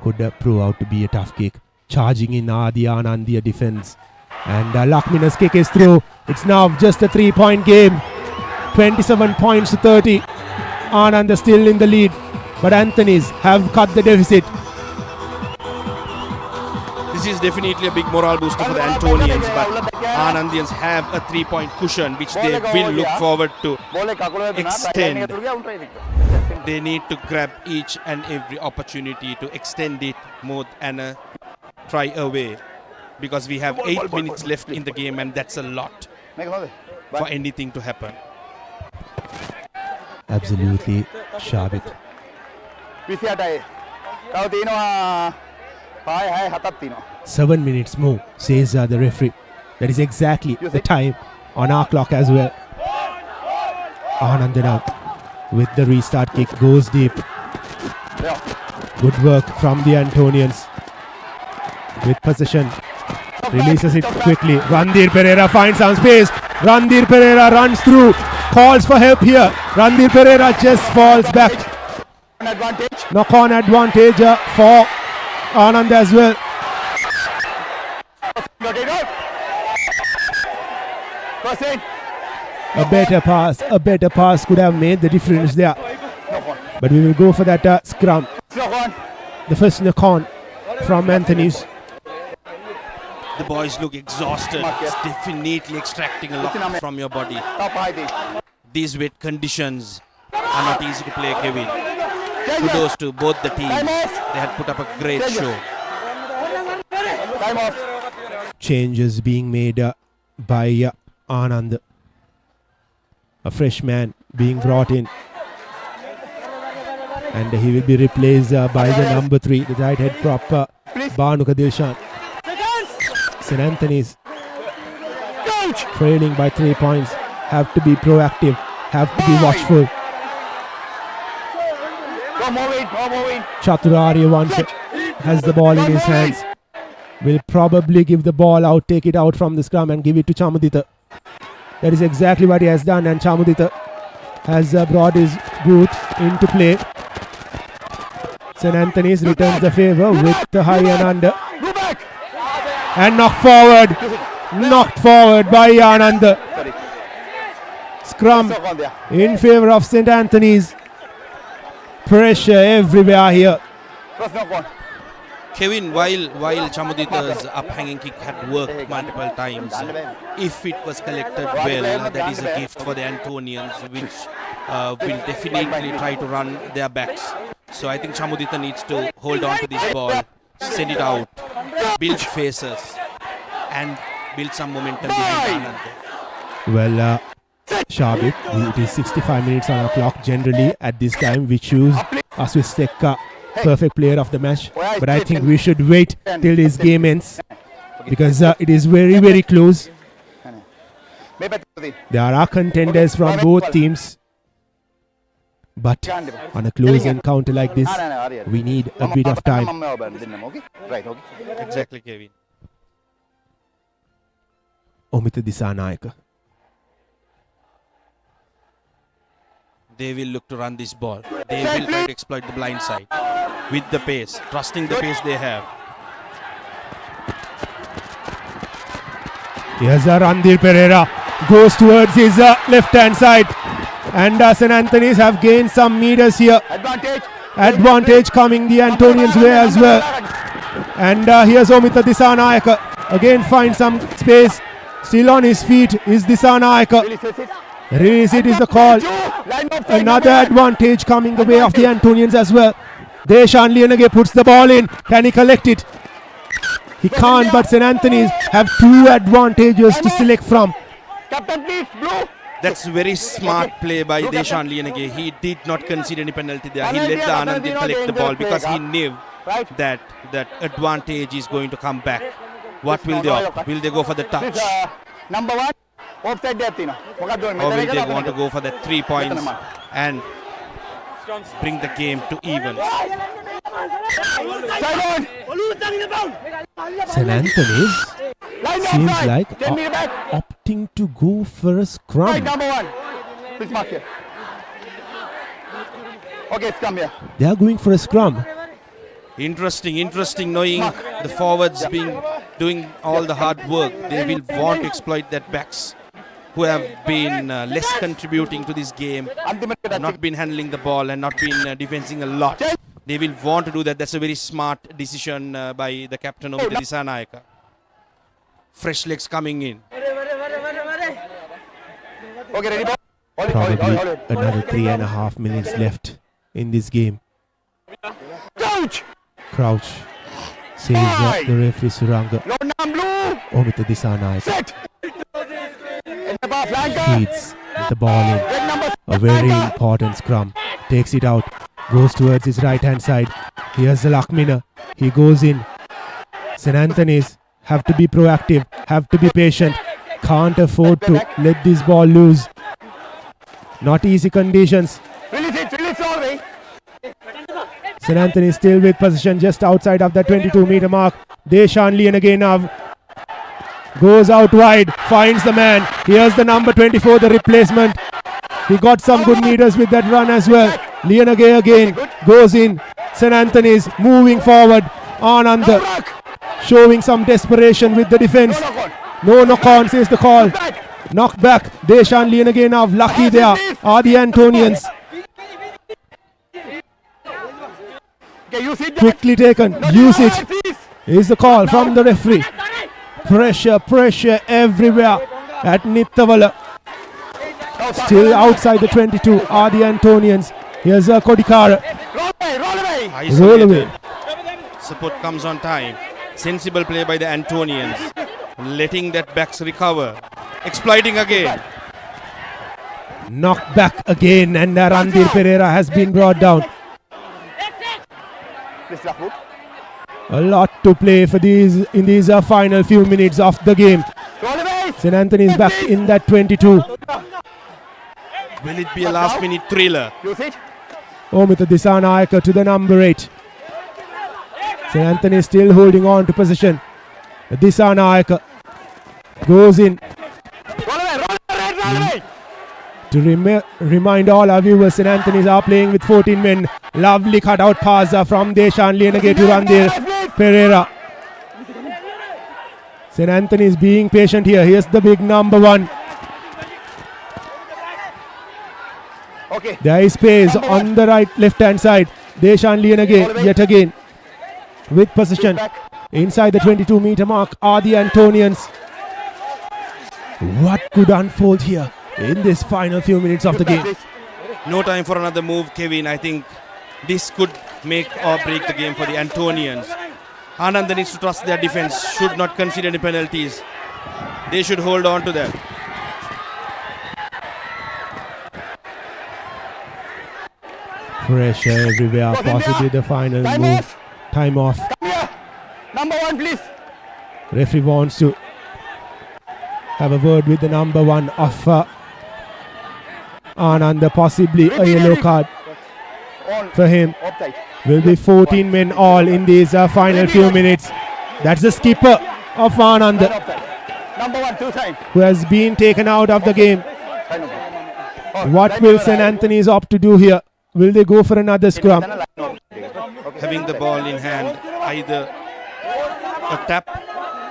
could prove out to be a tough kick. Charging in the Anandia defense. And Lakmina's kick is through. It's now just a 3-point game. 27 points to 30. Ananda still in the lead, but Anthony's have cut the deficit.
This is definitely a big morale booster for the Antonians, but Anandians have a 3-point cushion which they will look forward to extend. They need to grab each and every opportunity to extend it more than a try away, because we have 8 minutes left in the game, and that's a lot for anything to happen.
Absolutely, Shabit. 7 minutes more, says the referee. That is exactly the time on our clock as well. Ananda now with the restart kick, goes deep. Good work from the Antonians. With possession, releases it quickly. Randir Pereira finds some space. Randir Pereira runs through, calls for help here. Randir Pereira just falls back. Knock on advantage for Anand as well. A better pass could have made the difference there. But we will go for that scrum. The first knock on from Anthony's.
The boys look exhausted. It's definitely extracting a lot from your body. these wet conditions are not easy to play, Kevin. Kudos to both the teams. They had put up a great show.
Changes being made by Ananda. A fresh man being brought in. And he will be replaced by the number 3, the right head prop, Banuka Dilshan. St. Anthony's trailing by 3 points. Have to be proactive. Have to be watchful. Chaturarya once has the ball in his hands. Will probably give the ball out, take it out from the scrum and give it to Chamudita. That is exactly what he has done, and Chamudita has brought his boot into play. St. Anthony's returns the favour with the high Ananda. And knocked forward by Ananda. Scrum in favour of St. Anthony's. Pressure everywhere here.
Kevin, while Chamudita's up-hanging kick had worked multiple times, if it was collected well, that is a gift for the Antonians, which will definitely try to run their backs. So I think Chamudita needs to hold on to this ball, send it out, build faces, and build some momentum behind Ananda.
Well, Shabit, it is 65 minutes on our clock. Generally, at this time, we choose Aswistek perfect player of the match. But I think we should wait till this game ends because it is very, very close. There are contenders from both teams. But on a close encounter like this, we need a bit of time.
Exactly, Kevin.
Omita Disanayaka.
They will look to run this ball. They will try to exploit the blind side with the pace, trusting the pace they have.
Here's Randir Pereira. Goes towards his left-hand side. And St. Anthony's have gained some meters here. Advantage coming the Antonians' way as well. And here's Omita Disanayaka. Again finds some space. Still on his feet is Disanayaka. Release it is the call. Another advantage coming the way of the Antonians as well. Deshan Lianage puts the ball in. Can he collect it? He can't, but St. Anthony's have 2 advantages to select from.
That's very smart play by Deshan Lianage. He did not concede any penalty there. He let the Ananda collect the ball because he knew that that advantage is going to come back. What will they opt? Will they go for the touch?
Number 1.
Or will they want to go for the 3 points and bring the game to even?
St. Anthony's seems like opting to go for a scrum.
Number 1. Please mark here. Okay, scrum here.
They are going for a scrum.
Interesting knowing the forwards doing all the hard work. They will want to exploit that backs who have been less contributing to this game, not been handling the ball and not been defending a lot. They will want to do that. That's a very smart decision by the captain of the Disanayaka. Fresh legs coming in.
Okay, ready?
Probably another 3.5 minutes left in this game. Crouch says the referee Suranga. Omita Disanayaka feeds the ball in. A very important scrum. Takes it out. Goes towards his right hand side. Here's the Lakmina. He goes in. St. Anthony's have to be proactive. Have to be patient. Can't afford to let this ball loose. Not easy conditions. St. Anthony still with possession just outside of the 22-meter mark. Deshan Lianage goes out wide, finds the man. Here's the number 24, the replacement. He got some good meters with that run as well. Lianage again goes in. St. Anthony's moving forward. Ananda showing some desperation with the defense. No knock on, says the call. Knock back. Deshan Lianage now lucky there are the Antonians. Quickly taken. Use it. Is the call from the referee. Pressure everywhere at Nittawela. Still outside the 22 are the Antonians. Here's Kodikara. Roll away.
Support comes on time. Sensible play by the Antonians. Letting that backs recover. Exploiting again.
Knocked back again, and Randir Pereira has been brought down. A lot to play for these in these final few minutes of the game. St. Anthony's back in that 22.
Will it be a last minute thriller?
Omita Disanaika to the number 8. St. Anthony still holding on to position. Disanaika goes in. To remind all our viewers, St. Anthony's are playing with 14 men. Lovely cutout pass from Deshan Lienage to Randir Pereira. St. Anthony's being patient here. Here's the big number 1. There is space on the left hand side. Deshan Lienage yet again with possession. Inside the 22 meter mark are the Antonians. What could unfold here in this final few minutes of the game?
No time for another move, Kevin. I think this could make or break the game for the Antonians. Ananda needs to trust their defense, should not concede any penalties. They should hold on to that.
Pressure everywhere, possibly the final move. Time off.
Number 1, please.
Referee wants to have a word with the number 1 of Ananda, possibly a yellow card for him. Will be 14 men all in these final few minutes. That's the skipper of Ananda,
Number 1, 2 times.
who has been taken out of the game. What will St. Anthony's opt to do here? Will they go for another scrum?
Having the ball in hand, either a tap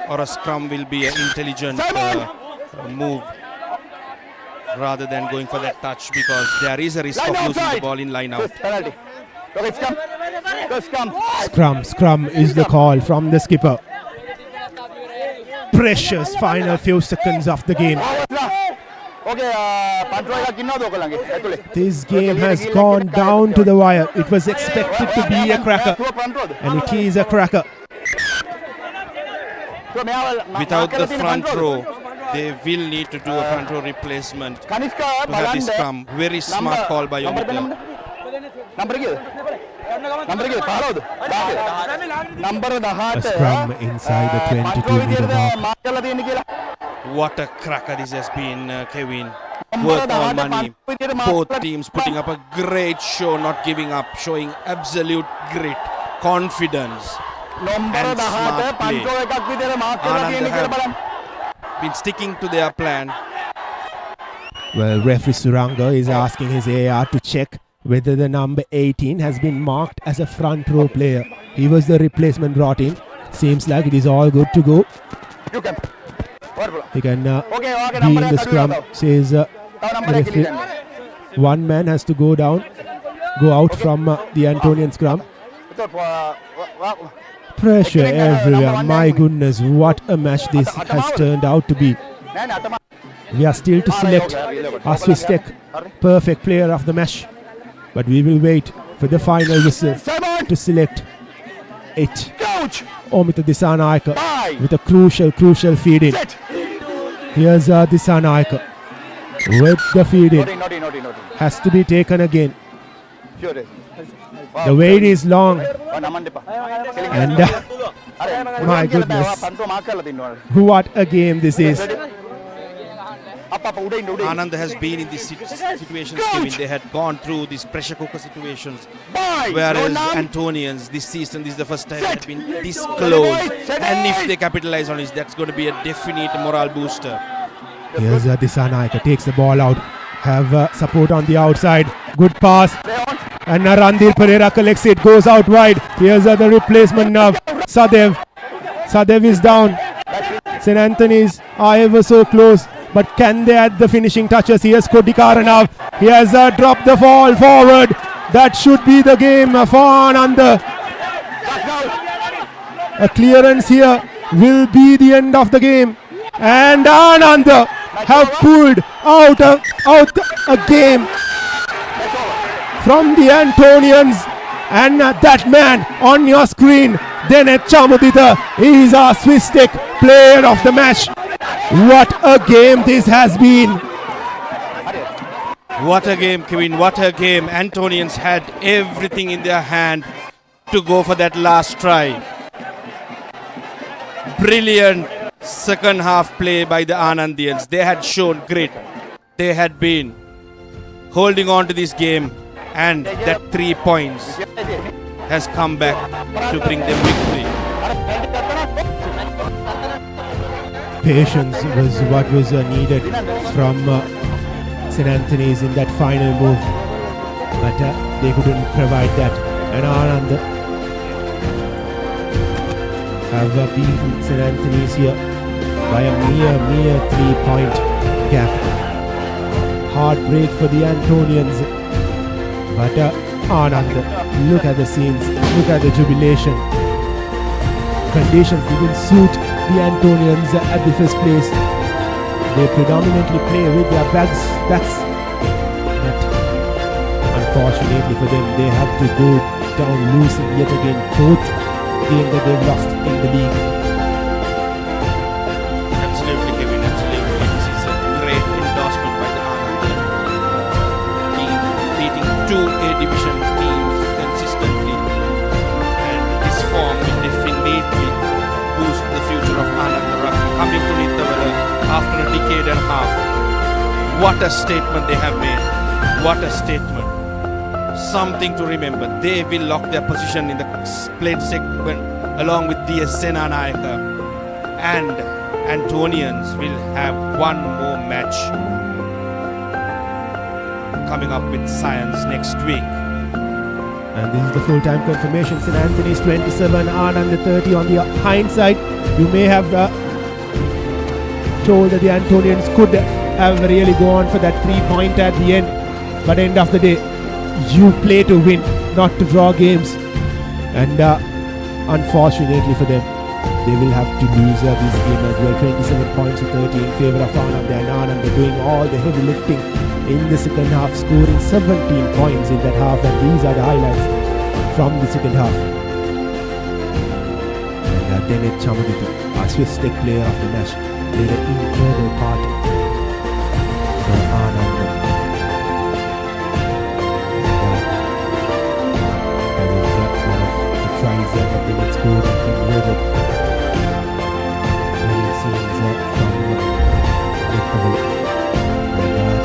or a scrum will be an intelligent move rather than going for that touch, because there is a risk of losing the ball in line out.
Scrum is the call from the skipper. Precious final few seconds of the game. This game has gone down to the wire. It was expected to be a cracker, and it is a cracker.
Without the front row, they will need to do a front row replacement to have this scrum. Very smart call by Omita.
A scrum inside the 22 meter mark.
What a cracker this has been, Kevin. Worth all money. Both teams putting up a great show, not giving up, showing absolute grit, confidence, and smart play. Ananda have been sticking to their plan.
Well, referee Suranga is asking his AR to check whether the number 18 has been marked as a front row player. He was the replacement brought in. Seems like it is all good to go. He can be in the scrum, says the referee. One man has to go out from the Antonian scrum. Pressure everywhere. My goodness, what a match this has turned out to be. We are still to select Aswistek, perfect player of the match. But we will wait for the final whistle to select it. Omita Disanaika with a crucial feed in. Here's Disanaika with the feed in. Has to be taken again. The wait is long. And my goodness, what a game this is.
Ananda has been in these situations, Kevin. They had gone through these pressure cooker situations. Whereas Antonians this season, this is the first time they have been this close. And if they capitalize on it, that's going to be a definite morale booster.
Here's Disanaika, takes the ball out. Have support on the outside. Good pass. And Randir Pereira collects it, goes out wide. Here's the replacement now. Sadev. Sadev is down. St. Anthony's are ever so close. But can they add the finishing touches? Here's Kodikara now. He has dropped the ball forward. That should be the game for Ananda. A clearance here will be the end of the game. And Ananda have pulled out a game from the Antonians. And that man on your screen, Denet Chamudita, is our Swiss Tech player of the match. What a game this has been.
What a game, Kevin. What a game. Antonians had everything in their hand to go for that last try. Brilliant second half play by the Anandians. They had shown grit. They had been holding on to this game, and that 3 points has come back to bring them victory.
Patience was what was needed from St. Anthony's in that final move, but they couldn't provide that. And Ananda have beaten St. Anthony's here by a mere 3-point gap. Heartbreak for the Antonians, but Ananda, look at the scenes, look at the jubilation. Conditions didn't suit the Antonians at the first place. They predominantly play with their backs, but unfortunately for them, they have to go down losing yet again, fourth game that they've lost in the league.
Absolutely, Kevin, absolutely. This is a great endorsement by the Ananda team, beating 2A division teams consistently, and this form will definitely boost the future of Ananda Rugby. Coming to Nittawela after a decade and a half. What a statement they have made. What a statement. Something to remember. They will lock their position in the plate segment along with DS Senanayaka, and Antonians will have one more match coming up with Science next week.
And this is the full-time confirmation. St. Anthony's 27, Ananda 30. On the hindsight, you may have told that the Antonians could have really gone for that 3-point at the end, but end of the day, you play to win, not to draw games. And unfortunately for them, they will have to lose this game as well. 27 points to 30 in favor of Ananda, and Ananda doing all the heavy lifting in the second half, scoring 17 points in that half, and these are the highlights from the second half. And Denet Chamudita, our Swiss Tech player of the match, played an integral part for Ananda. That was one of the tries that Denet scored and converted. Brilliant scenes from Nittawela.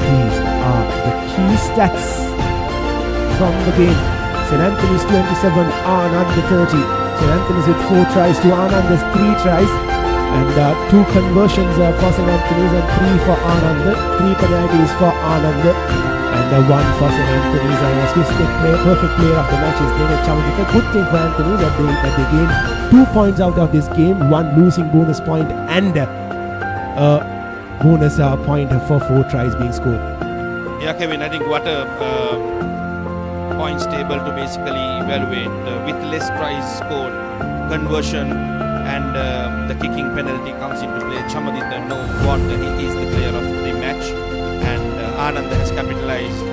These are the key stats from the game. St. Anthony's 27, Ananda 30. St. Anthony's with 4 tries to Ananda's 3 tries. And 2 conversions for St. Anthony's and 3 for Ananda. 3 penalties for Ananda. And 1 for St. Anthony's. And a Swiss Tech perfect player of the match is Denet Chamudita. Good thing for Anthony's that they gained 2 points out of this game. 1 losing bonus point and bonus point for 4 tries being scored.
Yeah, Kevin, I think what a points table to basically evaluate with less tries scored, conversion and the kicking penalty comes into play. Chamudita knows what he is the player of the match, and Ananda has capitalized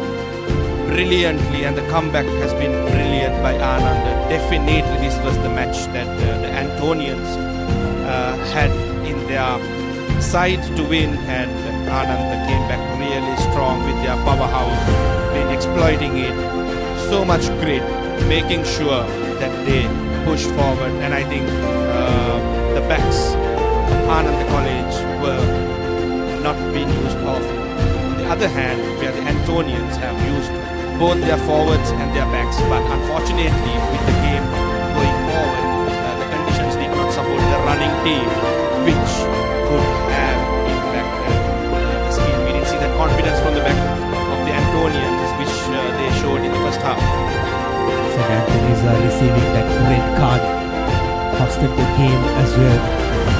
brilliantly, and the comeback has been brilliant by Ananda. Definitely this was the match that the Antonians had in their side to win, and Ananda came back really strong with their powerhouse, been exploiting it. So much grit, making sure that they push forward, and I think the backs of Ananda College were not being used powerfully. On the other hand, where the Antonians have used both their forwards and their backs, but unfortunately with the game going forward, the conditions did not support the running team, which could have impacted this game. We didn't see that confidence from the back of the Antonians, which they showed in the first half.
St. Anthony's are receiving that red card, costed the game as well.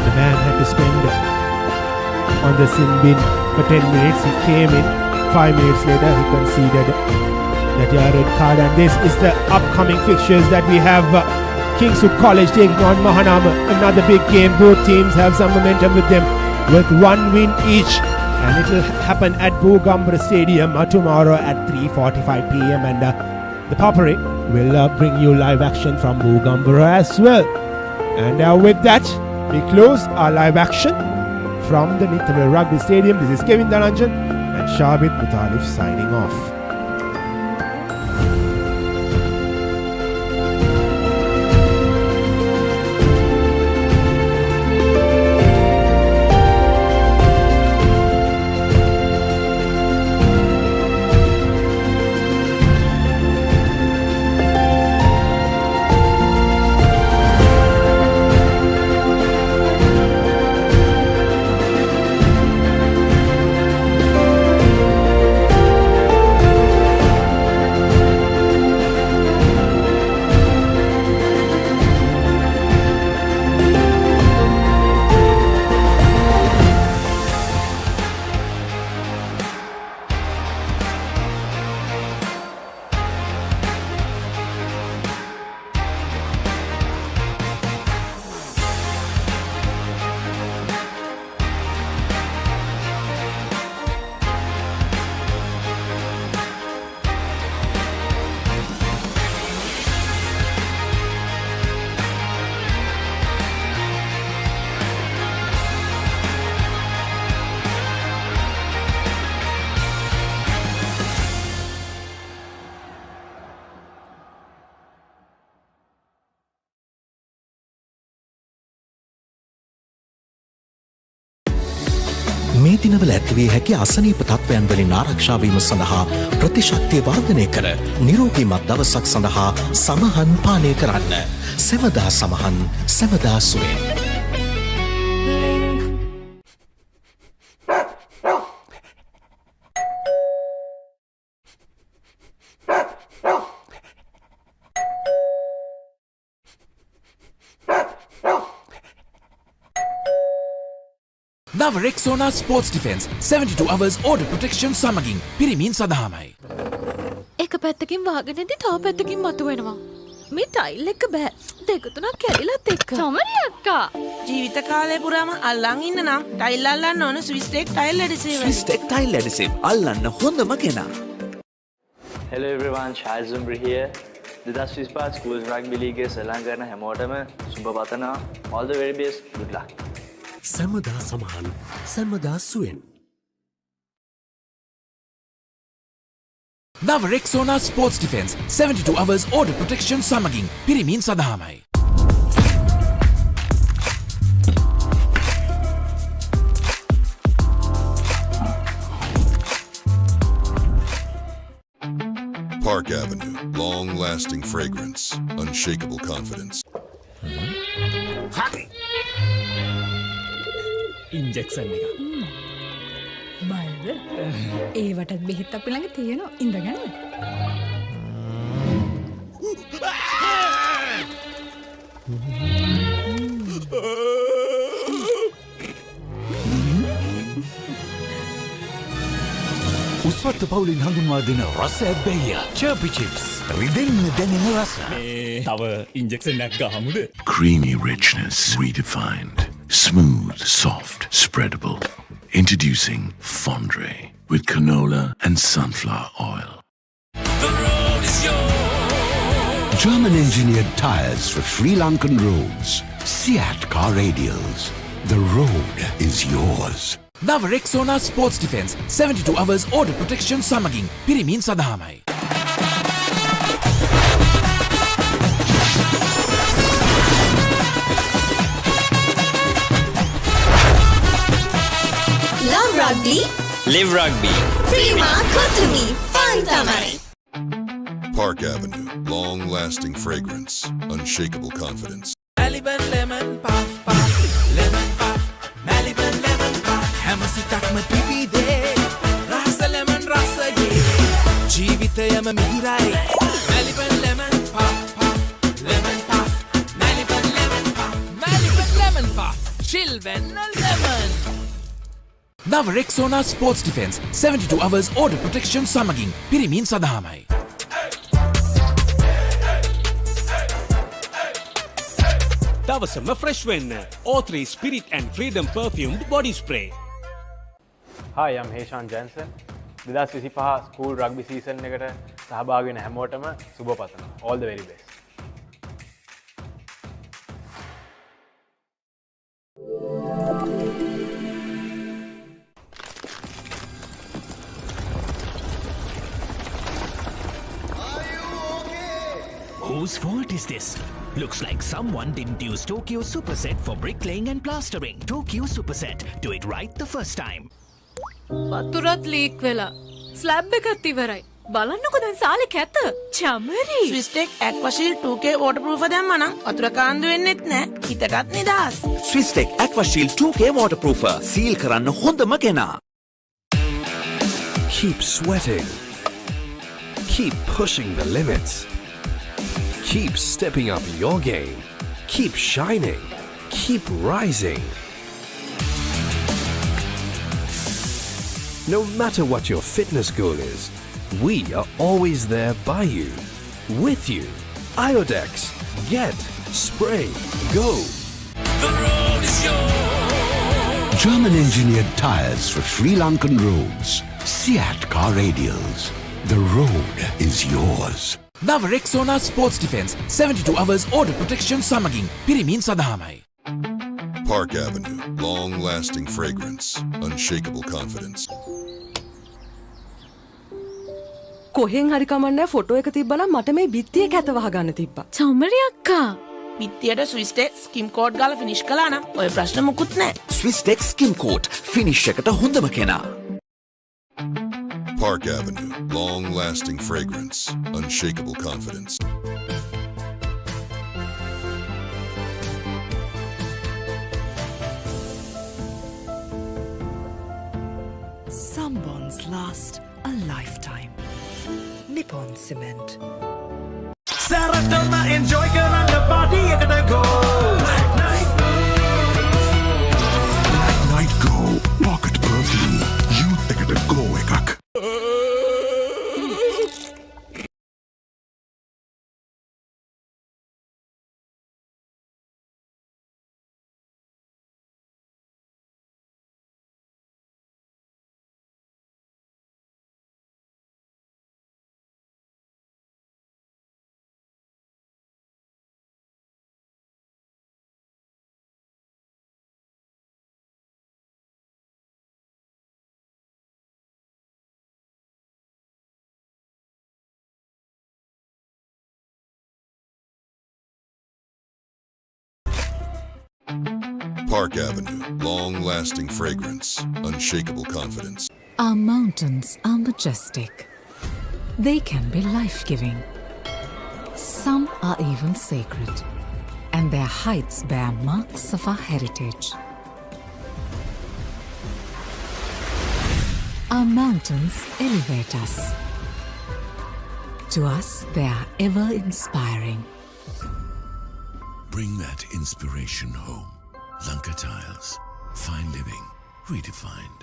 The man had to spend on the sin bin for 10 minutes. He came in 5 minutes later. He conceded that red card, and this is the upcoming fixtures that we have. Kingswood College taking on Mahanama, another big game. Both teams have some momentum with them with 1 win each, and it will happen at Rugby Stadium tomorrow at 3:45 p.m. and the Papare will bring you live action from Rugby as well. And with that, we close our live action from the Nittawela Rugby Stadium. This is Kevin Dharanjan and Shabit Mutalif signing off.
මේ දිනවල ඇතිවිය හැකි අසනීප තත්ත්වයන් වලින් ආරක්ෂා වීම සඳහා ප්‍රතිශක්තිය වර්ධනය කර නිරෝගීමත් දවසක් සඳහා සමහන් පානය කරන්න. සෙමදා සමහන් සෙමදා සුවෙන්.
නව Rexona sports defence 72 hours order protection සමගින් පිරිමින් සඳහාමයි.
එක පැත්තකින් වාගෙනදී තව පැත්තකින් මතුවෙනවා. මේ ටයිල් එක බෑ. දෙක තුනක් කැඩිලත් එක්ක. සමරි අක්කා.
ජීවිත කාලය පුරාම අල්ලන් ඉන්න නම් ටයිල් අල්ලන්න ඕන Swiss Tek tile adhesive.
Swiss Tek tile adhesive අල්ලන්න හොඳම කෙනා.
Hello everyone, Shahid Zumri here. 2025 Schools Rugby League සලං කරන හැමෝටම සුබ පතනවා. All the very best. Good luck.
සැමදා සමහන් සැමදා සුවෙන්. නව Rexona sports defence 72 hours order protection සමගින් පිරිමින් සඳහාමයි.
Park Avenue, long-lasting fragrance, unshakable confidence.
Injection එක. බයද? ඒවටත් බෙහෙත් අපි ළඟ තියෙනවා. ඉඳගන්න.
උස්වත්ත පවුලින් හඳුන්වා දෙන රස ඇබ්බැහිය චර්පි චිප්ස් රිදෙන්න දැනෙන රස. තව ඉන්ජෙක්ෂන් එකක් ගහමුද?
Creamy richness redefined. Smooth, soft, spreadable. Introducing Fondre with canola and sunflower oil.
The road is yours.
German engineered tires for Sri Lankan roads. Seat car radials. The road is yours.
නව Rexona sports defence 72 hours order protection සමගින් පිරිමින් සඳහාමයි.
Love rugby.
Live rugby.
Prima Kotumi. Fun tamari.
Park Avenue, long-lasting fragrance, unshakable confidence.
Maliban lemon puff puff, lemon puff, Maliban lemon puff. හැමසිතක්ම පිපිදේ, රස lemon රසයේ, ජීවිතයම මිහිරයි. Maliban lemon puff puff, lemon puff, Maliban lemon puff, Maliban lemon puff, chill when lemon.
නව Rexona sports defence 72 hours order protection සමගින් පිරිමින් සඳහාමයි.
දවසම fresh වෙන්න O3 Spirit and Freedom perfumed body spray.
Hi, I'm Heshan Jansen. 2025 school rugby season එකට සහභාගී වෙන හැමෝටම සුබ පතනවා. All the very best.
Whose fault is this? Looks like someone didn't use Tokyo Superset for bricklaying and plastering. Tokyo Superset. Do it right the first time.
වතුරත් leak වෙලා. Slab එකත් ඉවරයි. බලන්නකො දැන් සාලේ කැත. චමරි.
ස්විස්ටෙක් ඇක්වාෂීල්ඩ් 2K waterproof දැම්මා නම් වතුර කාන්දු වෙන්නෙත් නෑ. හිතටත් නිදහස්.
ස්විස්ටෙක් ඇක්වාෂීල්ඩ් 2K waterproofer. සීල් කරන්න හොඳම කෙනා.
Keep sweating. Keep pushing the limits. Keep stepping up your game. Keep shining. Keep rising. No matter what your fitness goal is, we are always there by you, with you. Iodex. Get. Spray. Go.
The road is yours. German engineered tires for Sri Lankan roads. Seat car radials. The road is yours.
Now Rexona Sports Defense 72 hours order protection සමගින් පිරිමින් සඳහාමයි.
Park Avenue. Long-lasting fragrance. Unshakable confidence.
කොහෙන් හරි කමන්නේ photo එක තිබ්බනම් මට මේ බිත්තියේ කැත වහගන්න තිබ්බා.
චමරි අක්කා.
බිත්තියට ස්විස්ටෙක් ස්කිම් කෝඩ් ගාලා ෆිනිෂ් කළා නම් ඔය ප්‍රශ්න මුකුත් නැහැ.
ස්විස්ටෙක් ස්කිම් කෝට් ෆිනිෂ් එකට හොඳම කෙනා.
Park Avenue. Long-lasting fragrance. Unshakable confidence.
Some bonds last a lifetime. Nippon Cement.
සැරටම enjoy කරන්න party එකට go.
Night Go. Pocket perfume. Youth එකට go එකක්.
Park Avenue. Long-lasting fragrance. Unshakable confidence.
Our mountains are majestic. They can be life-giving. Some are even sacred, and their heights bear marks of our heritage. Our mountains elevate us. To us, they are ever inspiring.
Bring that inspiration home. Lanka Tiles. Fine living. Redefined.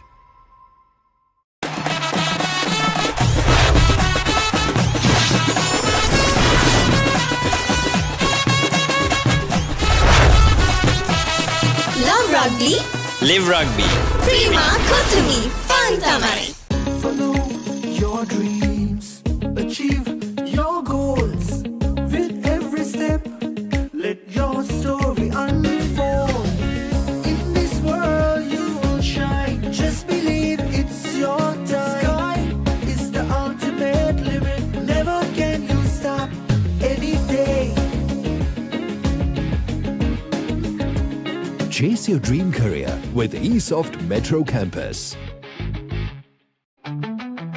Love rugby.
Live rugby.
Prima Kotumi. Fun Tamari.
Follow your dreams, achieve your goals. With every step, let your story unfold. In this world you will shine. Just believe it's your time. Sky is the ultimate limit. Never can you stop any day.
Chase your dream career with eSoft Metro Campus.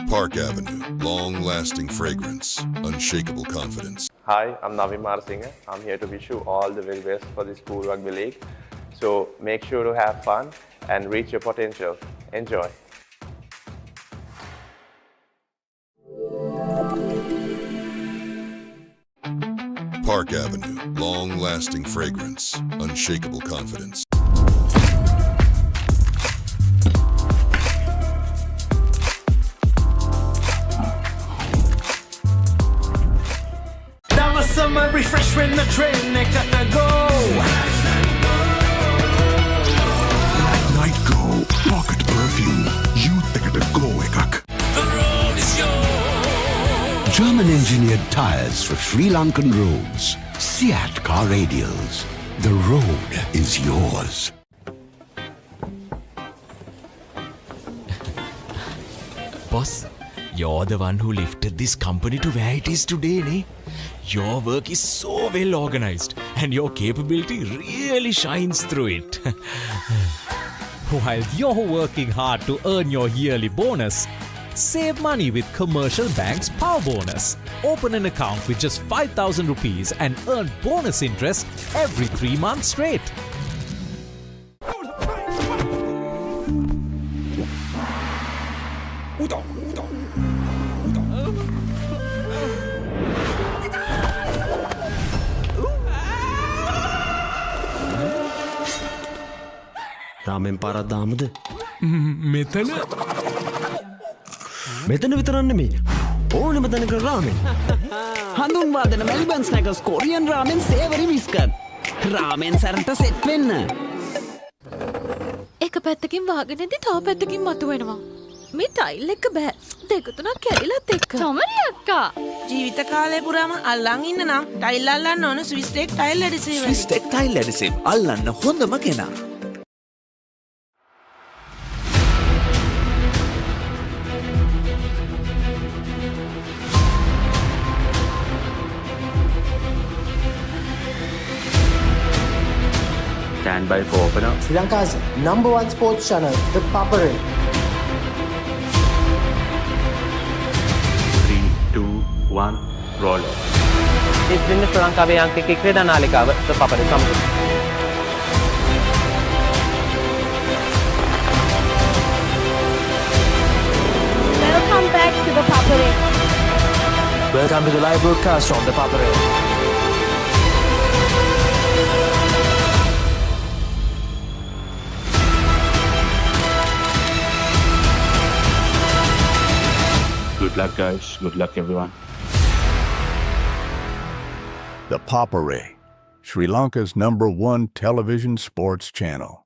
Park Avenue. Long-lasting fragrance. Unshakable confidence.
Hi, I'm Navin Marasinghe. I'm here to wish you all the very best for the School Rugby League. So make sure to have fun and reach your potential. Enjoy.
Park Avenue. Long-lasting fragrance. Unshakable confidence.
Summer refreshment the train එකට go.
Night Go. Pocket perfume. Youth German-engineered tires for Sri Lankan roads. Seat Car Radials. The road is yours.
Boss, you're the one who lifted this company to where it is today, ne? Your work is so well organized and your capability really shines through it.
While you're working hard to earn your yearly bonus, save money with Commercial Bank's Power Bonus. Open an account with just 5,000 rupees and earn bonus interest every 3 months straight.
රාමෙන් පාරක් දාමුද?
මෙතන
මෙතන විතරක් නෙමෙයි. ඕනෙම තැනක රාමෙන්.
හඳුන්වා දෙන Melbourne ස්නැකර්ස් Korean රාමෙන් සේවරි biscuit. රාමෙන් සැරට set වෙන්න.
එක පැත්තකින් වාගෙනදී තව පැත්තකින් මතුවෙනවා. මේ ටයිල් එක බෑ. දෙක තුනක් කැඩිලත් එක්ක.
චොමරි අක්කා. ජීවිත කාලය පුරාම අල්ලන් ඉන්න නම් ටයිල් අල්ලන්න ඕන Swiss Tek tile adhesive.
Swiss Tek tile adhesive අල්ලන්න හොඳම කෙනා.
Stand by for opener.
Sri Lanka's #1 sports channel, the Papare.
3, 2, 1, roll off.
ඉතින් ශ්‍රී ලංකාවේ අංකික ක්‍රීඩා නාලිකාව the Papare සමග.
Welcome back to the Papare.
Welcome to the live broadcast from the Papare.
Good luck, guys. Good luck, everyone.
The Papare, Sri Lanka's #1 television sports channel.